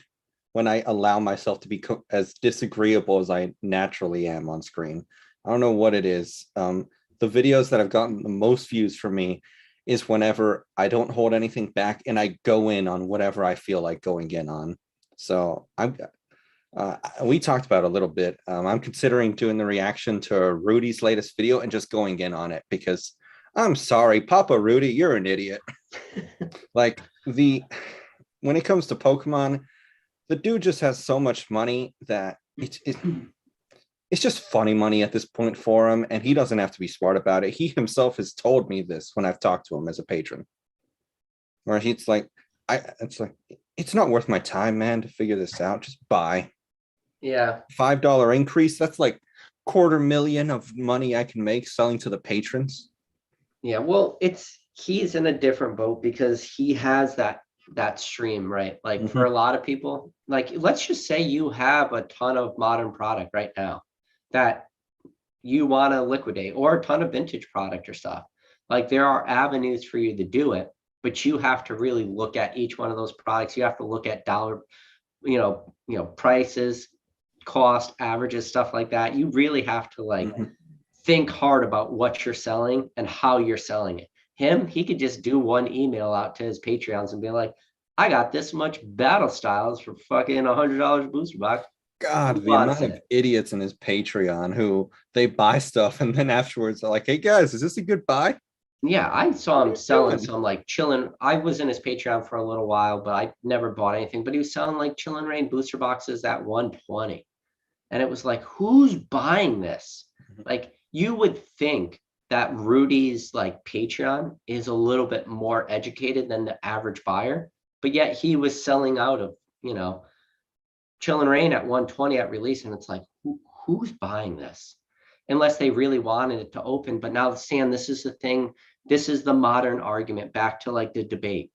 when I allow myself to be as disagreeable as I naturally am on screen. I don't know what it is. The videos that have gotten the most views for me is whenever I don't hold anything back and I go in on whatever I feel like going in on. So we talked about it a little bit. I'm considering doing the reaction to Rudy's latest video and just going in on it because I'm sorry, Papa Rudy, you're an idiot. Like when it comes to Pokemon, the dude just has so much money that it's just funny money at this point for him, and he doesn't have to be smart about it. He himself has told me this when I've talked to him as a patron, where he's like, it's not worth my time, man, to figure this out. Just buy. Yeah. $5 increase. That's like $250,000 of money I can make selling to the patrons. Yeah. Well, he's in a different boat because he has that stream, right? Like for a lot of people, like let's just say you have a ton of modern product right now that you want to liquidate, or a ton of vintage product or stuff. Like there are avenues for you to do it, but you have to really look at each one of those products. You have to look at dollar, prices, cost, averages, stuff like that. You really have to like think hard about what you're selling and how you're selling it. He could just do one email out to his Patreons and be like, I got this much battle styles for fucking $100 booster box. God, the amount of idiots in his Patreon who they buy stuff and then afterwards they're like, hey guys, is this a good buy? Yeah, I saw him selling some like chilling. I was in his Patreon for a little while, but I never bought anything. But he was selling like Chillin' Rain booster boxes at 120. And it was like, who's buying this? Like, you would think that Rudy's like Patreon is a little bit more educated than the average buyer, but yet he was selling out of, Chillin' Rain at 120 at release. And it's like, who's buying this? Unless they really wanted it to open. But now, Sam, this is the thing. This is the modern argument, back to like the debate,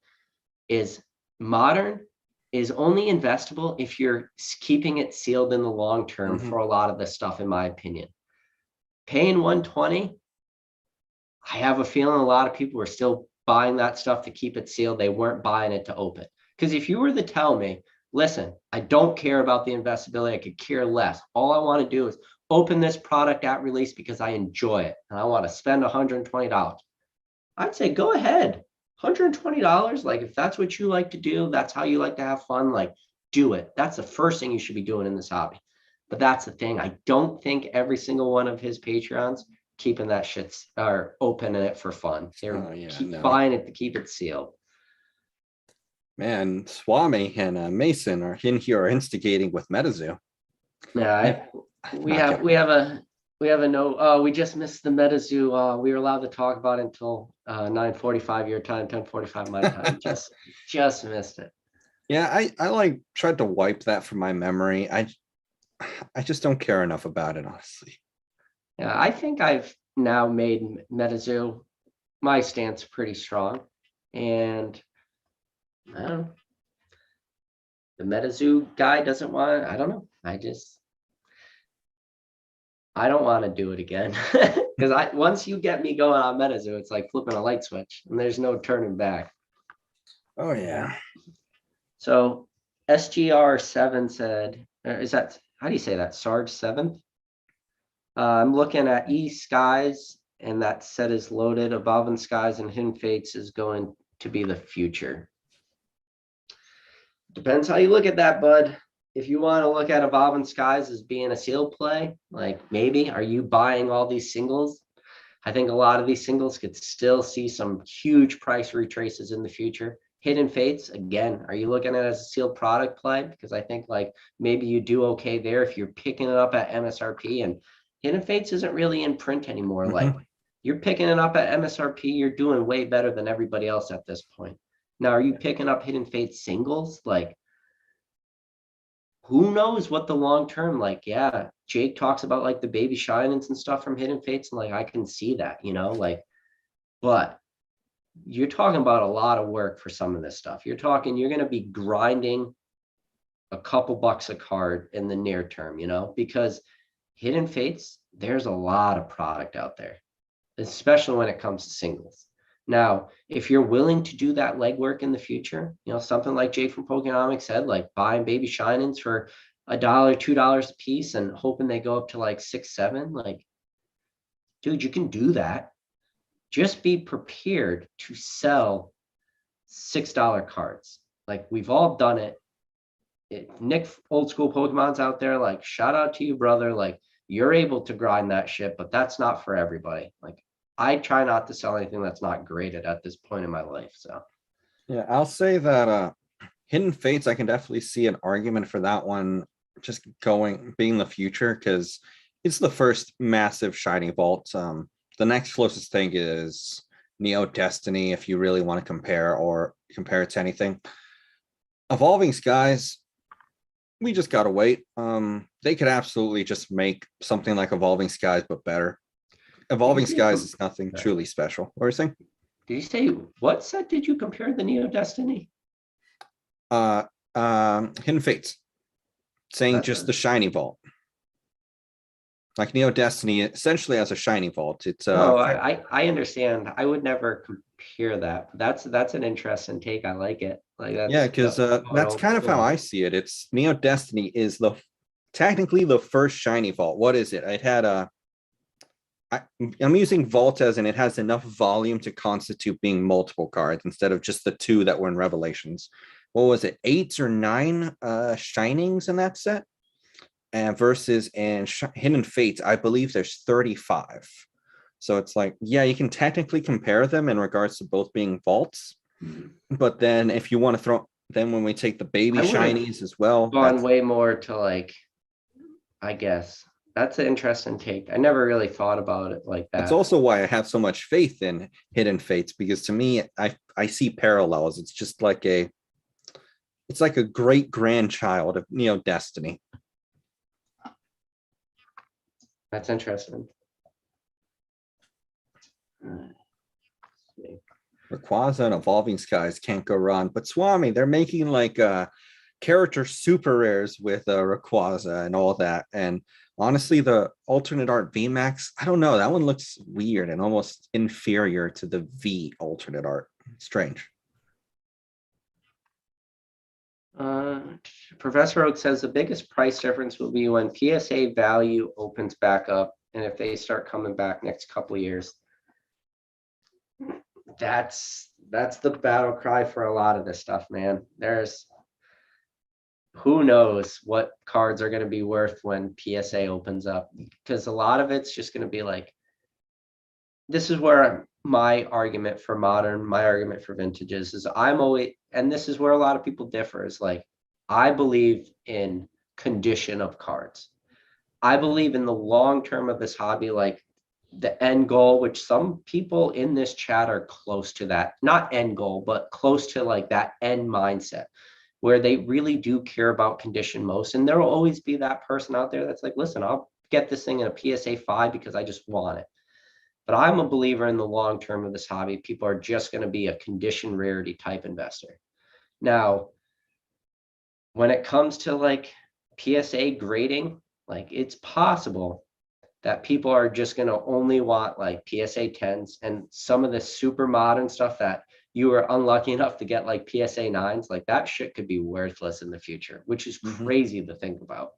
is modern is only investable if you're keeping it sealed in the long term for a lot of this stuff, in my opinion. Paying 120, I have a feeling a lot of people are still buying that stuff to keep it sealed. They weren't buying it to open. Because if you were to tell me, listen, I don't care about the investability, I could care less. All I want to do is open this product at release because I enjoy it and I want to spend $120. I'd say go ahead. $120, like if that's what you like to do, that's how you like to have fun, like do it. That's the first thing you should be doing in this hobby. But that's the thing. I don't think every single one of his Patreons keeping that shit or opening it for fun. They're buying it to keep it sealed. Man, Swami and Mason are in here instigating with MetaZoo. Yeah, we have a note. We just missed the MetaZoo. We were allowed to talk about it until 9:45 your time, 10:45 my time. just missed it. Yeah, I like tried to wipe that from my memory. I just don't care enough about it, honestly. Yeah, I think I've now made MetaZoo my stance pretty strong, and I don't know. The MetaZoo guy doesn't want. I don't know. I don't want to do it again because once you get me going on MetaZoo, it's like flipping a light switch and there's no turning back. Oh yeah. So SGR7 said, is that, how do you say that? Sarge 7th? I'm looking at E Skies and that set is loaded. Above and Skies and Hidden Fates is going to be the future. Depends how you look at that, bud. If you want to look at Evolving Skies as being a sealed play, like maybe, are you buying all these singles? I think a lot of these singles could still see some huge price retraces in the future. Hidden Fates, again, are you looking at it as a sealed product play? Because I think like maybe you do okay there if you're picking it up at MSRP, and Hidden Fates isn't really in print anymore. Like you're picking it up at MSRP, you're doing way better than everybody else at this point. Now, are you picking up Hidden Fates singles? Like, who knows what the long term, like, yeah, Jake talks about like the baby shinings and stuff from Hidden Fates, and like I can see that, like, but you're talking about a lot of work for some of this stuff. You're going to be grinding a couple bucks a card in the near term, because Hidden Fates, there's a lot of product out there, especially when it comes to singles. Now, if you're willing to do that legwork in the future, something like Jake from Pokenomics said, like buying baby shinings for $1, $2 a piece and hoping they go up to like 6, 7, like, dude, you can do that. Just be prepared to sell $6 cards. Like, we've all done it. Nick, old school Pokemon's out there, like, shout out to you, brother. Like, you're able to grind that shit, but that's not for everybody. Like, I try not to sell anything that's not graded at this point in my life. So yeah, I'll say that Hidden Fates, I can definitely see an argument for that one just being the future, because it's the first massive shiny vault. The next closest thing is Neo Destiny, if you really want to compare it to anything. Evolving Skies, we just gotta wait. They could absolutely just make something like Evolving Skies, but better. Evolving Skies is nothing truly special. What are you saying? Did you say, what set did you compare the Neo Destiny? Hidden Fates. Saying just the shiny vault. Like Neo Destiny essentially has a shiny vault. It's I understand. I would never compare that. That's an interesting take. I like it. Like, that's, yeah, because that's kind of how I see it. It's Neo Destiny is technically the first shiny vault. What is it? It had I'm using vault as in it has enough volume to constitute being multiple cards instead of just the 2 that were in Revelations. What was it? 8 or 9 shinings in that set? And versus in Hidden Fates, I believe there's 35. So it's like, yeah, you can technically compare them in regards to both being vaults. But then if you want to then when we take the baby shinies as well. Gone way more to, like, I guess. That's an interesting take. I never really thought about it like that. That's also why I have so much faith in Hidden Fates, because to me, I see parallels. It's just like it's like a great grandchild of Neo Destiny. That's interesting. Rayquaza and Evolving Skies can't go wrong. But Swami, they're making like character super rares with Rayquaza and all that. And honestly, the alternate art VMAX, I don't know. That one looks weird and almost inferior to the V alternate art. Strange. Professor Oak says the biggest price difference will be when PSA value opens back up, and if they start coming back next couple of years. That's the battle cry for a lot of this stuff, man. There's who knows what cards are going to be worth when PSA opens up, because a lot of it's just going to be like, this is where my argument for modern, my argument for vintages is I'm always, and this is where a lot of people differ, is like, I believe in condition of cards. I believe in the long term of this hobby, like the end goal, which some people in this chat are close to that, not end goal, but close to like that end mindset where they really do care about condition most. And there will always be that person out there that's like, listen, I'll get this thing in a PSA 5 because I just want it. But I'm a believer in the long term of this hobby. People are just going to be a condition rarity type investor. Now, when it comes to like PSA grading, like it's possible that people are just going to only want like PSA 10s and some of the super modern stuff that you were unlucky enough to get like PSA 9s, like that shit could be worthless in the future, which is crazy to think about.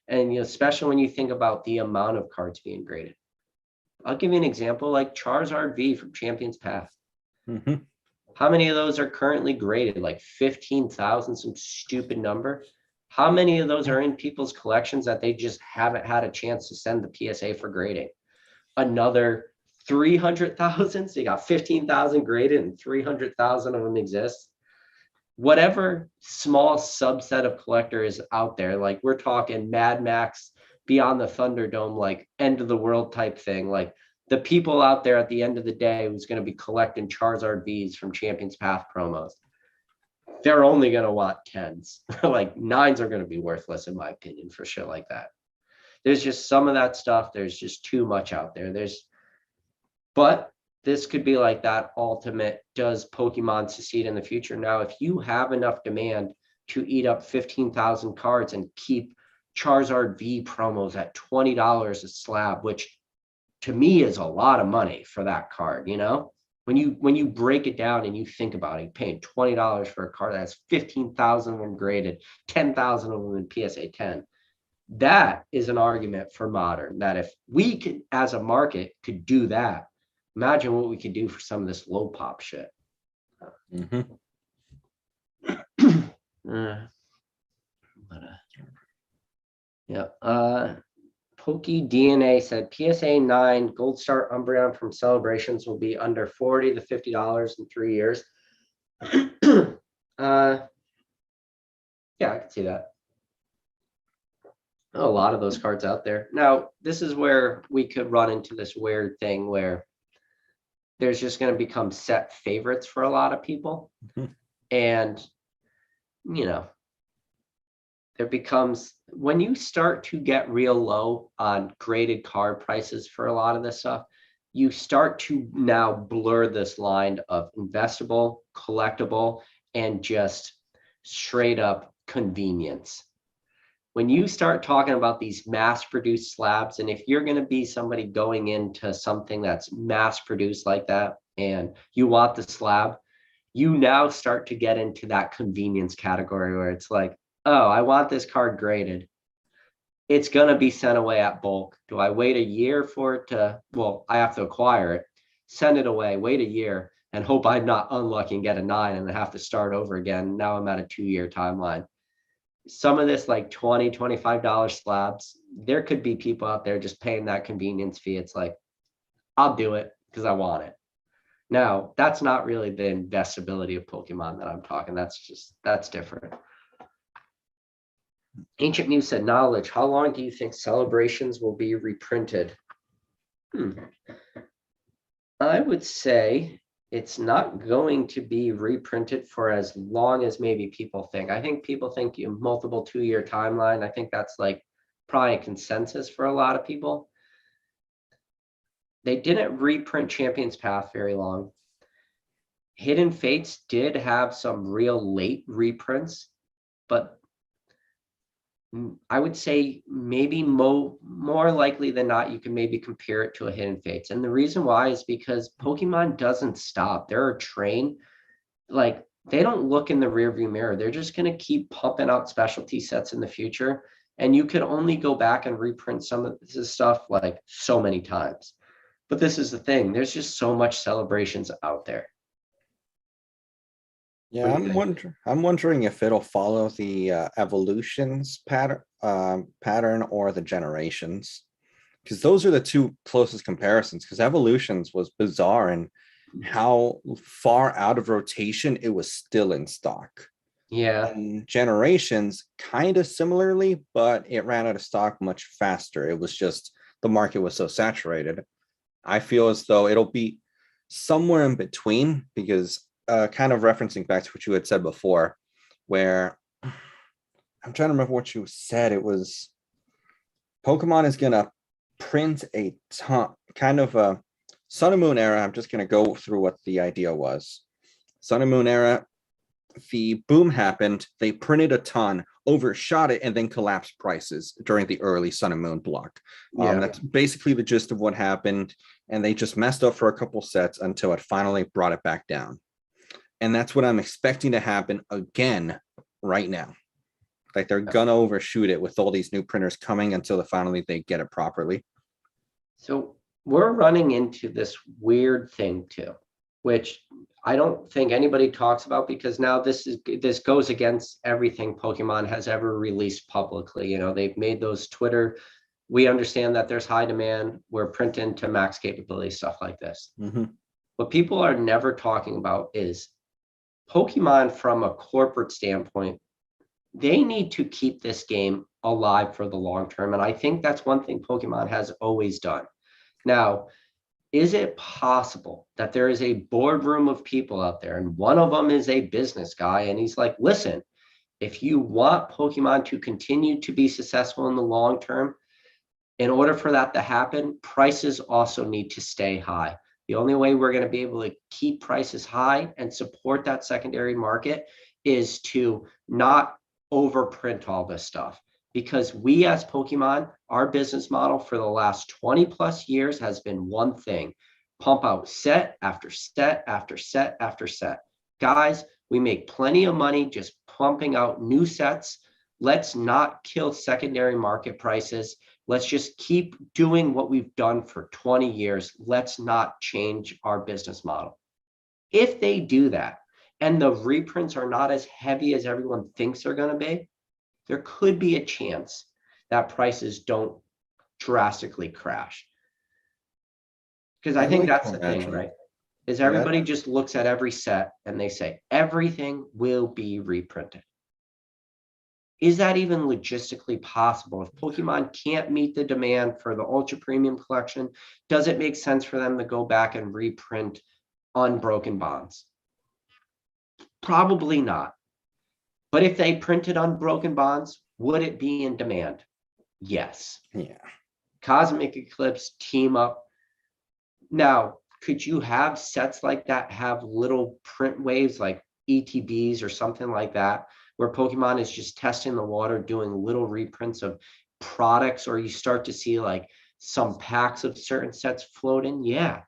And especially when you think about the amount of cards being graded. I'll give you an example, like Charizard V from Champions Path. How many of those are currently graded? Like 15,000, some stupid number. How many of those are in people's collections that they just haven't had a chance to send the PSA for grading? Another 300,000. So you got 15,000 graded and 300,000 of them exist. Whatever small subset of collectors out there, like we're talking Mad Max, Beyond the Thunderdome, like end of the world type thing, like the people out there at the end of the day who's going to be collecting Charizard Vs from Champions Path promos. they're only going to want 10s. Like 9s are going to be worthless in my opinion for shit like that. There's just some of that stuff. There's just too much out there. But this could be like that ultimate, does Pokemon succeed in the future? Now, if you have enough demand to eat up 15,000 cards and keep Charizard V promos at $20 a slab, which to me is a lot of money for that card, you know? When you break it down and you think about it, paying $20 for a card that's 15,000 of them graded, 10,000 of them in PSA 10. That is an argument for Modern, that if we could, as a market, could do that, imagine what we could do for some of this low pop shit. Poke DNA said PSA 9 Gold Star Umbreon from Celebrations will be under $40 to $50 in 3 years. Yeah, I can see that. A lot of those cards out there. Now, this is where we could run into this weird thing where there's just going to become set favorites for a lot of people. And, you know, there becomes, when you start to get real low on graded card prices for a lot of this stuff, you start to now blur this line of investable, collectible, and just straight up convenience. When you start talking about these mass-produced slabs, and if you're going to be somebody going into something that's mass-produced like that, and you want the slab, you now start to get into that convenience category where it's like, oh, I want this card graded. It's going to be sent away at bulk. Do I wait a year for it to, well, I have to acquire it, send it away, wait a year, and hope I'm not unlucky and get a 9 and have to start over again. Now I'm at a 2-year timeline. Some of this like $20, $25 slabs, there could be people out there just paying that convenience fee. It's like, I'll do it because I want it. Now, that's not really the investability of Pokemon that I'm talking. That's different. Ancient Muse said, knowledge, how long do you think Celebrations will be reprinted? I would say it's not going to be reprinted for as long as maybe people think. I think people think multiple 2-year timeline. I think that's like probably a consensus for a lot of people. They didn't reprint Champion's Path very long. Hidden Fates did have some real late reprints, but I would say maybe more likely than not, you can maybe compare it to a Hidden Fates. And the reason why is because Pokemon doesn't stop. They're a train. Like, they don't look in the rearview mirror. They're just going to keep pumping out specialty sets in the future. And you could only go back and reprint some of this stuff like so many times. But this is the thing. There's just so much Celebrations out there. Yeah, I'm wondering if it'll follow the evolutions pattern or the generations, because those are the two closest comparisons. Because evolutions was bizarre in how far out of rotation it was still in stock. Yeah. And generations kind of similarly, but it ran out of stock much faster. It was just the market was so saturated. I feel as though it'll be somewhere in between, because kind of referencing back to what you had said before, where I'm trying to remember what you said. It was Pokemon is going to print a ton, kind of a Sun and Moon era. I'm just going to go through what the idea was. Sun and Moon era, the boom happened. They printed a ton, overshot it, and then collapsed prices during the early Sun and Moon block. That's basically the gist of what happened. And they just messed up for a couple sets until it finally brought it back down. And that's what I'm expecting to happen again right now. Like, they're going to overshoot it with all these new printers coming until finally they get it properly. So we're running into this weird thing too, which I don't think anybody talks about, because now this goes against everything Pokemon has ever released publicly. You know, they've made those Twitter. We understand that there's high demand. We're printing to max capability, stuff like this. What people are never talking about is Pokemon from a corporate standpoint. They need to keep this game alive for the long term. And I think that's one thing Pokemon has always done. Now, Is it possible that there is a boardroom of people out there, and one of them is a business guy, and he's like, listen, if you want Pokemon to continue to be successful in the long term, in order for that to happen, prices also need to stay high. The only way we're going to be able to keep prices high and support that secondary market is to not overprint all this stuff. Because we as Pokemon, our business model for the last 20 plus years has been one thing: pump out set after set after set after set. Guys, we make plenty of money just pumping out new sets. Let's not kill secondary market prices. Let's just keep doing what we've done for 20 years. Let's not change our business model. If they do that, and the reprints are not as heavy as everyone thinks they're going to be, there could be a chance that prices don't drastically crash. Because I think that's the thing, right? Is everybody just looks at every set and they say everything will be reprinted. Is that even logistically possible? If Pokemon can't meet the demand for the ultra premium collection, does it make sense for them to go back and reprint unbroken bonds? Probably not. But if they printed unbroken bonds, would it be in demand? Yes. Yeah. Cosmic Eclipse, Team Up. Now, could you have sets like that have little print waves like ETBs or something like that, where Pokemon is just testing the water, doing little reprints of products, or you start to see like some packs of certain sets floating? Yeah,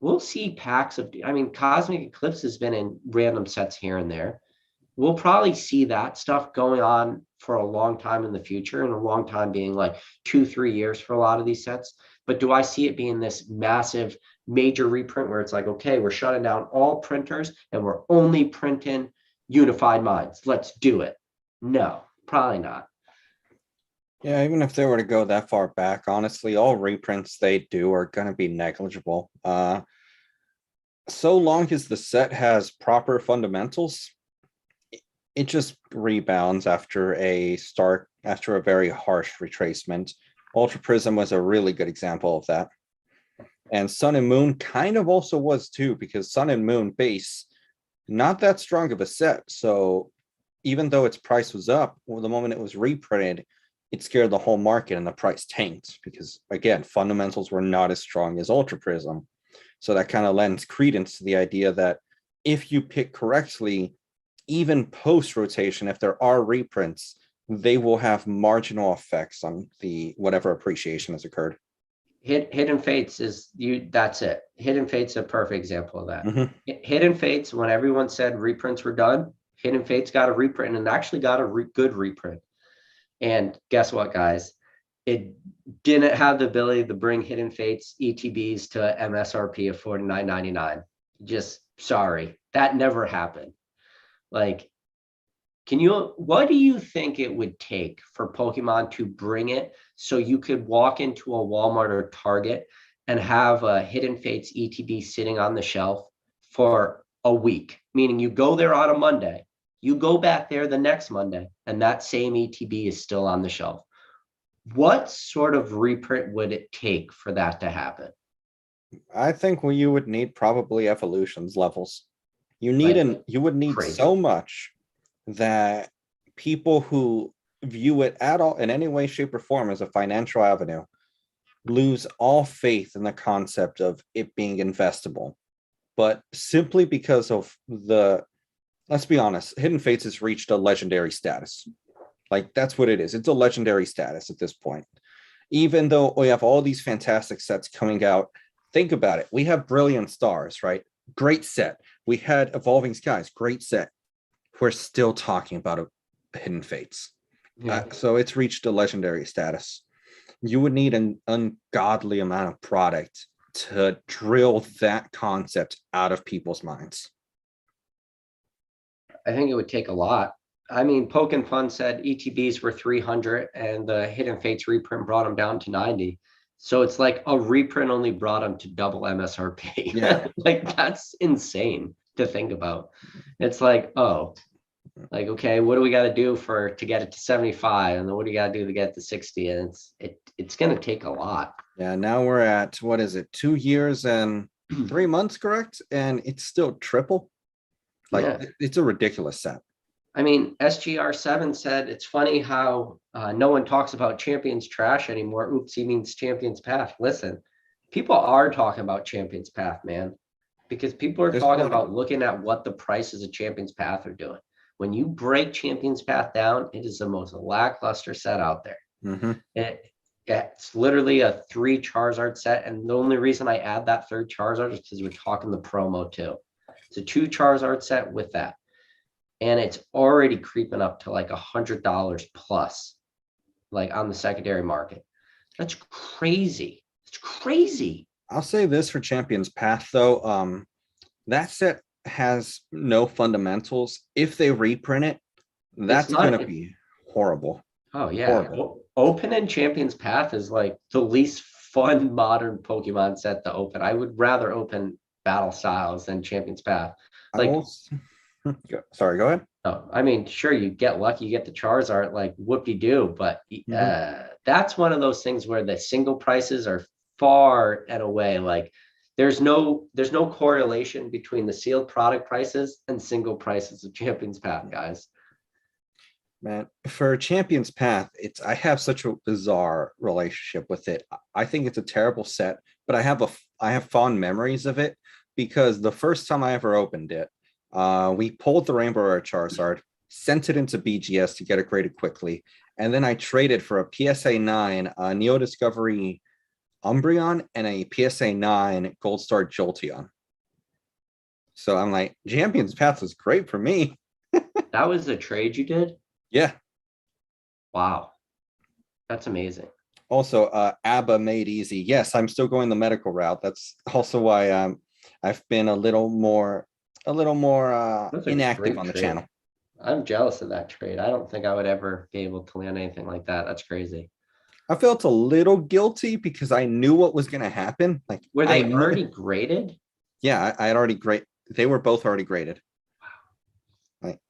we'll see packs of, I mean, Cosmic Eclipse has been in random sets here and there. We'll probably see that stuff going on for a long time in the future, and a long time being like 2-3 years for a lot of these sets. But do I see it being this massive major reprint where it's like, okay, we're shutting down all printers and we're only printing Unified Minds? Let's do it. No, probably not. Yeah, even if they were to go that far back, honestly, all reprints they do are going to be negligible. So long as the set has proper fundamentals, it just rebounds after a very harsh retracement. Ultra Prism was a really good example of that. And Sun and Moon kind of also was too, because Sun and Moon base, not that strong of a set. So even though its price was up, well, the moment it was reprinted, it scared the whole market and the price tanked because, again, fundamentals were not as strong as Ultra Prism. So that kind of lends credence to the idea that if you pick correctly, even post-rotation, if there are reprints, they will have marginal effects on the whatever appreciation has occurred. Hidden Fates is that's it. Hidden Fates is a perfect example of that. Mm-hmm. Hidden Fates, when everyone said reprints were done, Hidden Fates got a reprint, and actually got a good reprint. And guess what, guys? It didn't have the ability to bring Hidden Fates ETBs to MSRP of $49.99. Just sorry, that never happened. Like, what do you think it would take for Pokemon to bring it so you could walk into a Walmart or Target and have a Hidden Fates ETB sitting on the shelf for a week? Meaning you go there on a Monday, you go back there the next Monday, and that same ETB is still on the shelf. What sort of reprint would it take for that to happen? I think you would need probably evolutions levels. You would need crazy. So much that people who view it at all in any way, shape, or form as a financial avenue lose all faith in the concept of it being investable. But simply because of let's be honest, Hidden Fates has reached a legendary status. Like, that's what it is. It's a legendary status at this point. Even though we have all these fantastic sets coming out, think about it. We have Brilliant Stars, right? Great set. We had Evolving Skies, great set. We're still talking about Hidden Fates. Yeah. So it's reached a legendary status. You would need an ungodly amount of product to drill that concept out of people's minds. I think it would take a lot. I mean, Fun said ETBs were 300 and the Hidden Fates reprint brought them down to 90. So it's like a reprint only brought them to double MSRP. Yeah. Like, that's insane to think about. It's like, oh, like, okay, what do we got to do to get it to 75? And then what do you got to do to get it to 60? And it's going to take a lot. Yeah, now we're at, what is it, 2 years and 3 months, correct? And it's still triple. Like, Yeah. it's a ridiculous set. I mean, SGR7 said it's funny how no one talks about Champions Trash anymore. Oops, he means Champions Path. Listen, people are talking about Champions Path, man, because people are There's a talking lot of, about looking at what the prices of Champions Path are doing. When you break Champions Path down, it is the most lackluster set out there. Mhm. It's literally a 3 Charizard set, and the only reason I add that third Charizard is because we're talking the promo too. It's a 2 Charizard set with that, and it's already creeping up to like $100 plus, like on the secondary market. That's crazy. It's crazy. I'll say this for Champions Path though. That set has no fundamentals. If they reprint it, It's that's not. gonna be horrible. Oh yeah, Horrible. Open and Champions Path is like the least fun modern Pokemon set to open. I would rather open Battle Styles than Champions Path. I Like, will. Sorry, go ahead. oh, I mean, sure, you get lucky, you get the Charizard, like whoop-de-doo, but Mhm. that's one of those things where the single prices are far and away. Like, there's no correlation between the sealed product prices and single prices of Champions Path, guys. Man, for Champions Path, I have such a bizarre relationship with it. I think it's a terrible set, but I have fond memories of it because the first time I ever opened it, we pulled the Rainbow Rare Charizard, sent it into BGS to get it graded quickly, and then I traded for a PSA 9 Neo Discovery Umbreon and a PSA 9 Gold Star Jolteon. So I'm like, Champions Path was great for me. That was the trade you did? Yeah. Wow, that's amazing. Also, ABBA made easy. Yes, I'm still going the medical route. That's also why I've been a little more That's a inactive great on the trade. channel. I'm jealous of that trade. I don't think I would ever be able to land anything like that. That's crazy. I felt a little guilty because I knew what was going to happen. Like Were I they knew, already graded? yeah, I had already grade. They were both already graded. Like,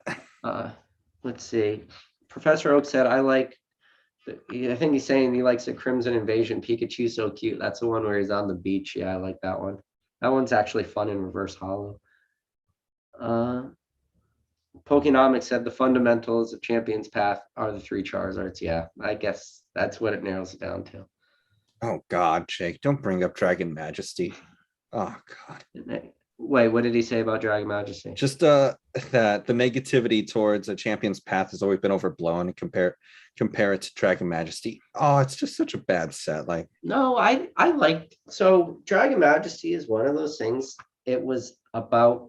Uh, let's see. Professor Oak said, I think he's saying he likes the Crimson Invasion. Pikachu so cute. That's the one where he's on the beach. Yeah, I like that one. That one's actually fun in reverse hollow. Pokenomics said the fundamentals of Champions Path are the 3 Charizards. Yeah, I guess that's what it narrows it down to. oh God, Jake, don't bring up Dragon Majesty. Oh God. Wait, what did he say about Dragon Majesty? Just that the negativity towards a Champion's Path has always been overblown and compare it to Dragon Majesty. Oh, it's just such a bad set. Like, No, I liked, so Dragon Majesty is one of those things. It was about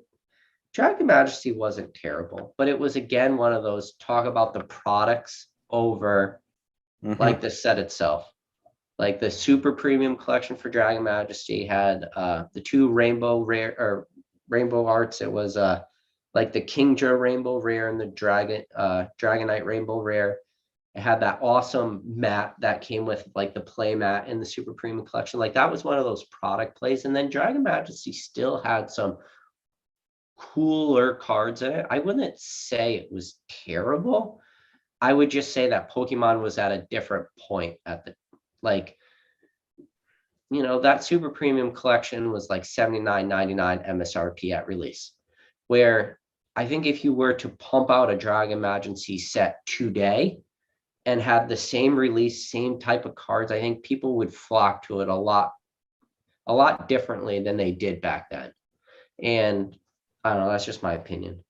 Dragon Majesty wasn't terrible, but it was again one of those talk about the products over like mhm. the set itself. Like the super premium collection for Dragon Majesty had the 2 rainbow rare or rainbow arts. It was like the Kingdra rainbow rare and the Dragonite rainbow rare. It had that awesome mat that came with like the play mat in the super premium collection. Like that was one of those product plays. And then Dragon Majesty still had some cooler cards in it. I wouldn't say it was terrible. I would just say that Pokemon was at a different point at the like, that super premium collection was like $79.99 MSRP at release. Where I think if you were to pump out a Dragon Majesty set today and had the same release, same type of cards, I think people would flock to it a lot differently than they did back then. And I don't know, that's just my opinion.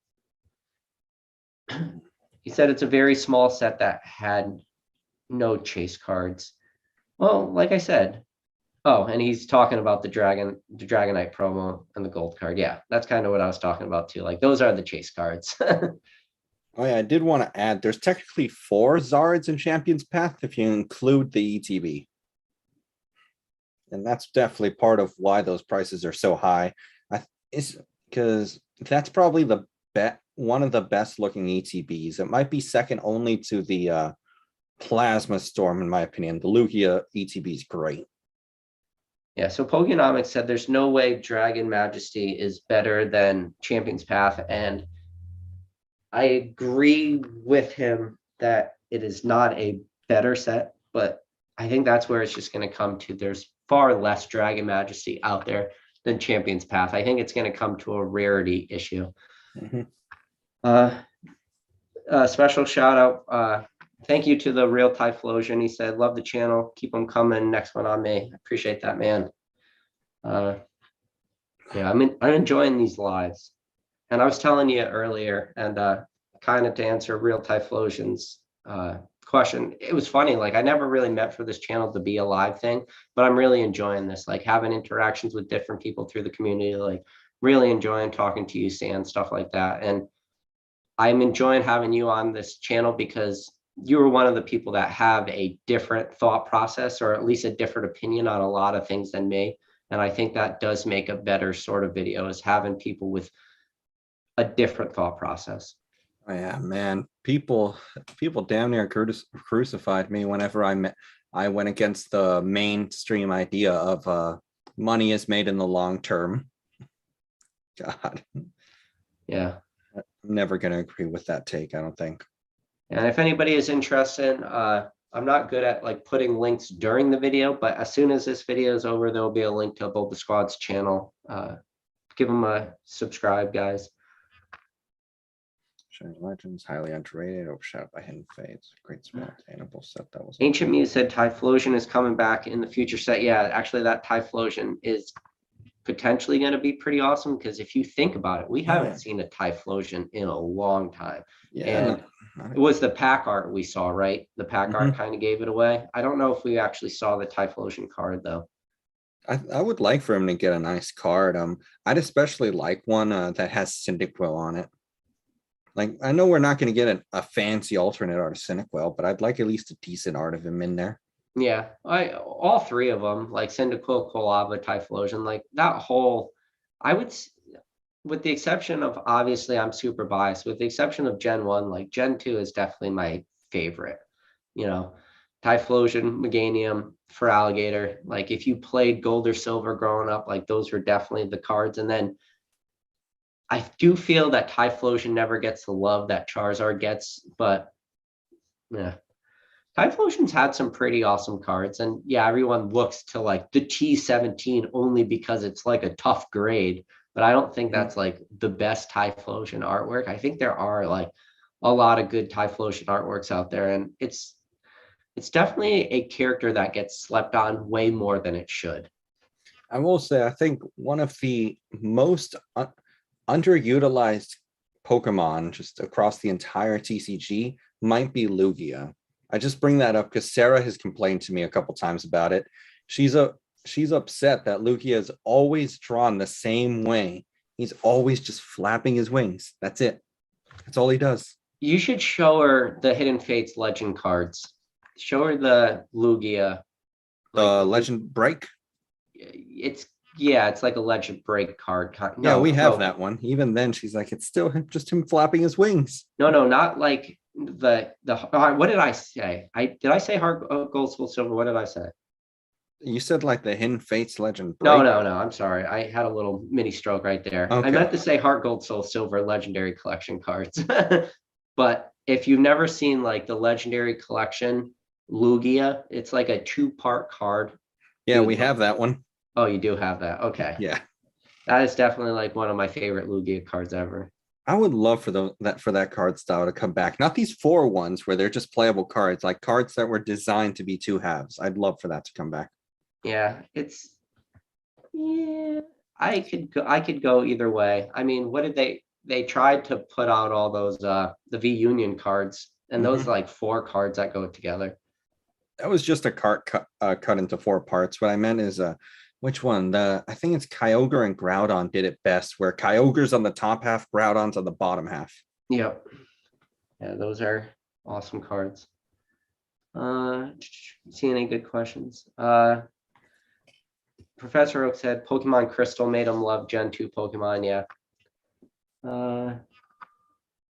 He said it's a very small set that had no chase cards. Well, like I said, oh, and he's talking about the Dragonite promo and the gold card. Yeah, that's kind of what I was talking about too. Like those are the chase cards. Oh yeah, I did want to add. There's technically 4 Zards in Champions Path if you include the ETB, and that's definitely part of why those prices are so high. It's because that's probably one of the best looking ETBs. It might be second only to the Plasma Storm, in my opinion. The Lugia ETB is great. Yeah, so Pokenomics said there's no way Dragon Majesty is better than Champion's Path, and I agree with him that it is not a better set, but I think that's where it's just going to come to. There's far less Dragon Majesty out there than Champion's Path. I think it's going to come to a rarity issue. Special shout out. Thank you to the real Typhlosion. He said, love the channel. Keep them coming. Next one on me. Appreciate that, man. Yeah, I'm enjoying these lives. And I was telling you earlier, and kind of to answer real Typhlosion's question, it was funny. Like, I never really meant for this channel to be a live thing, but I'm really enjoying this, like having interactions with different people through the community, like really enjoying talking to you, Stan, stuff like that. And I'm enjoying having you on this channel because you are one of the people that have a different thought process, or at least a different opinion on a lot of things than me. And I think that does make a better sort of video, is having people with a different thought process. Oh, yeah, man. People damn near crucified me whenever I went against the mainstream idea of money is made in the long term. God. Yeah. I'm never going to agree with that take, I don't think. And if anybody is interested, I'm not good at like putting links during the video, but as soon as this video is over, there'll be a link to BulbaSquad's channel. Give them a subscribe, guys. Shining Legends, highly underrated, overshadowed by hidden fates. Great small attainable set that was. Ancient Muse said Typhlosion is coming back in the future set. Yeah, actually that Typhlosion is potentially going to be pretty awesome, because if you think about it, we haven't seen a Typhlosion in a long time. Yeah, and it was the pack art we saw, right? The pack art kind of gave it away. I don't know if we actually saw the Typhlosion card though. I would like for him to get a nice card. I'd especially like one that has Cyndaquil on it. Like, I know we're not going to get a fancy alternate art of Cyndaquil, but I'd like at least a decent art of him in there. Yeah, all three of them, like Cyndaquil, Kolava, Typhlosion, like that whole, I would, with the exception of, obviously I'm super biased, with the exception of Gen 1, like Gen 2 is definitely my favorite. You know, Typhlosion, Meganium, for Alligator, like if you played Gold or Silver growing up, like those were definitely the cards. And then I do feel that Typhlosion never gets the love that Charizard gets, but yeah. Typhlosion's had some pretty awesome cards, and yeah, everyone looks to like the T17 only because it's like a tough grade, but I don't think that's like the best Typhlosion artwork. I think there are like a lot of good Typhlosion artworks out there, and it's definitely a character that gets slept on way more than it should. I will say, I think one of the most underutilized Pokemon just across the entire TCG might be Lugia. I just bring that up because Sarah has complained to me a couple times about it. She's upset that Lugia is always drawn the same way. He's always just flapping his wings. That's it. That's all he does. You should show her the Hidden Fates legend cards. Show her the Lugia. The Legend Break? It's like a Legend Break card. No, yeah, we have that one. Even then, she's like, it's still just him flapping his wings. No, not like the what did I say? Did I say Heart Gold Soul Silver? What did I say? You said like the Hidden Fates Legend Break. No, I'm sorry. I had a little mini stroke right there. Okay. I meant to say Heart Gold Soul Silver Legendary Collection cards. But if you've never seen like the Legendary Collection Lugia, it's like a 2-part card. Yeah, we have that one. Oh, you do have that. Okay. Yeah. That is definitely like one of my favorite Lugia cards ever. I would love for that card style to come back. Not these 4 ones where they're just playable cards, like cards that were designed to be 2 halves. I'd love for that to come back. Yeah, I could go either way. I mean, what did they tried to put out all those the V Union cards, and those like 4 cards that go together. That was just a card cut into 4 parts. What I meant is which one? I think it's Kyogre and Groudon did it best, where Kyogre's on the top half, Groudon's on the bottom half. Yep. Yeah, those are awesome cards. See any good questions? Professor Oak said Pokemon Crystal made him love Gen 2 Pokemon. Yeah.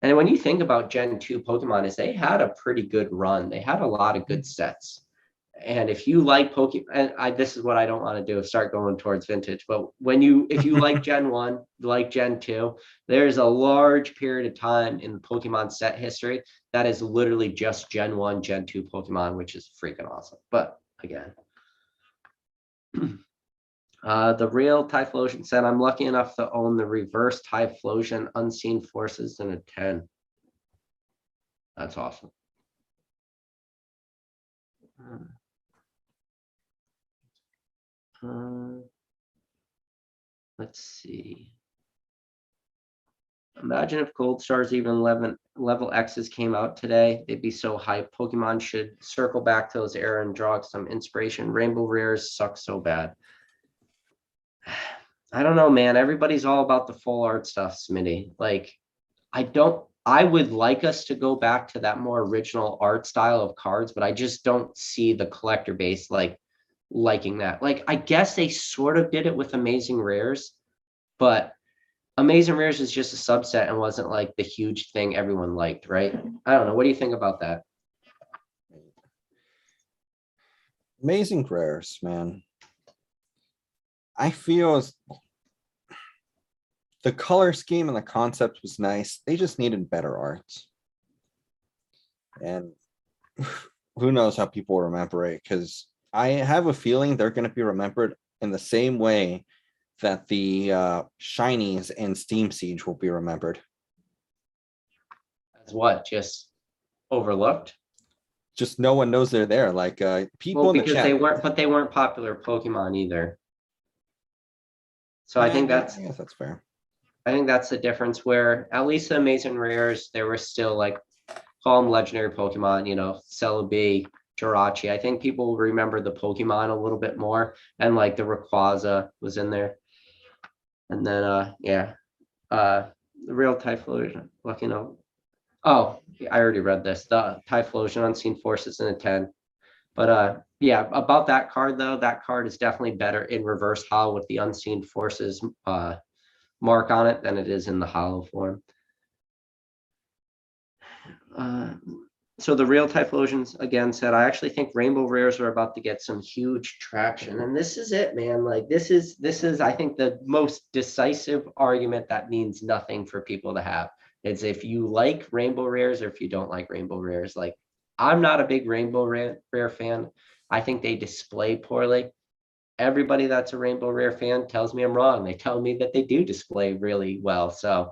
And when you think about Gen 2 Pokemon, is they had a pretty good run. They had a lot of good sets. And if you like Pokemon, and this is what I don't want to do, start going towards vintage. But if you like Gen 1, like Gen 2, there's a large period of time in the Pokemon set history that is literally just Gen 1, Gen 2 Pokemon, which is freaking awesome. But again, The real Typhlosion said, I'm lucky enough to own the reverse Typhlosion Unseen Forces in a 10. That's awesome. Let's see. Imagine if Gold Stars even level X's came out today. They'd be so hyped. Pokemon should circle back to those era and draw some inspiration. Rainbow Rares suck so bad. I don't know, man. Everybody's all about the full art stuff, Smitty. Like, I would like us to go back to that more original art style of cards, but I just don't see the collector base liking that. Like, I guess they sort of did it with Amazing Rares, but Amazing Rares is just a subset and wasn't like the huge thing everyone liked, right? I don't know. What do you think about that? Amazing Rares, man. I feel as the color scheme and the concept was nice. They just needed better art. And who knows how people remember it, because I have a feeling they're going to be remembered in the same way that the shinies and Steam Siege will be remembered. As what? Just overlooked? Just no one knows they're there. Like people in the chat. They weren't popular Pokemon either. So I think I guess that's fair. I think that's the difference, where at least the Amazing Rares, there were still like, call them legendary Pokemon, you know, Celebi, Jirachi. I think people will remember the Pokemon a little bit more, and like the Rayquaza was in there. And then the real Typhlosion, looking up. Oh, I already read this. The Typhlosion Unseen Forces in a 10. But yeah, about that card though, that card is definitely better in reverse holo with the Unseen Forces mark on it than it is in the holo form. So the real Typhlosions again said, I actually think Rainbow Rares are about to get some huge traction. And this is it, man. Like this is, I think, the most decisive argument that means nothing for people to have. It's if you like Rainbow Rares or if you don't like Rainbow Rares. Like, I'm not a big Rainbow Rare fan. I think they display poorly. Everybody that's a Rainbow Rare fan tells me I'm wrong. They tell me that they do display really well. So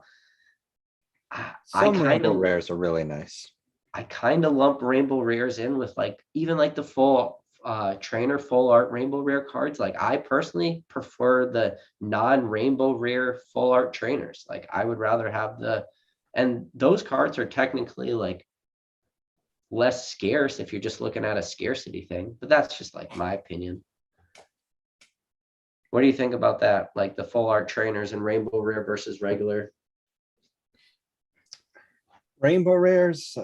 some Rainbow Rares are really nice. I kind of lump Rainbow Rares in with like even like the full trainer full art Rainbow Rare cards. Like, I personally prefer the non-Rainbow Rare full art trainers. Like, I would rather have and those cards are technically like less scarce if you're just looking at a scarcity thing, but that's just like my opinion. What do you think about that? Like the full art trainers and Rainbow Rare versus regular? Rainbow Rares,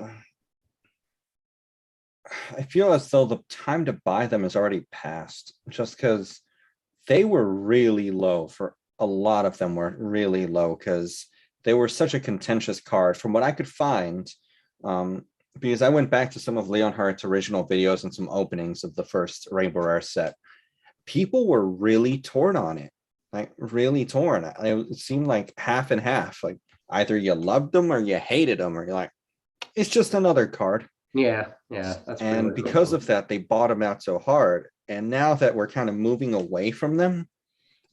I feel as though the time to buy them has already passed, just because they were really low. For a lot of them were really low because they were such a contentious card from what I could find. Because I went back to some of Leonhart's original videos and some openings of the first Rainbow Rare set. People were really torn on it, like really torn. It seemed like half and half. Like either you loved them or you hated them, or you're like, it's just another card. Yeah, that's and because of that, they bottomed out so hard. And now that we're kind of moving away from them,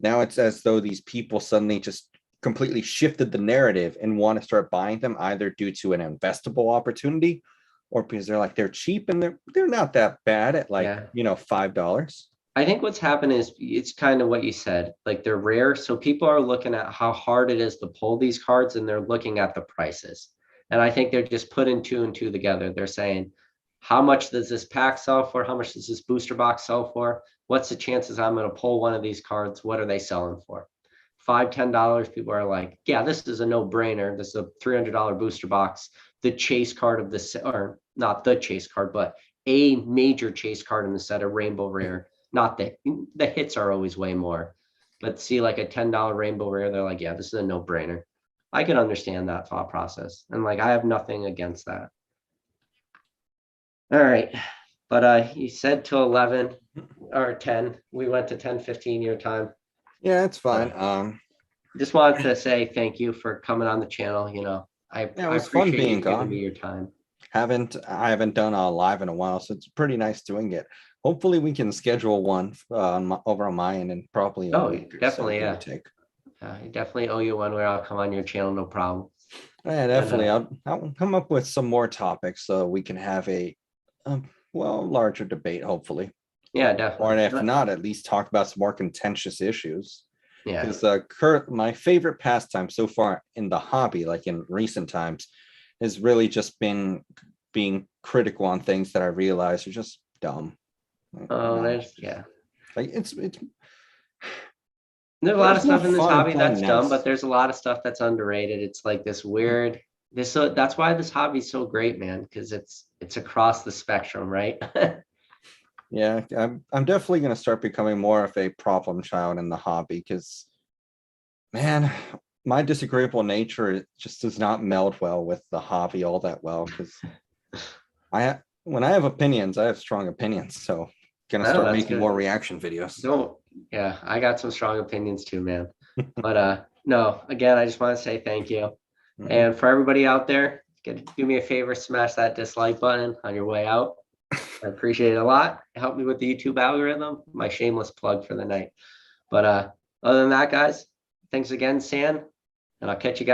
now it's as though these people suddenly just completely shifted the narrative and want to start buying them, either due to an investable opportunity or because they're cheap and they're not that bad at $5. I think what's happened is it's kind of what you said, like they're rare. So people are looking at how hard it is to pull these cards, and they're looking at the prices. And I think they're just putting two and two together. They're saying, how much does this pack sell for? How much does this booster box sell for? What's the chances I'm going to pull one of these cards? What are they selling for? $5, $10. People are like, yeah, this is a no-brainer. This is a $300 booster box. The chase card of this, or not the chase card, but a major chase card in the set, a Rainbow Rare. Not the hits are always way more, but see like a $10 Rainbow Rare, they're like, yeah, this is a no-brainer. I can understand that thought process, and like I have nothing against that. All right, but you said till 11 or 10. We went to 10:15 your time. Yeah, it's fine. Just wanted to say thank you for coming on the channel. You know, I it was fun being giving gone. me your time. I haven't done a live in a while, so it's pretty nice doing it. Hopefully we can schedule one over on my end, and probably a week or so, definitely, give or yeah. take. I definitely owe you one where I'll come on your channel, no problem. Yeah, definitely. I'll come up with some more topics so we can have a well, larger debate, hopefully. Yeah, Or definitely. if not, at least talk about some more contentious issues. Yeah. Because my favorite pastime so far in the hobby, like in recent times, has really just been being critical on things that I realize are just dumb. Oh, Like it's there's a lot of there's no stuff in this fun in hobby playing that's dumb, nice. but there's a lot of stuff that's underrated. It's like this weird, so that's why this hobby's so great, man, because it's across the spectrum, right? Yeah, I'm definitely gonna start becoming more of a problem child in the hobby because, man, my disagreeable nature just does not meld well with the hobby all that well. Because when I have opinions, I have strong opinions. So gonna Oh, start that's making more good. reaction videos. Don't, yeah, I got some strong opinions too, man. But no, again, I just want to say thank you. Mhm. And for everybody out there, do me a favor, smash that dislike button on your way out. I appreciate it a lot. Help me with the YouTube algorithm. My shameless plug for the night. But other than that, guys, thanks again, Sam, and I'll catch you guys.